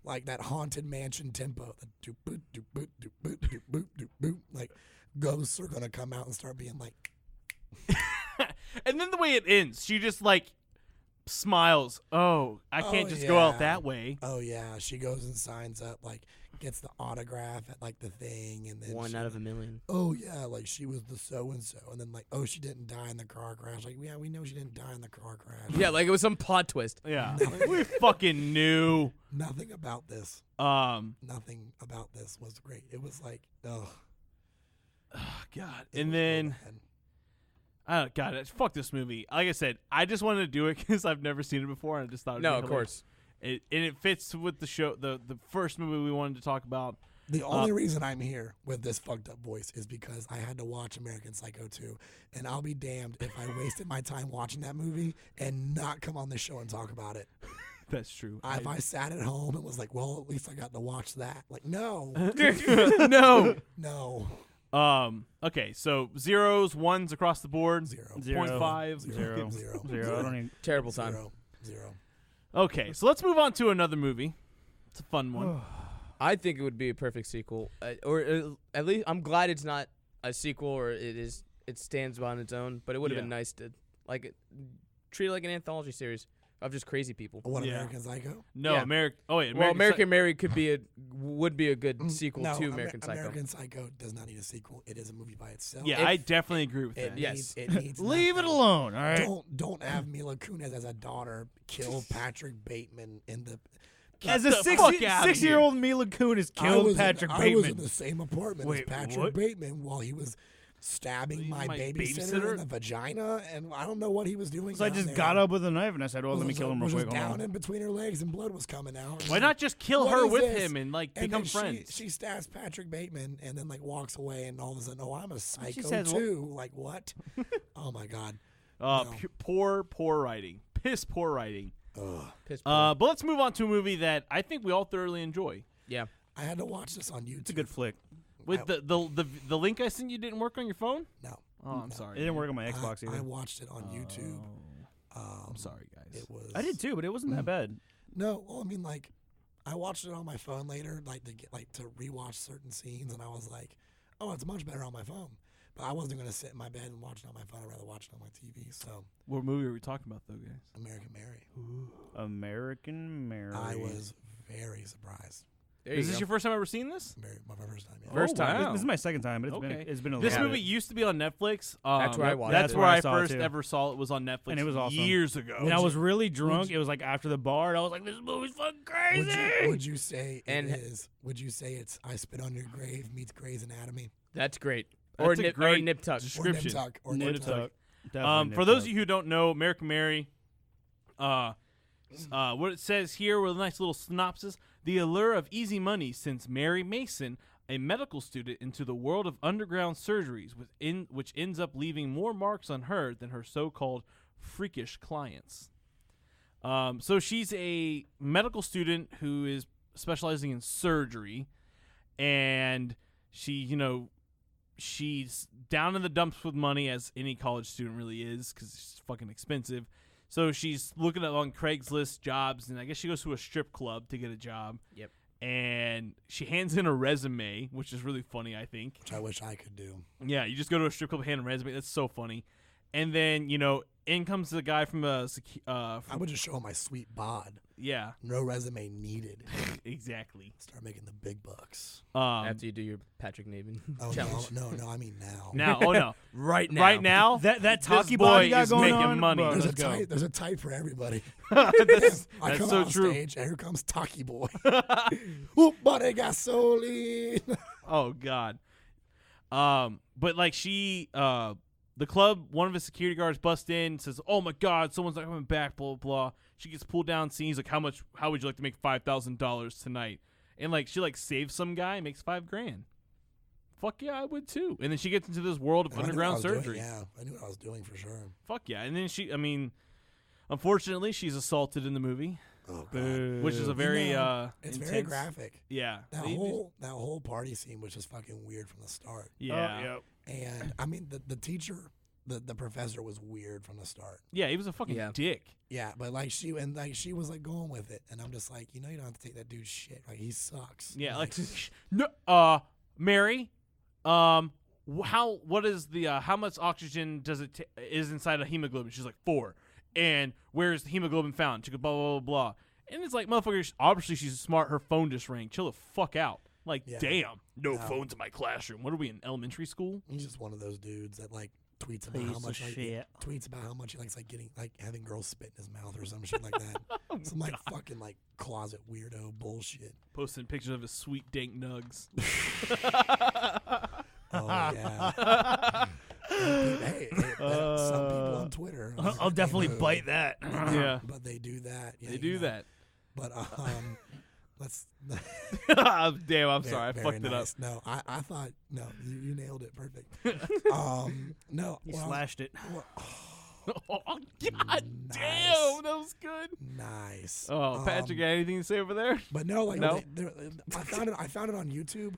[SPEAKER 1] like that haunted mansion tempo. The doop boop doop boop doop boop doop boop doop boop. Like ghosts are gonna come out and start being like.
[SPEAKER 3] And then the way it ends, she just like smiles. Oh, I can't
[SPEAKER 1] Oh,
[SPEAKER 3] just go out
[SPEAKER 1] yeah.
[SPEAKER 3] that way.
[SPEAKER 1] Oh yeah, she goes and signs up, like gets the autograph at like the thing, and then
[SPEAKER 2] 1
[SPEAKER 1] she-
[SPEAKER 2] out of a million.
[SPEAKER 1] Oh yeah, like she was the so and so, and then like oh she didn't die in the car crash. Like yeah, we know she didn't die in the car crash.
[SPEAKER 2] Yeah, like it was some plot twist.
[SPEAKER 3] Yeah, we fucking knew.
[SPEAKER 1] Nothing about this.
[SPEAKER 3] Um,
[SPEAKER 1] Nothing about this was great. It was like ugh.
[SPEAKER 3] God.
[SPEAKER 1] It
[SPEAKER 3] And
[SPEAKER 1] was
[SPEAKER 3] then,
[SPEAKER 1] bad.
[SPEAKER 3] God, fuck this movie. Like I said, I just wanted to do it because I've never seen it before, and I just thought it'd
[SPEAKER 2] No,
[SPEAKER 3] be
[SPEAKER 2] of
[SPEAKER 3] hilarious.
[SPEAKER 2] course.
[SPEAKER 3] And it fits with the show, the first movie we wanted to talk about.
[SPEAKER 1] The only reason I'm here with this fucked up voice is because I had to watch American Psycho 2, and I'll be damned if I wasted my time watching that movie and not come on this show and talk about it.
[SPEAKER 3] That's true.
[SPEAKER 1] If I sat at home and was like, well, at least I got to watch that. Like, no,
[SPEAKER 2] No.
[SPEAKER 1] no,
[SPEAKER 3] Okay, so 0s, 1s across the board.
[SPEAKER 1] 0.
[SPEAKER 3] 0.5.
[SPEAKER 1] Zero.
[SPEAKER 4] Zero. I don't even.
[SPEAKER 2] Terrible time.
[SPEAKER 1] 0.
[SPEAKER 3] Okay, so let's move on to another movie. It's a fun one.
[SPEAKER 2] I think it would be a perfect sequel, or at least I'm glad it's not a sequel, or it stands on its own. But it would have been nice to treat it like an anthology series of just crazy people.
[SPEAKER 1] What,
[SPEAKER 3] Yeah.
[SPEAKER 1] American Psycho?
[SPEAKER 3] No,
[SPEAKER 2] Yeah.
[SPEAKER 3] American. Oh wait,
[SPEAKER 2] Well, American
[SPEAKER 3] Psy-
[SPEAKER 2] Mary would be a good sequel
[SPEAKER 1] No,
[SPEAKER 2] to American Psycho.
[SPEAKER 1] American Psycho does not need a sequel. It is a movie by itself.
[SPEAKER 3] Yeah, I definitely agree with
[SPEAKER 1] It
[SPEAKER 3] that.
[SPEAKER 2] Yes.
[SPEAKER 1] needs
[SPEAKER 4] Leave it
[SPEAKER 1] nothing.
[SPEAKER 4] alone. All right.
[SPEAKER 1] Don't have Mila Kunis as a daughter kill Patrick Bateman in the.
[SPEAKER 4] As a
[SPEAKER 3] the fuck outta
[SPEAKER 4] 6-year-old Mila Kunis killed Patrick
[SPEAKER 1] I was in
[SPEAKER 4] Bateman.
[SPEAKER 1] the same apartment
[SPEAKER 4] Wait,
[SPEAKER 1] as Patrick
[SPEAKER 4] what?
[SPEAKER 1] Bateman while he was stabbing my
[SPEAKER 3] My
[SPEAKER 1] babysitter
[SPEAKER 3] babysitter?
[SPEAKER 1] in the vagina, and I don't know what he was doing.
[SPEAKER 4] So I
[SPEAKER 1] down
[SPEAKER 4] just
[SPEAKER 1] there.
[SPEAKER 4] got up with a knife and I said, "Well, let me
[SPEAKER 1] Was
[SPEAKER 4] kill him real
[SPEAKER 1] was
[SPEAKER 4] quick."
[SPEAKER 1] just
[SPEAKER 4] Hold
[SPEAKER 1] down
[SPEAKER 4] on.
[SPEAKER 1] in between her legs, and blood was coming out.
[SPEAKER 3] Why not just kill
[SPEAKER 1] What
[SPEAKER 3] her
[SPEAKER 1] is
[SPEAKER 3] with
[SPEAKER 1] this?
[SPEAKER 3] him and like
[SPEAKER 1] And
[SPEAKER 3] become
[SPEAKER 1] then
[SPEAKER 3] friends?
[SPEAKER 1] She stabs Patrick Bateman and then like walks away, and all of a sudden, oh, I'm a psycho
[SPEAKER 4] says,
[SPEAKER 1] too. Like what? Oh my god. No.
[SPEAKER 3] Poor writing. Piss poor writing.
[SPEAKER 1] Ugh.
[SPEAKER 2] Piss poor.
[SPEAKER 3] But let's move on to a movie that I think we all thoroughly enjoy.
[SPEAKER 2] Yeah.
[SPEAKER 1] I had to watch this on YouTube.
[SPEAKER 4] It's a good flick.
[SPEAKER 3] With the link I sent you didn't work on your phone?
[SPEAKER 1] No.
[SPEAKER 3] Oh, I'm sorry.
[SPEAKER 4] It didn't work on my Xbox
[SPEAKER 1] I
[SPEAKER 4] either.
[SPEAKER 1] watched it on YouTube.
[SPEAKER 3] I'm sorry, guys.
[SPEAKER 1] It was.
[SPEAKER 4] I did too, but it wasn't that bad.
[SPEAKER 1] No, well, I mean, like, I watched it on my phone later, like to rewatch certain scenes, and I was like, oh, it's much better on my phone. But I wasn't gonna sit in my bed and watch it on my phone. I'd rather watch it on my TV. So,
[SPEAKER 3] What movie are we talking about, though, guys?
[SPEAKER 1] American Mary.
[SPEAKER 4] American Mary.
[SPEAKER 1] I was very surprised.
[SPEAKER 2] There you
[SPEAKER 3] Is this
[SPEAKER 2] go.
[SPEAKER 3] your first time ever seeing this?
[SPEAKER 1] My first time. Yeah.
[SPEAKER 2] First time.
[SPEAKER 3] Wow.
[SPEAKER 4] This is my second time, but
[SPEAKER 3] Okay.
[SPEAKER 4] it's been a
[SPEAKER 3] This
[SPEAKER 4] little
[SPEAKER 3] movie
[SPEAKER 4] bit.
[SPEAKER 3] used to be on Netflix.
[SPEAKER 2] That's where I watched
[SPEAKER 3] That's
[SPEAKER 2] it.
[SPEAKER 3] where I
[SPEAKER 4] saw it
[SPEAKER 3] first
[SPEAKER 4] too.
[SPEAKER 3] ever saw it was on Netflix.
[SPEAKER 4] And it was awesome.
[SPEAKER 3] years ago.
[SPEAKER 4] When I was really drunk, it was like after the bar, and I was like, "This movie's fucking crazy."
[SPEAKER 1] Would you say
[SPEAKER 2] And-
[SPEAKER 1] it is? Would you say it's I Spit on Your Grave meets Grey's Anatomy?
[SPEAKER 2] That's great.
[SPEAKER 3] That's
[SPEAKER 2] Or
[SPEAKER 3] a
[SPEAKER 2] nip
[SPEAKER 3] great
[SPEAKER 2] Nip Tuck.
[SPEAKER 3] description.
[SPEAKER 1] Or Nip Tuck. Or
[SPEAKER 4] Nip
[SPEAKER 1] Nip
[SPEAKER 4] Tuck.
[SPEAKER 1] Tuck.
[SPEAKER 4] Definitely
[SPEAKER 3] For
[SPEAKER 4] Nip
[SPEAKER 3] those
[SPEAKER 4] Tuck.
[SPEAKER 3] of you who don't know, American Mary, what it says here with a nice little synopsis: the allure of easy money sends Mary Mason, a medical student, into the world of underground surgeries, which ends up leaving more marks on her than her so-called freakish clients. So she's a medical student who is specializing in surgery, and she's down in the dumps with money, as any college student really is, because it's fucking expensive. So she's looking at on Craigslist jobs, and I guess she goes to a strip club to get a job.
[SPEAKER 2] Yep.
[SPEAKER 3] And she hands in a resume, which is really funny, I think.
[SPEAKER 1] Which I wish I could do.
[SPEAKER 3] Yeah, you just go to a strip club, hand a resume. That's so funny. And then, in comes the guy from
[SPEAKER 1] I would just show him my sweet bod.
[SPEAKER 3] yeah,
[SPEAKER 1] No resume needed.
[SPEAKER 3] exactly.
[SPEAKER 1] Start making the big bucks.
[SPEAKER 2] After you do your Patrick Navin
[SPEAKER 1] Oh
[SPEAKER 2] challenge.
[SPEAKER 1] no, I mean now.
[SPEAKER 3] Now, oh no,
[SPEAKER 2] Right now.
[SPEAKER 3] right now,
[SPEAKER 4] That
[SPEAKER 3] this
[SPEAKER 4] talkie
[SPEAKER 3] boy
[SPEAKER 4] body got
[SPEAKER 3] is
[SPEAKER 4] going
[SPEAKER 3] making
[SPEAKER 4] on,
[SPEAKER 3] money.
[SPEAKER 4] bro.
[SPEAKER 1] There's a
[SPEAKER 4] Let's go.
[SPEAKER 1] type. There's a type for everybody.
[SPEAKER 3] that's
[SPEAKER 1] I come
[SPEAKER 3] so
[SPEAKER 1] on
[SPEAKER 3] true.
[SPEAKER 1] stage, and here comes Taki Boy. Whoop, buddy, gasoline.
[SPEAKER 3] Oh God. But like the club, one of his security guards busts in, says, "Oh my God, someone's not coming back." Blah blah blah. She gets pulled down. Scenes like, "How would you like to make $5,000 tonight?" And like she like saves some guy, makes $5,000. Fuck yeah, I would too. And then she gets into this world of
[SPEAKER 1] I knew what I
[SPEAKER 3] underground
[SPEAKER 1] was doing,
[SPEAKER 3] surgery.
[SPEAKER 1] Yeah, I knew what I was doing for sure.
[SPEAKER 3] Fuck yeah. And then unfortunately, she's assaulted in the movie,
[SPEAKER 1] Oh God.
[SPEAKER 3] which is a very
[SPEAKER 1] It's
[SPEAKER 3] intense.
[SPEAKER 1] very graphic.
[SPEAKER 3] Yeah.
[SPEAKER 1] That
[SPEAKER 3] They-
[SPEAKER 1] whole party scene was just fucking weird from the start.
[SPEAKER 3] Yeah.
[SPEAKER 1] And I mean, the teacher, the professor was weird from the start.
[SPEAKER 3] Yeah, he was a fucking
[SPEAKER 2] Yeah.
[SPEAKER 3] dick.
[SPEAKER 1] Yeah, but she was like going with it, and I'm just like, you don't have to take that dude's shit. Like he sucks.
[SPEAKER 3] Yeah, like no, Mary, what is the how much oxygen does it is inside a hemoglobin? She's like 4. And where's the hemoglobin found? She goes blah blah blah blah. And it's like, motherfucker, obviously she's smart. Her phone just rang. Chill the fuck out. Like,
[SPEAKER 1] Yeah.
[SPEAKER 3] damn, no
[SPEAKER 1] No.
[SPEAKER 3] phones in my classroom. What are we in elementary school?
[SPEAKER 1] He's just one of those dudes that like tweets about
[SPEAKER 4] Piece
[SPEAKER 1] how
[SPEAKER 4] of
[SPEAKER 1] much
[SPEAKER 4] shit.
[SPEAKER 1] tweets about how much he likes like getting like having girls spit in his mouth or some shit like that. Some like fucking like closet weirdo bullshit.
[SPEAKER 3] Posting pictures of his sweet dank nugs.
[SPEAKER 1] Oh yeah. Hey, some people on Twitter.
[SPEAKER 4] I'll definitely
[SPEAKER 1] they know,
[SPEAKER 4] bite that.
[SPEAKER 3] Yeah.
[SPEAKER 1] But they do that. Yeah,
[SPEAKER 3] They do that.
[SPEAKER 1] But let's.
[SPEAKER 3] Damn, I'm
[SPEAKER 1] Very-
[SPEAKER 3] sorry, I
[SPEAKER 1] very
[SPEAKER 3] fucked it up.
[SPEAKER 1] nice. No, I thought no, you nailed it perfect. No,
[SPEAKER 4] He
[SPEAKER 1] well,
[SPEAKER 4] slashed it.
[SPEAKER 1] well,
[SPEAKER 3] Oh God,
[SPEAKER 1] Nice.
[SPEAKER 3] damn, that was good.
[SPEAKER 1] nice.
[SPEAKER 3] Oh, Patrick, got anything to say over there?
[SPEAKER 1] But no, like
[SPEAKER 3] No?
[SPEAKER 1] I found it on YouTube,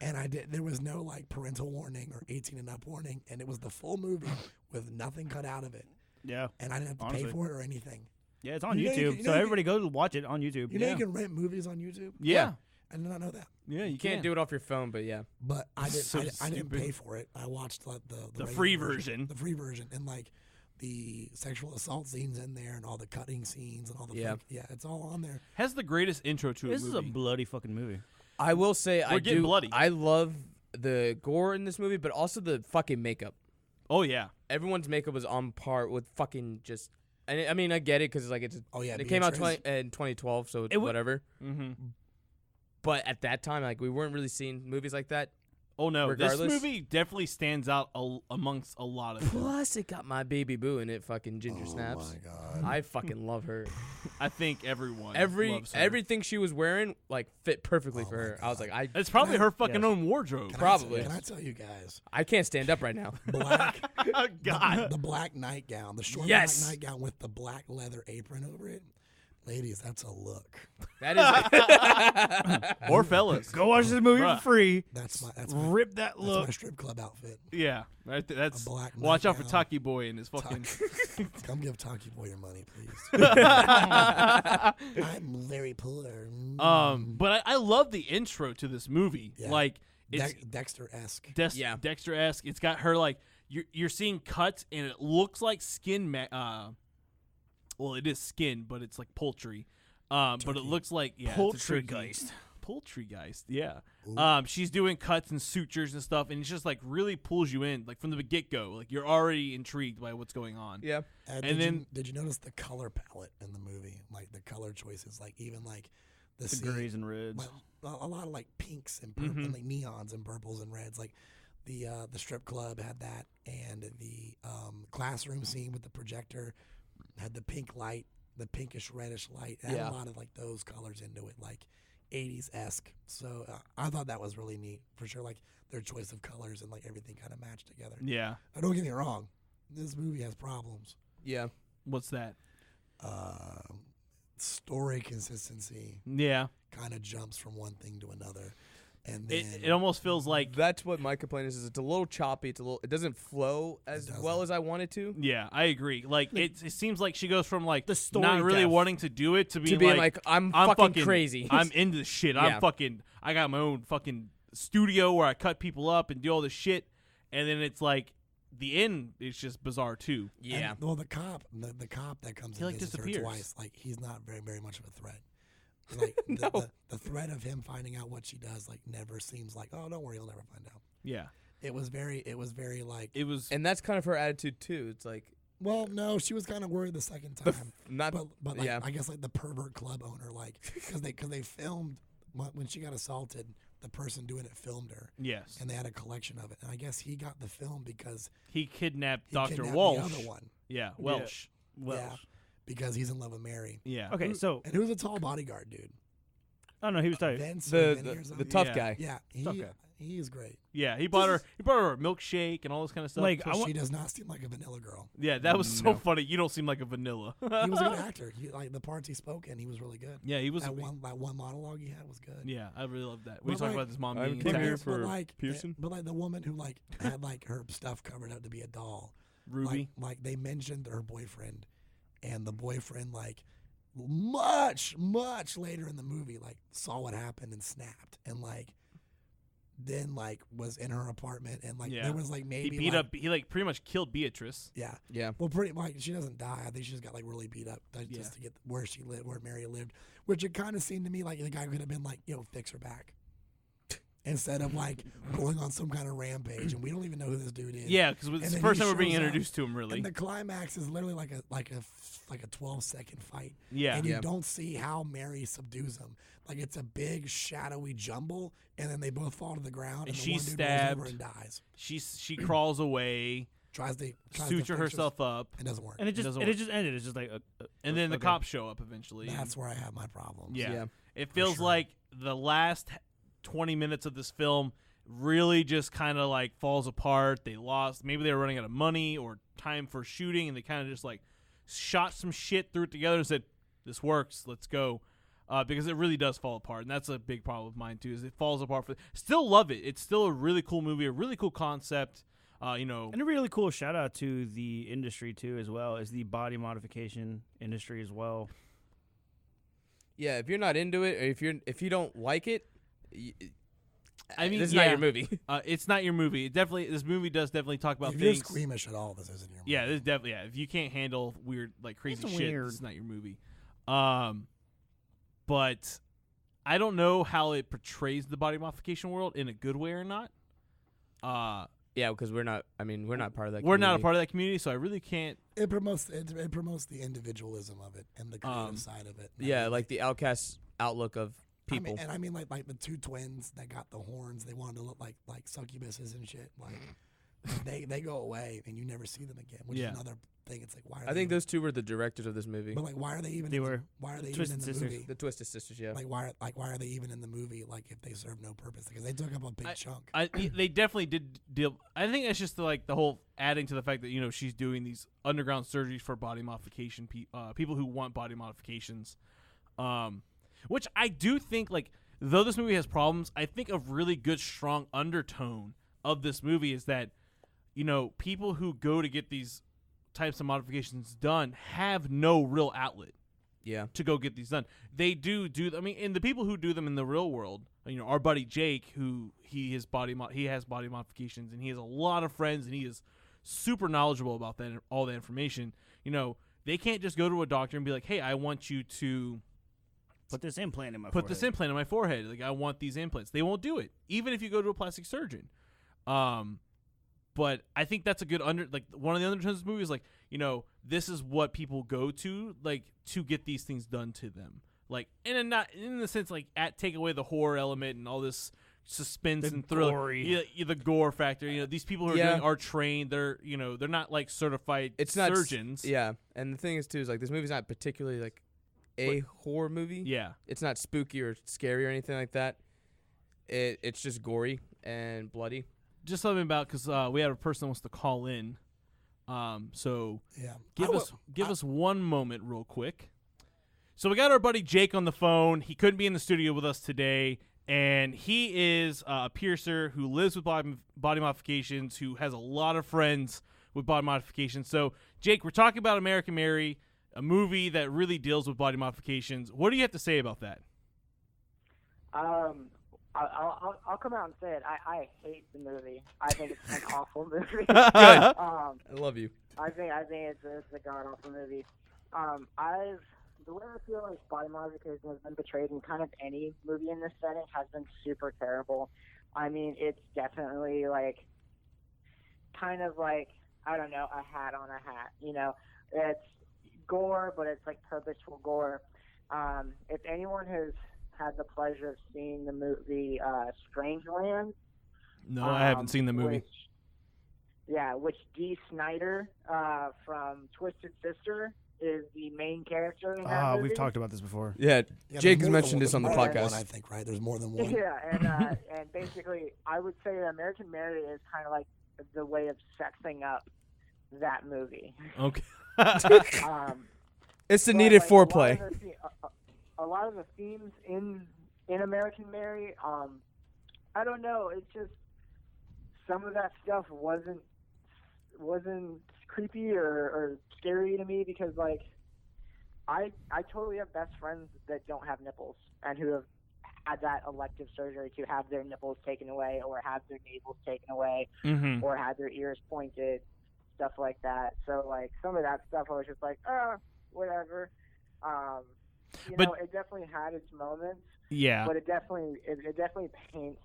[SPEAKER 1] and there was no like parental warning or 18 and up warning, and it was the full movie with nothing cut out of it,
[SPEAKER 4] Yeah.
[SPEAKER 1] and I didn't have to
[SPEAKER 4] Honestly.
[SPEAKER 1] pay for it or anything.
[SPEAKER 4] Yeah, it's on
[SPEAKER 1] You know you
[SPEAKER 4] YouTube.
[SPEAKER 1] can- you
[SPEAKER 4] So
[SPEAKER 1] know you
[SPEAKER 4] everybody go watch it on YouTube.
[SPEAKER 1] You know
[SPEAKER 3] Yeah.
[SPEAKER 1] you can rent movies on YouTube.
[SPEAKER 3] Yeah,
[SPEAKER 1] I did not know that,
[SPEAKER 3] yeah,
[SPEAKER 2] You can't do it off your phone, but yeah.
[SPEAKER 1] but I didn't.
[SPEAKER 3] So
[SPEAKER 1] I didn't
[SPEAKER 3] stupid.
[SPEAKER 1] pay for it. I watched like the regular
[SPEAKER 3] free version.
[SPEAKER 1] the free version, and like the sexual assault scenes in there, and all the cutting scenes, and all the
[SPEAKER 2] Yeah.
[SPEAKER 1] it's all on there.
[SPEAKER 3] Has the greatest intro to
[SPEAKER 4] This
[SPEAKER 3] a
[SPEAKER 4] is a
[SPEAKER 3] movie.
[SPEAKER 4] bloody fucking movie.
[SPEAKER 2] I will say
[SPEAKER 3] We're getting bloody.
[SPEAKER 2] I love the gore in this movie, but also the fucking makeup.
[SPEAKER 3] Oh yeah,
[SPEAKER 2] Everyone's makeup was on par with fucking just. And I mean, I get it because like it's.
[SPEAKER 1] Oh yeah,
[SPEAKER 2] It came out
[SPEAKER 1] Beatrice.
[SPEAKER 2] in 2012, so it's
[SPEAKER 4] It wa-
[SPEAKER 2] whatever.
[SPEAKER 3] mm-hmm.
[SPEAKER 2] But at that time, like we weren't really seeing movies like that.
[SPEAKER 3] Oh no,
[SPEAKER 2] Regardless.
[SPEAKER 3] this movie definitely stands out amongst a lot of them.
[SPEAKER 2] Plus, it got my baby boo in it. Fucking Ginger
[SPEAKER 1] Oh
[SPEAKER 2] Snaps.
[SPEAKER 1] my god.
[SPEAKER 2] I fucking love her.
[SPEAKER 3] I think everyone loves her.
[SPEAKER 2] Everything she was wearing like fit perfectly
[SPEAKER 1] Oh
[SPEAKER 2] for
[SPEAKER 1] my
[SPEAKER 2] her. I was like, I
[SPEAKER 3] It's probably
[SPEAKER 1] Can I-
[SPEAKER 3] her fucking
[SPEAKER 4] Yes.
[SPEAKER 3] own wardrobe.
[SPEAKER 2] Probably.
[SPEAKER 1] Can I tell you guys?
[SPEAKER 2] I can't stand up right now.
[SPEAKER 1] Black.
[SPEAKER 3] God.
[SPEAKER 1] The black nightgown, the short
[SPEAKER 2] Yes.
[SPEAKER 1] black nightgown with the black leather apron over it. Ladies, that's a look.
[SPEAKER 2] That is.
[SPEAKER 3] Or fellas.
[SPEAKER 4] Go watch this movie
[SPEAKER 3] Bruh.
[SPEAKER 4] for free.
[SPEAKER 1] That's my
[SPEAKER 4] Rip that
[SPEAKER 1] that's
[SPEAKER 4] look.
[SPEAKER 1] my strip club outfit.
[SPEAKER 3] Yeah, right. That's
[SPEAKER 1] A black
[SPEAKER 3] watch out for
[SPEAKER 1] nightgown.
[SPEAKER 3] Taki Boy and his fucking.
[SPEAKER 1] Come give Taki Boy your money, please. I'm very poor.
[SPEAKER 3] But I love the intro to this movie.
[SPEAKER 1] Yeah.
[SPEAKER 3] Like it's
[SPEAKER 1] Dexter-esque.
[SPEAKER 2] Yeah.
[SPEAKER 3] Dexter-esque. It's got her like you're seeing cuts and it looks like skin. Well, it is skin, but it's like poultry. But it
[SPEAKER 1] Turkey.
[SPEAKER 3] looks like it's a turkey.
[SPEAKER 4] Poultrygeist.
[SPEAKER 3] Poultrygeist, yeah.
[SPEAKER 1] Ooh.
[SPEAKER 3] She's doing cuts and sutures and stuff, and it's just like really pulls you in, like from the get go. Like you're already intrigued by what's going on.
[SPEAKER 2] Yeah.
[SPEAKER 1] Did you notice the color palette in the movie? Like the color choices, like even like the
[SPEAKER 4] The
[SPEAKER 1] scene-
[SPEAKER 4] grays and reds.
[SPEAKER 1] well, a lot of like pinks and purple, and like neons and purples and reds. Like the strip club had that, and the classroom scene with the projector had the pink light, the pinkish reddish light. It had
[SPEAKER 2] Yeah.
[SPEAKER 1] a lot of like those colors into it, like 80s-esque. So I thought that was really neat for sure. Like their choice of colors and like everything kind of matched together.
[SPEAKER 3] Yeah.
[SPEAKER 1] Now, don't get me wrong, this movie has problems.
[SPEAKER 2] Yeah.
[SPEAKER 3] What's that?
[SPEAKER 1] Story consistency
[SPEAKER 3] Yeah.
[SPEAKER 1] kind of jumps from one thing to another, and then
[SPEAKER 3] It almost feels like
[SPEAKER 2] That's what my complaint is. It's a little choppy. It doesn't flow as
[SPEAKER 1] doesn't.
[SPEAKER 2] well as I want it to.
[SPEAKER 3] yeah, I agree. Like it seems like she goes from like
[SPEAKER 4] The story
[SPEAKER 3] not really
[SPEAKER 4] depth.
[SPEAKER 3] wanting to do it to being
[SPEAKER 2] being
[SPEAKER 3] like,
[SPEAKER 2] like, I'm fucking crazy.
[SPEAKER 3] I'm into this shit.
[SPEAKER 2] Yeah.
[SPEAKER 3] I got my own fucking studio where I cut people up and do all this shit. And then it's like the end is just bizarre too.
[SPEAKER 2] Yeah.
[SPEAKER 1] And, well, the cop that comes
[SPEAKER 3] He,
[SPEAKER 1] and
[SPEAKER 3] like,
[SPEAKER 1] visits her
[SPEAKER 3] disappears.
[SPEAKER 1] twice, like he's not very much of a threat. Like the threat of him finding out what she does, like never seems like, oh, don't worry, he'll never find out.
[SPEAKER 3] Yeah.
[SPEAKER 1] It was very like.
[SPEAKER 3] It was.
[SPEAKER 2] And that's kind of her attitude too. It's like
[SPEAKER 1] Well, no, she was kind of worried the second time.
[SPEAKER 2] not.
[SPEAKER 1] But like,
[SPEAKER 2] yeah.
[SPEAKER 1] I guess like the pervert club owner, like, because they filmed when she got assaulted, the person doing it filmed her,
[SPEAKER 3] Yes.
[SPEAKER 1] and they had a collection of it. And I guess he got the film because
[SPEAKER 3] He kidnapped
[SPEAKER 1] he
[SPEAKER 3] Dr.
[SPEAKER 1] kidnapped
[SPEAKER 3] Walsh.
[SPEAKER 1] the other one.
[SPEAKER 3] Yeah, Welsh.
[SPEAKER 1] Yeah, because he's in love with Mary.
[SPEAKER 3] Yeah.
[SPEAKER 4] Okay, so
[SPEAKER 1] And who's a tall bodyguard dude?
[SPEAKER 4] oh no, he was talking.
[SPEAKER 1] Vince or Vinny or
[SPEAKER 2] The
[SPEAKER 1] something?
[SPEAKER 2] tough
[SPEAKER 3] Yeah.
[SPEAKER 2] guy.
[SPEAKER 1] Yeah,
[SPEAKER 4] Tough guy.
[SPEAKER 1] he is great.
[SPEAKER 3] Yeah, he brought her a milkshake and all this kind of stuff.
[SPEAKER 4] Like,
[SPEAKER 1] So
[SPEAKER 4] I want.
[SPEAKER 1] she does not seem like a vanilla girl.
[SPEAKER 3] yeah, that was so
[SPEAKER 2] No.
[SPEAKER 3] funny. You don't seem like a vanilla.
[SPEAKER 1] He was a good actor. Like the parts he spoke in, he was really good.
[SPEAKER 3] Yeah, he was.
[SPEAKER 1] That one monologue he had was good.
[SPEAKER 3] Yeah, I really love that. We
[SPEAKER 1] But
[SPEAKER 3] talk
[SPEAKER 1] like-
[SPEAKER 3] about his mom
[SPEAKER 2] I'm
[SPEAKER 3] being
[SPEAKER 2] came
[SPEAKER 3] attacked.
[SPEAKER 2] here for
[SPEAKER 1] Pearson. But like the woman who like had like her stuff covered up to be a doll.
[SPEAKER 3] Ruby.
[SPEAKER 1] Like they mentioned her boyfriend, and the boyfriend like much later in the movie like saw what happened and snapped and like then like was in her apartment and like
[SPEAKER 3] Yeah.
[SPEAKER 1] there was like maybe
[SPEAKER 3] he beat
[SPEAKER 1] like,
[SPEAKER 3] up. He like pretty much killed Beatrice.
[SPEAKER 1] yeah.
[SPEAKER 2] Yeah.
[SPEAKER 1] Well, pretty like she doesn't die. I think she just got like really beat up just
[SPEAKER 3] Yeah.
[SPEAKER 1] to get where she lived, where Mary lived, which it kind of seemed to me like the guy could have been like, yo, fix her back. Instead of like going on some kind of rampage, and we don't even know who this dude is.
[SPEAKER 3] Yeah, because it's
[SPEAKER 1] And
[SPEAKER 3] the
[SPEAKER 1] then
[SPEAKER 3] first
[SPEAKER 1] he
[SPEAKER 3] time we're being
[SPEAKER 1] shows up,
[SPEAKER 3] introduced to him. Really.
[SPEAKER 1] And the climax is literally like a 12-second fight.
[SPEAKER 3] Yeah.
[SPEAKER 1] And you
[SPEAKER 2] Yeah.
[SPEAKER 1] don't see how Mary subdues him. Like it's a big shadowy jumble, and then they both fall to the ground,
[SPEAKER 3] And
[SPEAKER 1] the
[SPEAKER 3] she's
[SPEAKER 1] one dude rolls
[SPEAKER 3] stabbed.
[SPEAKER 1] over and dies.
[SPEAKER 3] She crawls away,
[SPEAKER 1] Tries to
[SPEAKER 3] suture
[SPEAKER 1] fix
[SPEAKER 3] herself up,
[SPEAKER 1] It doesn't work.
[SPEAKER 4] And it just
[SPEAKER 3] doesn't
[SPEAKER 4] and it
[SPEAKER 3] work.
[SPEAKER 4] just ended. It's just like,
[SPEAKER 3] and then the
[SPEAKER 4] okay.
[SPEAKER 3] cops show up eventually.
[SPEAKER 1] That's where I have my problems.
[SPEAKER 3] Yeah.
[SPEAKER 2] Yeah.
[SPEAKER 3] It feels
[SPEAKER 1] sure.
[SPEAKER 3] like the last 20 minutes of this film really just kind of like falls apart. They lost. Maybe they were running out of money or time for shooting, and they kind of just like shot some shit, threw it together, and said, "This works. Let's go." Because it really does fall apart, and that's a big problem of mine too. Is it falls apart? Still love it. It's still a really cool movie, a really cool concept.
[SPEAKER 4] And a really cool shout out to the industry too, as well as the body modification industry as well.
[SPEAKER 2] Yeah. If you're not into it, or if you don't like it,
[SPEAKER 3] I mean,
[SPEAKER 2] this is
[SPEAKER 3] yeah,
[SPEAKER 2] not your movie.
[SPEAKER 3] It's not your movie. This movie does definitely talk about
[SPEAKER 1] If you're
[SPEAKER 3] things.
[SPEAKER 1] squeamish at all, this isn't your movie.
[SPEAKER 3] Yeah, this is definitely. Yeah, if you can't handle weird, like crazy
[SPEAKER 4] It's
[SPEAKER 3] shit,
[SPEAKER 4] weird.
[SPEAKER 3] this is not your movie. But I don't know how it portrays the body modification world in a good way or not.
[SPEAKER 2] Yeah, because we're not. I mean, we're not part of that.
[SPEAKER 3] We're not a
[SPEAKER 2] community.
[SPEAKER 3] part of that community, so I really can't.
[SPEAKER 1] It promotes the individualism of it and the creative side of it. And I
[SPEAKER 2] Yeah,
[SPEAKER 1] mean,
[SPEAKER 2] like the outcast outlook of
[SPEAKER 1] I mean,
[SPEAKER 2] people.
[SPEAKER 1] and I mean like the two twins that got the horns. They wanted to look like succubuses and shit. Like they go away and you never see them again. Which
[SPEAKER 3] Yeah.
[SPEAKER 1] is another thing. It's like why? Are
[SPEAKER 2] I
[SPEAKER 1] they
[SPEAKER 2] think
[SPEAKER 1] even,
[SPEAKER 2] those two were the directors of this movie.
[SPEAKER 1] But like, why are they even?
[SPEAKER 4] They
[SPEAKER 1] in the-
[SPEAKER 4] were
[SPEAKER 1] Why are they even
[SPEAKER 4] Twisted
[SPEAKER 1] in the
[SPEAKER 4] Sisters.
[SPEAKER 1] movie?
[SPEAKER 2] The Twisted Sisters, yeah.
[SPEAKER 1] Why are they even in the movie? Like if they serve no purpose because they took up a big chunk.
[SPEAKER 3] They definitely did deal. I think that's just the whole adding to the fact that she's doing these underground surgeries for body modification people who want body modifications, which I do think though this movie has problems, I think a really good strong undertone of this movie is that people who go to get these types of modifications done have no real outlet
[SPEAKER 2] Yeah.
[SPEAKER 3] to go get these done. They do. I mean, and the people who do them in the real world, our buddy Jake, who he has body modifications, and he has a lot of friends, and he is super knowledgeable about that, all the information. They can't just go to a doctor and be like, "Hey, I want you to
[SPEAKER 4] Put this implant in my
[SPEAKER 3] put this implant in my forehead. Like, I want these implants." They won't do it, even if you go to a plastic surgeon. But I think that's a good one of the undertones of this movie is this is what people go to to get these things done to them. Not in the sense take away the horror element and all this suspense
[SPEAKER 4] The
[SPEAKER 3] and thriller,
[SPEAKER 4] gory.
[SPEAKER 3] the gore factor. These people who are
[SPEAKER 2] Yeah.
[SPEAKER 3] doing are trained. They're they're not certified
[SPEAKER 2] It's not
[SPEAKER 3] surgeons.
[SPEAKER 2] Yeah, and the thing is too is this movie's not particularly a horror movie.
[SPEAKER 3] Yeah.
[SPEAKER 2] It's not spooky or scary or anything like that. It's just gory and bloody.
[SPEAKER 3] Just something about because we have a person that wants to call in. So
[SPEAKER 1] Yeah.
[SPEAKER 3] give us one moment real quick. So we got our buddy Jake on the phone. He couldn't be in the studio with us today, and he is a piercer who lives with body modifications, who has a lot of friends with body modifications. So Jake, we're talking about American Mary, a movie that really deals with body modifications. What do you have to say about that?
[SPEAKER 8] I'll come out and say it. I hate the movie. I think it's an awful movie.
[SPEAKER 2] Good.
[SPEAKER 8] I
[SPEAKER 2] love you.
[SPEAKER 8] think it's a god awful movie. The way I feel like body modification has been portrayed in kind of any movie in this setting has been super terrible. I mean, it's definitely like kind of like, I don't know, a hat on a hat. You know, it's gore, but it's like purposeful gore. If anyone has had the pleasure of seeing the movie Strangeland,
[SPEAKER 3] No, I haven't seen the movie.
[SPEAKER 8] Which Dee Snider from Twisted Sister is the main character in that movie.
[SPEAKER 4] We've talked about this before.
[SPEAKER 2] Yeah,
[SPEAKER 1] Yeah,
[SPEAKER 2] Jake
[SPEAKER 1] there's
[SPEAKER 2] has
[SPEAKER 1] more than
[SPEAKER 2] mentioned
[SPEAKER 1] one-
[SPEAKER 2] this on the
[SPEAKER 1] there's more than
[SPEAKER 2] podcast.
[SPEAKER 1] one, I think, right? There's more than one.
[SPEAKER 8] Yeah, and basically, I would say that American Mary is kind of like the way of sexing up that movie.
[SPEAKER 3] Okay.
[SPEAKER 2] It's the
[SPEAKER 8] But,
[SPEAKER 2] needed
[SPEAKER 8] like,
[SPEAKER 2] foreplay.
[SPEAKER 8] A lot of the themes in American Mary, I don't know. It's just some of that stuff wasn't creepy or scary to me because, like, I totally have best friends that don't have nipples and who have had that elective surgery to have their nipples taken away or have their navels taken away
[SPEAKER 3] Mm-hmm.
[SPEAKER 8] or have their ears pointed, stuff like that. So, like, some of that stuff I was just like, whatever.
[SPEAKER 3] But-
[SPEAKER 8] It definitely had its moments,
[SPEAKER 3] Yeah.
[SPEAKER 8] but it definitely paints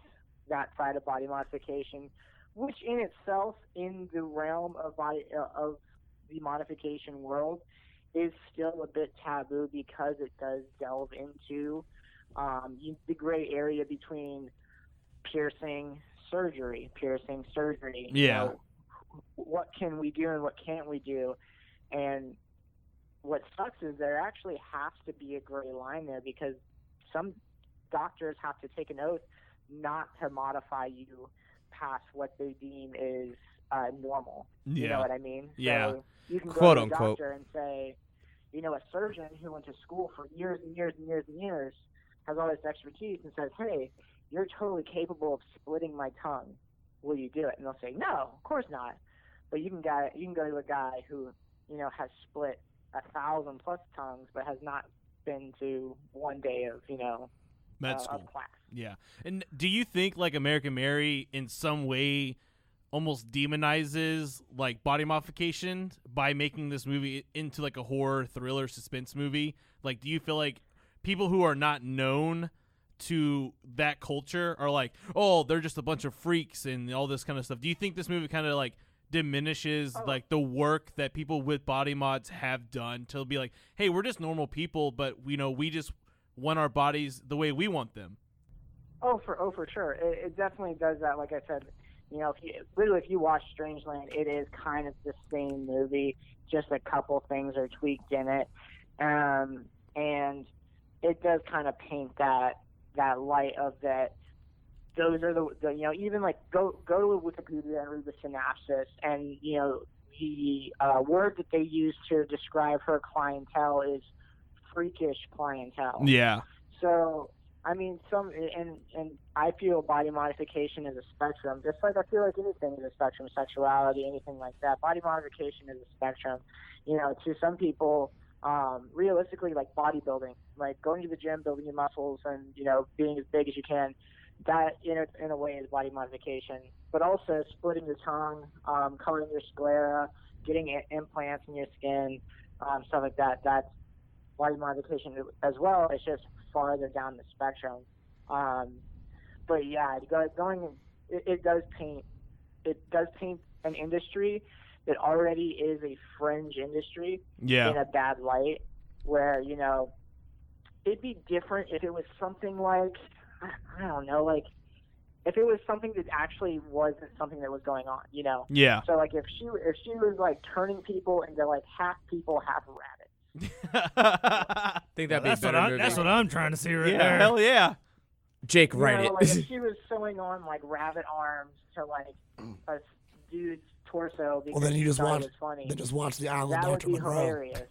[SPEAKER 8] that side of body modification, which in itself, in the realm of the modification world, is still a bit taboo because it does delve into the gray area between piercing surgery.
[SPEAKER 3] Yeah.
[SPEAKER 8] What can we do and what can't we do? And what sucks is there actually has to be a gray line there because some doctors have to take an oath not to modify you past what they deem is normal. You know what I mean?
[SPEAKER 3] Yeah.
[SPEAKER 8] So you can
[SPEAKER 2] Quote,
[SPEAKER 8] go to a
[SPEAKER 2] unquote.
[SPEAKER 8] doctor and say, a surgeon who went to school for years and years and years and years has all this expertise and says, hey, you're totally capable of splitting my tongue. Will you do it? And they'll say, no, of course not. But you can go to a guy who, has split 1,000+ tongues but has not been to one day of,
[SPEAKER 3] Med school.
[SPEAKER 8] of class.
[SPEAKER 3] Yeah. And do you think like American Mary in some way almost demonizes like body modification by making this movie into like a horror thriller suspense movie? Like, do you feel like people who are not known to that culture are like, oh, they're just a bunch of freaks and all this kind of stuff? Do you think this movie kind of like diminishes like the work that people with body mods have done to be like, hey, we're just normal people, but we just want our bodies the way we want them?
[SPEAKER 8] Oh, for sure. It definitely does that. Like I said, if you watch Strangeland, it is kind of the same movie, just a couple things are tweaked in it, and it does kind of paint that light of that. Those are the even like go to Wikipedia and read the synopsis, and the word that they use to describe her clientele is freakish clientele.
[SPEAKER 3] Yeah.
[SPEAKER 8] So I mean, and I feel body modification is a spectrum, just like I feel like anything is a spectrum, sexuality, anything like that. Body modification is a spectrum. To some people, realistically, like bodybuilding, like going to the gym, building your muscles, and being as big as you can. That in a way is body modification, but also splitting your tongue, coloring your sclera, getting implants in your skin, stuff like that. That's body modification as well. It's just farther down the spectrum. But yeah, it does paint an industry that already is a fringe industry in a bad light. Where it'd be different if it was something like, I don't know, like if it was something that actually wasn't something that was going on,
[SPEAKER 3] Yeah.
[SPEAKER 8] So like if she was like turning people into like half people, half rabbits.
[SPEAKER 2] I think that'd be a better movie.
[SPEAKER 4] That's what I'm trying to see right
[SPEAKER 3] Yeah.
[SPEAKER 4] there.
[SPEAKER 3] Hell yeah.
[SPEAKER 2] Jake, write it.
[SPEAKER 8] Like if she was sewing on like rabbit arms to like a dude's torso because
[SPEAKER 1] Well, then you
[SPEAKER 8] she
[SPEAKER 1] just
[SPEAKER 8] thought
[SPEAKER 1] watch.
[SPEAKER 8] it was funny,
[SPEAKER 1] Then just watch the Island
[SPEAKER 8] that would
[SPEAKER 1] Dr.
[SPEAKER 8] be
[SPEAKER 1] Monroe.
[SPEAKER 8] hilarious.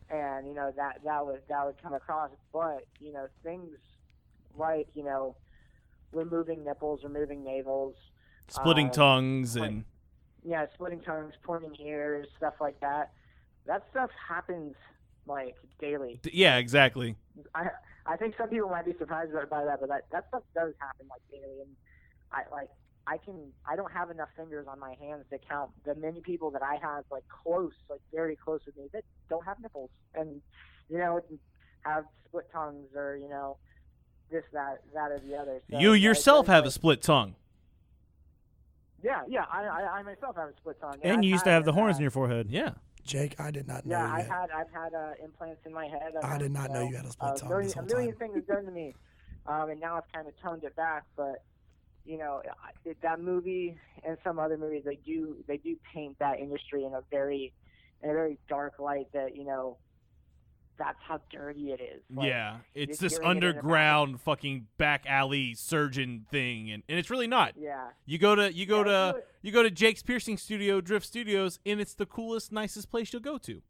[SPEAKER 8] And that would come across. But things like removing nipples, removing navels,
[SPEAKER 3] Splitting tongues
[SPEAKER 8] like-
[SPEAKER 3] and
[SPEAKER 8] splitting tongues, pointing ears, stuff like that. That stuff happens like daily.
[SPEAKER 3] yeah, exactly.
[SPEAKER 8] I think some people might be surprised by that, but that stuff does happen like daily. And I don't have enough fingers on my hands to count the many people that I have like close, like very close with me that don't have nipples and, have split tongues or, this, that or the other. So,
[SPEAKER 3] You yourself have a
[SPEAKER 8] like,
[SPEAKER 3] split tongue.
[SPEAKER 8] Yeah, I myself have a split tongue.
[SPEAKER 4] And you used to have the horns in your forehead.
[SPEAKER 3] Yeah.
[SPEAKER 1] Jake, I did not know
[SPEAKER 8] Yeah,
[SPEAKER 1] yet.
[SPEAKER 8] I've had implants in my head.
[SPEAKER 1] I did not know you had a split tongue this whole
[SPEAKER 8] A million
[SPEAKER 1] time.
[SPEAKER 8] things done to me, and now I've kind of toned it back. But that movie and some other movies, they do paint that industry in a very dark light. That that's how dirty it is. Like,
[SPEAKER 3] Yeah, it's
[SPEAKER 8] you're
[SPEAKER 3] this
[SPEAKER 8] doing it in the back.
[SPEAKER 3] underground fucking back alley surgeon thing, and it's really not.
[SPEAKER 8] Yeah.
[SPEAKER 3] You go to Jake's piercing studio, Drift Studios, and it's the coolest, nicest place you'll go to.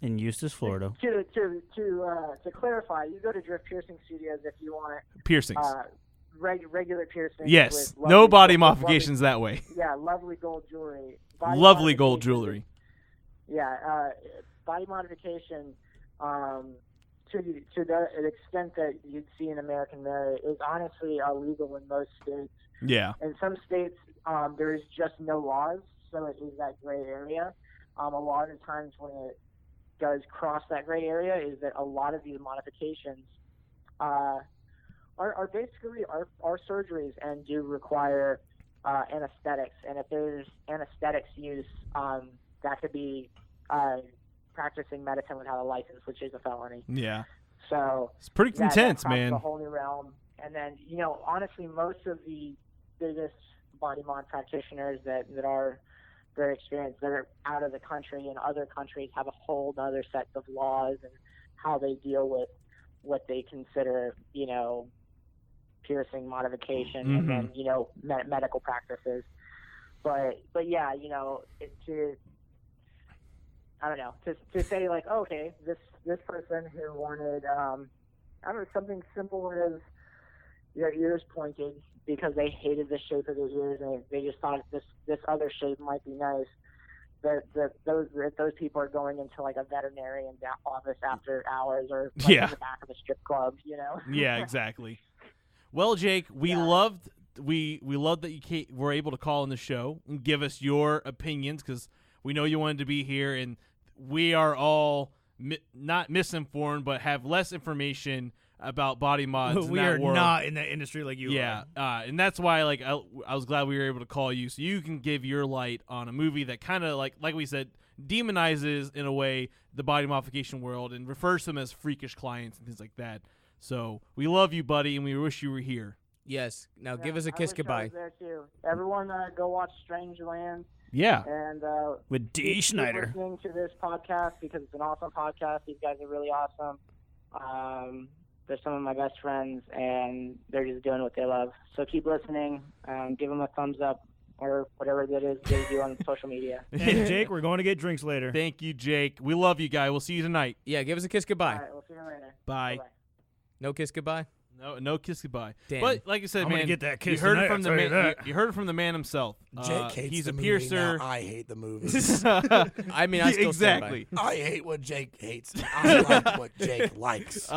[SPEAKER 4] In Eustis, Florida.
[SPEAKER 8] To clarify, you go to Drift Piercing Studios if you want
[SPEAKER 3] Piercings.
[SPEAKER 8] regular piercings.
[SPEAKER 3] Yes,
[SPEAKER 8] with
[SPEAKER 3] no
[SPEAKER 8] lovely-
[SPEAKER 3] body
[SPEAKER 8] lovely-
[SPEAKER 3] modifications that way.
[SPEAKER 8] Yeah, lovely gold jewelry. Body
[SPEAKER 3] Lovely gold
[SPEAKER 8] modification-
[SPEAKER 3] jewelry.
[SPEAKER 8] Yeah, body modification, to the extent that you'd see in American Marriott, is honestly illegal in most states.
[SPEAKER 3] Yeah.
[SPEAKER 8] In some states, there is just no laws, so it is that gray area. A lot of times when it does cross that gray area, is that a lot of these modifications are basically are surgeries and do require anesthetics. And if there's anesthetics use, that could be practicing medicine without a license, which is a felony.
[SPEAKER 3] Yeah.
[SPEAKER 8] So
[SPEAKER 3] It's pretty
[SPEAKER 8] that
[SPEAKER 3] intense,
[SPEAKER 8] crosses
[SPEAKER 3] man.
[SPEAKER 8] a whole new realm. And then, honestly, most of the biggest body mod practitioners that are very experienced, they're out of the country, and other countries have a whole other set of laws and how they deal with what they consider, piercing modification and then, medical practices. But yeah, I don't know, to say like, okay, this person who wanted, something simple as their ears pointed because they hated the shape of their ears and they just thought this other shape might be nice. Those people are going into like a veterinarian's office after hours or like in the back of a strip club,
[SPEAKER 3] Yeah, exactly. Well, Jake, we loved that you were able to call in the show and give us your opinions because we know you wanted to be here, and we are all not misinformed, but have less information about body mods.
[SPEAKER 4] We are not in that industry like you are.
[SPEAKER 3] Yeah, and that's why I was glad we were able to call you so you can give your light on a movie that kind of like we said demonizes in a way the body modification world and refers to them as freakish clients and things like that. So we love you, buddy, and we wish you were here.
[SPEAKER 2] Yes. Now give us a kiss
[SPEAKER 8] I
[SPEAKER 2] goodbye.
[SPEAKER 8] was there too. Everyone, go watch Strange Land.
[SPEAKER 3] Yeah.
[SPEAKER 8] And
[SPEAKER 4] with D.
[SPEAKER 8] keep
[SPEAKER 4] Schneider.
[SPEAKER 8] listening to this podcast because it's an awesome podcast. These guys are really awesome. They're some of my best friends, and they're just doing what they love. So keep listening. Give them a thumbs up or whatever that is they do on social media.
[SPEAKER 4] And Jake, we're going to get drinks later.
[SPEAKER 3] Thank you, Jake. We love you, guy. We'll see you tonight.
[SPEAKER 2] Yeah, give us a kiss goodbye.
[SPEAKER 8] All right, we'll see you later.
[SPEAKER 3] Bye.
[SPEAKER 8] Bye-bye.
[SPEAKER 2] No kiss goodbye.
[SPEAKER 3] No kiss goodbye.
[SPEAKER 2] Damn.
[SPEAKER 3] But like I said,
[SPEAKER 4] I'm
[SPEAKER 3] man,
[SPEAKER 4] gonna get that kiss
[SPEAKER 3] you heard
[SPEAKER 4] tonight,
[SPEAKER 3] it from
[SPEAKER 4] I'll
[SPEAKER 3] the
[SPEAKER 4] tell you
[SPEAKER 3] man.
[SPEAKER 4] that.
[SPEAKER 3] You heard it from the man himself.
[SPEAKER 1] Jake hates
[SPEAKER 3] he's
[SPEAKER 1] the
[SPEAKER 3] a
[SPEAKER 1] movie.
[SPEAKER 3] piercer.
[SPEAKER 1] Now I hate the movie.
[SPEAKER 2] I mean, I still stand by.
[SPEAKER 3] exactly.
[SPEAKER 1] I hate what Jake hates. I like what Jake likes.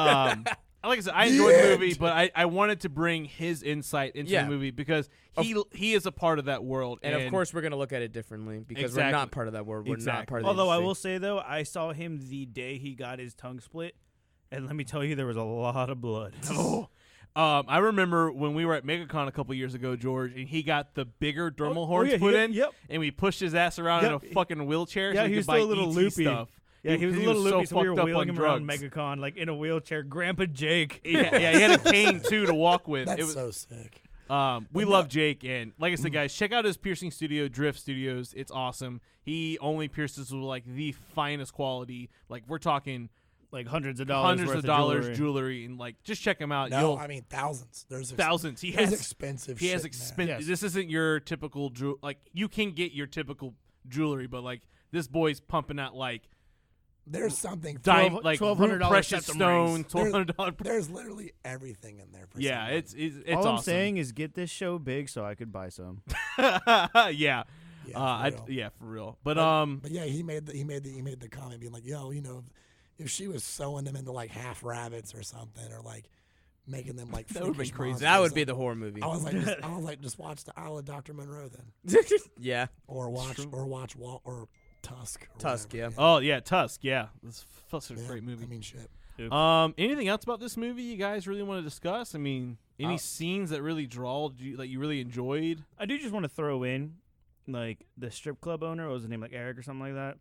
[SPEAKER 3] Like I said, I enjoyed the movie, but I wanted to bring his insight into the movie because he is a part of that world,
[SPEAKER 2] And of course, we're going to look at it differently because we're
[SPEAKER 3] Exactly.
[SPEAKER 2] not part of that world. We're not
[SPEAKER 3] Exactly.
[SPEAKER 2] part of the
[SPEAKER 4] Although I
[SPEAKER 2] industry.
[SPEAKER 4] will say, though, I saw him the day he got his tongue split, and let me tell you, there was a lot of blood.
[SPEAKER 3] I remember when we were at MegaCon a couple years ago, George, and he got the bigger dermal horns
[SPEAKER 4] yeah,
[SPEAKER 3] put
[SPEAKER 4] he-
[SPEAKER 3] in,
[SPEAKER 4] yep.
[SPEAKER 3] and we pushed his ass around in a
[SPEAKER 4] Yep.
[SPEAKER 3] fucking wheelchair.
[SPEAKER 4] Yeah,
[SPEAKER 3] so
[SPEAKER 4] he
[SPEAKER 3] he
[SPEAKER 4] was
[SPEAKER 3] could
[SPEAKER 4] still a
[SPEAKER 3] buy
[SPEAKER 4] little
[SPEAKER 3] ET
[SPEAKER 4] loopy.
[SPEAKER 3] Stuff.
[SPEAKER 4] Yeah, he was a little loopy, so we were
[SPEAKER 3] fucked up
[SPEAKER 4] wheeling
[SPEAKER 3] on
[SPEAKER 4] him around
[SPEAKER 3] drugs.
[SPEAKER 4] MegaCon, like in a wheelchair. Grandpa Jake.
[SPEAKER 3] Yeah, he had a cane too to walk with.
[SPEAKER 1] That's
[SPEAKER 3] It was,
[SPEAKER 1] so sick.
[SPEAKER 3] we love Jake, and like I said, guys, check out his piercing studio, Drift Studios. It's awesome. He only pierces with like the finest quality. Like we're talking
[SPEAKER 4] Like hundreds of dollars worth
[SPEAKER 3] dollars
[SPEAKER 4] jewelry.
[SPEAKER 3] and like just check him out.
[SPEAKER 1] No, I mean thousands. There's
[SPEAKER 3] Thousands. He
[SPEAKER 1] there's
[SPEAKER 3] has
[SPEAKER 1] expensive.
[SPEAKER 3] He
[SPEAKER 1] shit,
[SPEAKER 3] has
[SPEAKER 1] man.
[SPEAKER 3] expensive.
[SPEAKER 4] Yes.
[SPEAKER 3] This isn't your typical like you can get your typical jewelry, but like this boy's pumping out like
[SPEAKER 1] There's something.
[SPEAKER 3] like
[SPEAKER 4] $1,200
[SPEAKER 3] precious
[SPEAKER 4] septum
[SPEAKER 3] stone,
[SPEAKER 4] rings.
[SPEAKER 3] $1,200.
[SPEAKER 1] There's literally everything in there. For
[SPEAKER 3] Yeah,
[SPEAKER 1] someone.
[SPEAKER 3] it's
[SPEAKER 4] All I'm
[SPEAKER 3] awesome.
[SPEAKER 4] saying is get this show big so I could buy some.
[SPEAKER 3] yeah.
[SPEAKER 1] Yeah, for real.
[SPEAKER 3] For real. But
[SPEAKER 1] But yeah, he made the comment being like, yo, if she was sewing them into like half rabbits or something, or like making them like
[SPEAKER 3] That would've been
[SPEAKER 1] freakish
[SPEAKER 3] crazy.
[SPEAKER 1] monsters.
[SPEAKER 2] That would be the horror movie.
[SPEAKER 1] I was like, just watch the Isle of Dr. Monroe then,
[SPEAKER 2] Yeah.
[SPEAKER 1] or watch
[SPEAKER 3] true.
[SPEAKER 1] or Tusk. Or
[SPEAKER 2] Tusk,
[SPEAKER 1] whatever.
[SPEAKER 3] Oh yeah, Tusk. Yeah, that's such a
[SPEAKER 1] Yeah,
[SPEAKER 3] great movie.
[SPEAKER 1] I mean, shit.
[SPEAKER 3] Anything else about this movie you guys really want to discuss? I mean, any
[SPEAKER 2] Uh,
[SPEAKER 3] scenes that really drawed you, that you really enjoyed?
[SPEAKER 4] I do just want to throw in, like, the strip club owner. What was his name, like Eric or something like that?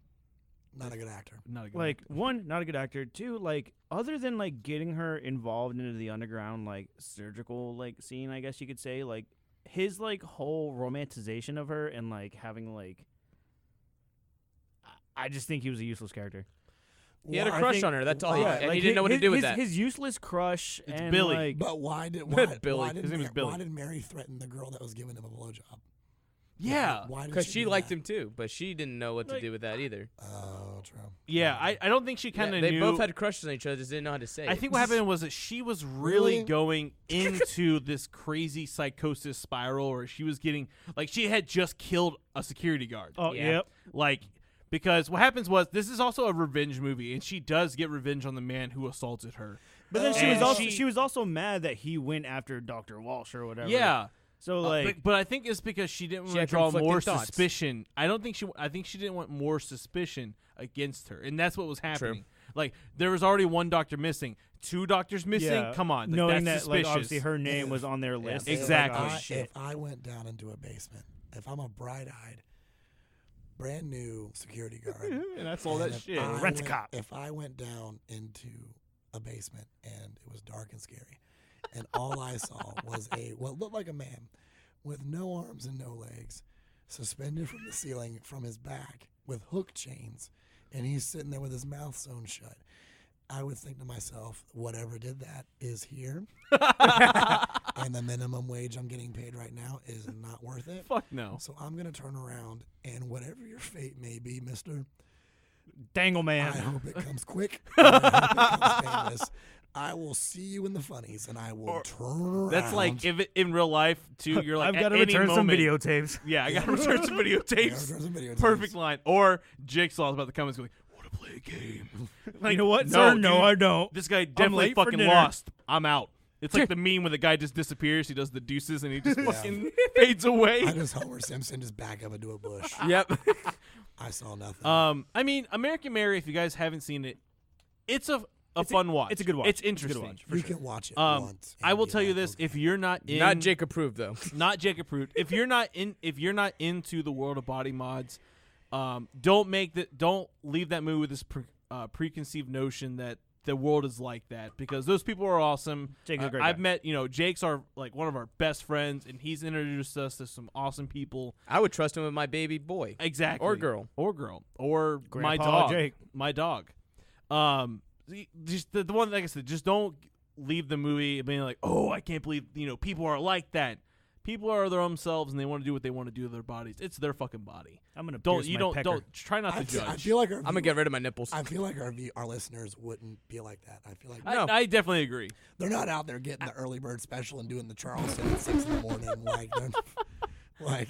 [SPEAKER 1] Not a good actor.
[SPEAKER 3] Not a good
[SPEAKER 4] Like, one, not a good actor. Two, like, other than, like, getting her involved into the underground, like, surgical, like, scene, I guess you could say, like, his, like, whole romanticization of her and, like, having, like, I just think he was a useless character.
[SPEAKER 2] He had a
[SPEAKER 1] Why-
[SPEAKER 2] crush on her. That's all.
[SPEAKER 1] why-
[SPEAKER 2] And
[SPEAKER 4] like,
[SPEAKER 2] he didn't know what to do with
[SPEAKER 4] his,
[SPEAKER 2] that.
[SPEAKER 4] His useless crush
[SPEAKER 3] It's
[SPEAKER 4] and,
[SPEAKER 3] Billy.
[SPEAKER 4] like,
[SPEAKER 1] But why did
[SPEAKER 2] Billy.
[SPEAKER 1] why did
[SPEAKER 3] His name is Billy.
[SPEAKER 1] Why did Mary threaten the girl that was giving him a blowjob?
[SPEAKER 3] Yeah.
[SPEAKER 1] Why did
[SPEAKER 2] Because she
[SPEAKER 1] do
[SPEAKER 2] liked
[SPEAKER 1] that?
[SPEAKER 2] him too, but she didn't know what to
[SPEAKER 4] Like-
[SPEAKER 2] do with that either.
[SPEAKER 1] Oh, true.
[SPEAKER 3] Yeah, I don't think she kind of
[SPEAKER 2] They
[SPEAKER 3] knew.
[SPEAKER 2] both had crushes on each other, just didn't know how to say
[SPEAKER 3] I
[SPEAKER 2] it.
[SPEAKER 3] think what happened was that she was really
[SPEAKER 1] Really?
[SPEAKER 3] going into this crazy psychosis spiral, or she was getting like she had just killed a security guard.
[SPEAKER 4] oh,
[SPEAKER 2] Yeah.
[SPEAKER 4] yep.
[SPEAKER 3] Like, because what happens was this is also a revenge movie, and she does get revenge on the man who assaulted her.
[SPEAKER 4] But then
[SPEAKER 3] And
[SPEAKER 4] she was also mad that he went after Dr. Walsh or whatever.
[SPEAKER 3] Yeah.
[SPEAKER 4] So, like,
[SPEAKER 3] but I think it's because she didn't
[SPEAKER 2] She
[SPEAKER 3] want to
[SPEAKER 2] had
[SPEAKER 3] draw
[SPEAKER 2] conflicting
[SPEAKER 3] more
[SPEAKER 2] thoughts.
[SPEAKER 3] suspicion. I think she didn't want more suspicion against her, and that's what was happening. Like, there was already one doctor missing, 2 doctors missing.
[SPEAKER 4] yeah,
[SPEAKER 3] Come on, like,
[SPEAKER 4] knowing
[SPEAKER 3] that's
[SPEAKER 4] that, like,
[SPEAKER 3] suspicious.
[SPEAKER 4] obviously her name
[SPEAKER 1] Yeah.
[SPEAKER 4] was on their list. It's
[SPEAKER 3] Exactly.
[SPEAKER 4] Like, oh, shit.
[SPEAKER 1] If I went down into a basement, if I'm a bright-eyed, brand new security guard,
[SPEAKER 3] and that's all
[SPEAKER 1] and
[SPEAKER 3] that
[SPEAKER 1] if
[SPEAKER 3] shit.
[SPEAKER 1] I
[SPEAKER 4] Rent a
[SPEAKER 1] went-
[SPEAKER 4] cop.
[SPEAKER 1] If I went down into a basement and it was dark and scary, and all I saw was what looked like a man with no arms and no legs, suspended from the ceiling from his back with hook chains, and he's sitting there with his mouth sewn shut, I would think to myself, whatever did that is here, and the minimum wage I'm getting paid right now is not worth it.
[SPEAKER 3] Fuck no.
[SPEAKER 1] So I'm going to turn around, and whatever your fate may be, mister,
[SPEAKER 4] Dangle
[SPEAKER 1] I
[SPEAKER 4] man.
[SPEAKER 1] hope it comes quick. And I hope it comes painless. I will see you in the funnies, and I will turn around.
[SPEAKER 3] That's like if it, in real life too. You're like,
[SPEAKER 4] I've got to
[SPEAKER 3] at any
[SPEAKER 4] return some
[SPEAKER 3] moment-
[SPEAKER 4] videotapes.
[SPEAKER 3] Yeah, I got to return some
[SPEAKER 1] I gotta
[SPEAKER 3] videotapes.
[SPEAKER 1] return some videotapes.
[SPEAKER 3] Perfect line. Or Jigsaw's about to come and go, want to play a game? Like,
[SPEAKER 4] You know what,
[SPEAKER 3] no,
[SPEAKER 4] sir?
[SPEAKER 3] dude,
[SPEAKER 4] No, I don't.
[SPEAKER 3] This guy definitely
[SPEAKER 4] late for
[SPEAKER 3] fucking
[SPEAKER 4] dinner.
[SPEAKER 3] lost. I'm out. It's like the meme when the guy just disappears. He does the deuces and he just fucking fades away.
[SPEAKER 1] I just Homer Simpson just back up into a bush.
[SPEAKER 2] Yep.
[SPEAKER 1] I saw nothing.
[SPEAKER 3] I mean, American Mary, if you guys haven't seen it, it's a fun watch.
[SPEAKER 4] it's a good watch.
[SPEAKER 3] It's
[SPEAKER 4] It's a good
[SPEAKER 3] interesting.
[SPEAKER 4] watch, for
[SPEAKER 1] you
[SPEAKER 4] sure.
[SPEAKER 1] can watch it
[SPEAKER 3] Um,
[SPEAKER 1] once.
[SPEAKER 3] I
[SPEAKER 1] and
[SPEAKER 3] will
[SPEAKER 1] be
[SPEAKER 3] tell you
[SPEAKER 1] like,
[SPEAKER 3] this:
[SPEAKER 1] okay.
[SPEAKER 3] if you're not in,
[SPEAKER 2] Not Jake approved though.
[SPEAKER 3] not Jake approved. If you're not into the world of body mods, don't leave that movie with this preconceived notion that the world is like that, because those people are awesome.
[SPEAKER 4] Jake's a great
[SPEAKER 3] I've
[SPEAKER 4] guy.
[SPEAKER 3] met, Jake's like one of our best friends, and he's introduced us to some awesome people.
[SPEAKER 2] I would trust him with my baby boy.
[SPEAKER 3] Exactly.
[SPEAKER 2] Or girl.
[SPEAKER 3] Or my
[SPEAKER 4] Grandpa
[SPEAKER 3] dog.
[SPEAKER 4] Jake.
[SPEAKER 3] My dog. Just the one, like I said, just don't leave the movie being like, oh, I can't believe people are like that. People are their own selves, and they want to do what they want to do to their bodies. It's their fucking body.
[SPEAKER 4] I'm gonna
[SPEAKER 3] Don't
[SPEAKER 4] pierce
[SPEAKER 3] you
[SPEAKER 4] my
[SPEAKER 3] don't
[SPEAKER 4] pecker.
[SPEAKER 3] don't try not to
[SPEAKER 1] I
[SPEAKER 3] judge.
[SPEAKER 1] feel like
[SPEAKER 2] I'm gonna get rid of my nipples.
[SPEAKER 1] I feel like our listeners wouldn't be like that. I feel like
[SPEAKER 2] No.
[SPEAKER 3] I definitely agree.
[SPEAKER 1] they're not out there getting the early bird special and doing the Charleston at 6 in the morning. I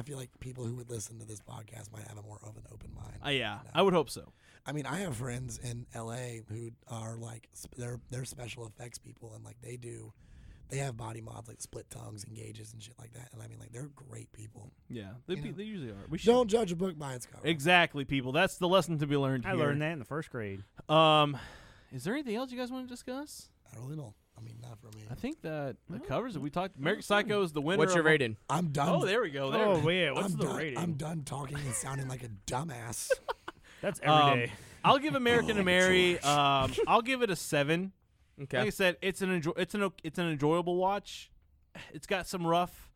[SPEAKER 1] feel like people who would listen to this podcast might have a more of an open mind.
[SPEAKER 3] Yeah,
[SPEAKER 1] No.
[SPEAKER 3] I would hope so.
[SPEAKER 1] I mean, I have friends in LA who are like they're special effects people, and like they have body mods like split tongues and gauges and shit like that. And I mean, like, they're great people.
[SPEAKER 3] Yeah,
[SPEAKER 1] You know,
[SPEAKER 3] they usually are. We should
[SPEAKER 1] Don't judge a book by its cover.
[SPEAKER 3] exactly, people. That's the lesson to be learned.
[SPEAKER 4] I
[SPEAKER 3] here.
[SPEAKER 4] learned that in the first grade.
[SPEAKER 3] Is there anything else you guys want to discuss?
[SPEAKER 1] I really don't. I mean, not for me.
[SPEAKER 3] I think that covers it. We talked. American Psycho is the winner.
[SPEAKER 2] What's your
[SPEAKER 3] of-
[SPEAKER 2] rating?
[SPEAKER 1] I'm done.
[SPEAKER 3] Oh, there we go. There.
[SPEAKER 4] Oh, wait. What's
[SPEAKER 1] I'm
[SPEAKER 4] the
[SPEAKER 1] done,
[SPEAKER 4] rating?
[SPEAKER 1] I'm done talking and sounding like a dumbass.
[SPEAKER 4] That's every day.
[SPEAKER 3] I'll give American to Mary. I'll give it a 7.
[SPEAKER 2] Okay.
[SPEAKER 3] Like I said, it's an enjoyable watch. It's got some rough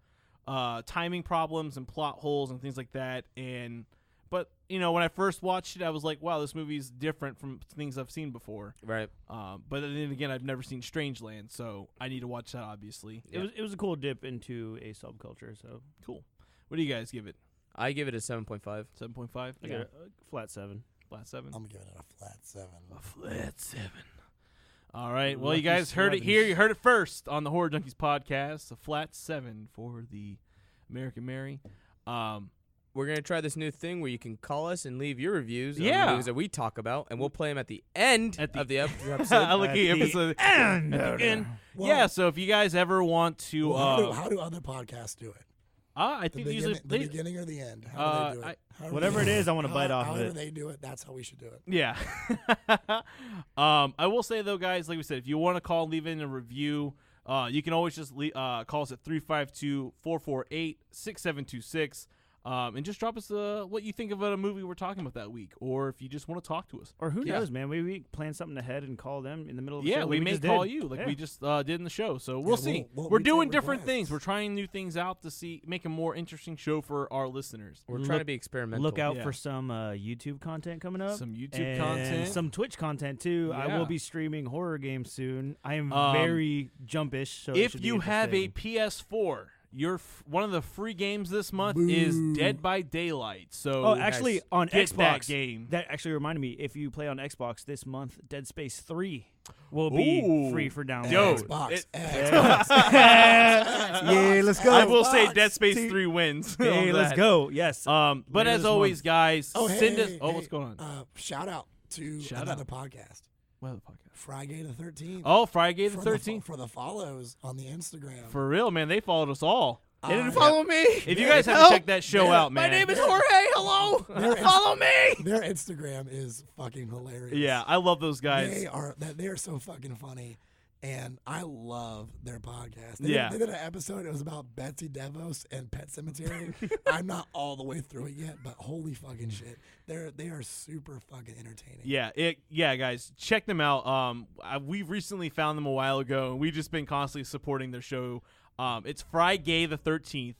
[SPEAKER 3] timing problems and plot holes and things like that. But when I first watched it, I was like, wow, this movie's different from things I've seen before.
[SPEAKER 2] Right.
[SPEAKER 3] But then again, I've never seen Strangeland, so I need to watch that. Obviously,
[SPEAKER 4] It was a cool dip into a subculture. So
[SPEAKER 3] cool. What do you guys give it?
[SPEAKER 2] I give it a 7.5.
[SPEAKER 3] 7.5.
[SPEAKER 4] I got a flat 7.
[SPEAKER 3] Flat 7.
[SPEAKER 1] I'm giving it a flat 7.
[SPEAKER 3] A flat 7. All right. Well,
[SPEAKER 4] Lucky
[SPEAKER 3] you guys heard it here.
[SPEAKER 4] sevens.
[SPEAKER 3] You heard it first on the Horror Junkies podcast. A flat 7 for the American Mary.
[SPEAKER 2] we're gonna try this new thing where you can call us and leave your reviews on
[SPEAKER 3] Yeah.
[SPEAKER 2] the movies that we talk about, and we'll play them at the end of the episode.
[SPEAKER 3] I like the episode. At the end.
[SPEAKER 1] Well,
[SPEAKER 3] Yeah, so if you guys ever want to,
[SPEAKER 1] how do other podcasts do it?
[SPEAKER 3] I
[SPEAKER 1] The,
[SPEAKER 3] think usually
[SPEAKER 1] the beginning or the end? How do they do it?
[SPEAKER 4] Whatever it is, I want to bite off of
[SPEAKER 1] However
[SPEAKER 4] it.
[SPEAKER 1] they do it, that's how we should do it.
[SPEAKER 3] Yeah. I will say though, guys, like we said, if you want to call, leave in a review. You can always just call us at 352-448-6726. And just drop us what you think of a movie we're talking about that week, or if you just want to talk to us.
[SPEAKER 4] Or who knows, man? Maybe we plan something ahead and call them in the middle of the show.
[SPEAKER 3] Yeah, we
[SPEAKER 4] like
[SPEAKER 3] may
[SPEAKER 4] just
[SPEAKER 3] call
[SPEAKER 4] did.
[SPEAKER 3] you like
[SPEAKER 4] Yeah.
[SPEAKER 3] we just did in the show. So we'll see. We're
[SPEAKER 1] we
[SPEAKER 3] doing
[SPEAKER 1] take
[SPEAKER 3] different
[SPEAKER 1] requests.
[SPEAKER 3] things. We're trying new things out to make a more interesting show for our listeners.
[SPEAKER 2] We're trying to be experimental.
[SPEAKER 4] Look out
[SPEAKER 3] Yeah.
[SPEAKER 4] for some YouTube content coming up.
[SPEAKER 3] Some YouTube
[SPEAKER 4] and
[SPEAKER 3] content.
[SPEAKER 4] Some Twitch content, too. I
[SPEAKER 3] Yeah.
[SPEAKER 4] will be streaming horror games soon. I am very jumpish. So it
[SPEAKER 3] If
[SPEAKER 4] should be
[SPEAKER 3] you have a
[SPEAKER 4] interesting.
[SPEAKER 3] PS4, one of the free games this month is Dead by Daylight. So
[SPEAKER 4] Oh, actually, on
[SPEAKER 3] get
[SPEAKER 4] Xbox.
[SPEAKER 3] that game.
[SPEAKER 4] That actually reminded me. If you play on Xbox this month, Dead Space 3 will be
[SPEAKER 3] Ooh.
[SPEAKER 4] free for download.
[SPEAKER 3] Yo,
[SPEAKER 1] Xbox.
[SPEAKER 4] Yeah, let's go.
[SPEAKER 3] I will say
[SPEAKER 1] Xbox.
[SPEAKER 3] Dead Space 3 wins.
[SPEAKER 4] Hey,
[SPEAKER 3] on
[SPEAKER 4] let's
[SPEAKER 3] that.
[SPEAKER 4] go. Yes.
[SPEAKER 3] But
[SPEAKER 4] Later
[SPEAKER 3] as
[SPEAKER 4] this
[SPEAKER 3] always,
[SPEAKER 4] month.
[SPEAKER 3] guys,
[SPEAKER 1] Hey,
[SPEAKER 3] send us. Oh, what's
[SPEAKER 1] hey,
[SPEAKER 3] going on?
[SPEAKER 1] Shout out to
[SPEAKER 3] Shout
[SPEAKER 1] another
[SPEAKER 3] out.
[SPEAKER 1] podcast,
[SPEAKER 3] What other podcast?
[SPEAKER 1] Friday the 13th.
[SPEAKER 3] Oh, Friday the
[SPEAKER 1] For
[SPEAKER 3] 13th.
[SPEAKER 1] for the follows on the Instagram.
[SPEAKER 3] For real, man. They followed us all.
[SPEAKER 2] They didn't follow me.
[SPEAKER 3] If you guys haven't checked that show out, man.
[SPEAKER 2] My name is Jorge. Hello. Follow me.
[SPEAKER 1] Their Instagram is fucking hilarious.
[SPEAKER 3] Yeah, I love those guys.
[SPEAKER 1] They are so fucking funny, and I love their podcast.
[SPEAKER 3] Yeah.
[SPEAKER 1] They did an episode. It was about Betsy DeVos and Pet Cemetery. I'm not all the way through it yet, but holy fucking shit, they are super fucking entertaining.
[SPEAKER 3] Yeah, guys, check them out. We recently found them a while ago, and we've just been constantly supporting their show. It's Friday the 13th.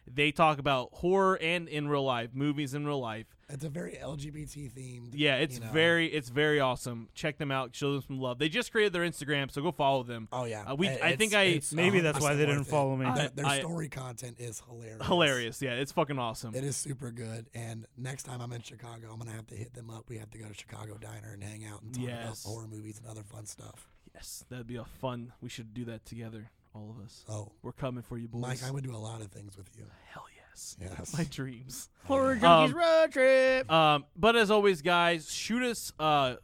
[SPEAKER 3] They talk about horror and in real life, movies in real life.
[SPEAKER 1] It's a very LGBT themed.
[SPEAKER 3] Yeah, it's very awesome. Check them out. Show them some love. They just created their Instagram, so go follow them.
[SPEAKER 1] Oh yeah.
[SPEAKER 4] Maybe that's why they didn't follow me.
[SPEAKER 1] Their story content is hilarious.
[SPEAKER 3] Hilarious. Yeah, it's fucking awesome.
[SPEAKER 1] It is super good. And next time I'm in Chicago, I'm gonna have to hit them up. We have to go to Chicago Diner and hang out and talk about horror movies and other fun stuff.
[SPEAKER 3] Yes, that'd be a fun. We should do that together, all of us.
[SPEAKER 1] Oh,
[SPEAKER 3] we're coming for you, boys.
[SPEAKER 1] Mike, I would do a lot of things with you.
[SPEAKER 3] Hell yes.
[SPEAKER 1] Yes.
[SPEAKER 3] My dreams.
[SPEAKER 2] Horror Junkies road trip.
[SPEAKER 3] But as always, guys, shoot us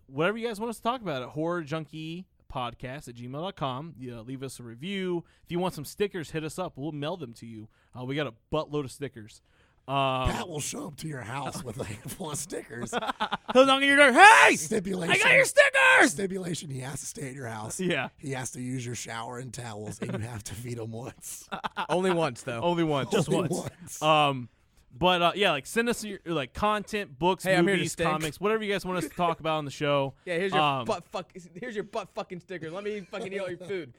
[SPEAKER 3] whatever you guys want us to talk about at horrorjunkiepodcast@gmail.com. Leave us a review. If you want some stickers, hit us up. We'll mail them to you. We got a buttload of stickers.
[SPEAKER 1] Pat will show up to your house with a handful of stickers.
[SPEAKER 4] He'll knock on your door. Hey!
[SPEAKER 1] Stipulation.
[SPEAKER 4] I got your stickers!
[SPEAKER 1] Stipulation, he has to stay at your house.
[SPEAKER 3] Yeah.
[SPEAKER 1] He has to use your shower and towels, and you have to feed him once.
[SPEAKER 2] Only once though.
[SPEAKER 3] Only once.
[SPEAKER 4] Just
[SPEAKER 1] Only
[SPEAKER 4] once.
[SPEAKER 3] But like send us your like content, books,
[SPEAKER 2] Hey, I'm here to
[SPEAKER 3] movies,
[SPEAKER 2] stink.
[SPEAKER 3] comics, whatever you guys want us to talk about on the show.
[SPEAKER 2] Yeah, here's your Here's your butt fucking sticker. Let me fucking eat all your food.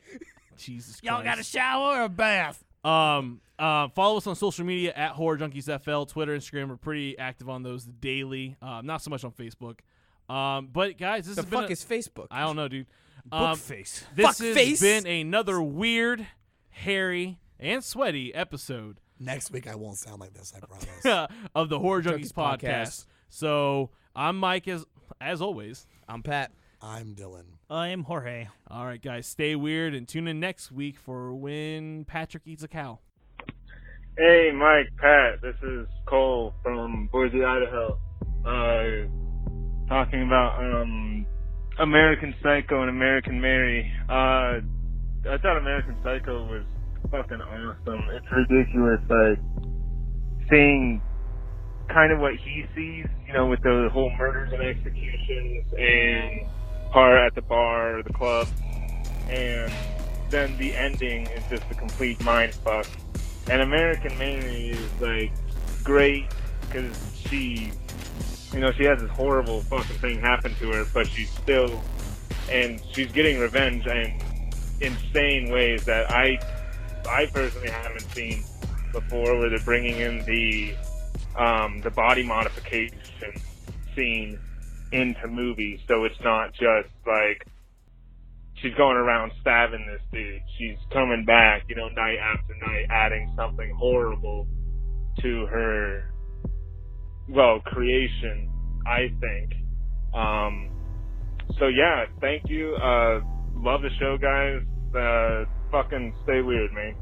[SPEAKER 3] Jesus Christ.
[SPEAKER 4] Y'all got a shower or a bath?
[SPEAKER 3] Follow us on social media at Horror Junkies FL, Twitter, Instagram. We're pretty active on those daily. Not so much on Facebook. But guys, this
[SPEAKER 2] The
[SPEAKER 3] has been
[SPEAKER 2] fuck is Facebook?
[SPEAKER 3] I don't know, dude.
[SPEAKER 4] Bookface.
[SPEAKER 3] This
[SPEAKER 2] Fuck
[SPEAKER 3] has
[SPEAKER 2] face?
[SPEAKER 3] been another weird, hairy, and sweaty episode
[SPEAKER 1] Next week, I won't sound like this, I promise.
[SPEAKER 3] of the Horror Junkies
[SPEAKER 2] Junkies
[SPEAKER 3] podcast.
[SPEAKER 2] podcast.
[SPEAKER 3] So I'm Mike, as always.
[SPEAKER 2] I'm Pat.
[SPEAKER 1] I'm Dylan.
[SPEAKER 4] I am Jorge.
[SPEAKER 3] All right, guys, stay weird and tune in next week for When Patrick Eats a Cow.
[SPEAKER 9] Hey, Mike, Pat, this is Cole from Boise, Idaho. Talking about American Psycho and American Mary. I thought American Psycho was fucking awesome. It's ridiculous, like, seeing kind of what he sees, with the whole murders and executions and part at the bar or the club, and then the ending is just a complete mind fuck. And American Mary is, like, great because she has this horrible fucking thing happen to her, but she's getting revenge in insane ways that I personally haven't seen before, where they're bringing in the body modification scene into movies, so it's not just like she's going around stabbing this dude. She's coming back, night after night, adding something horrible to her, creation, I think. So yeah, thank you. Love the show, guys. Fucking stay weird, man.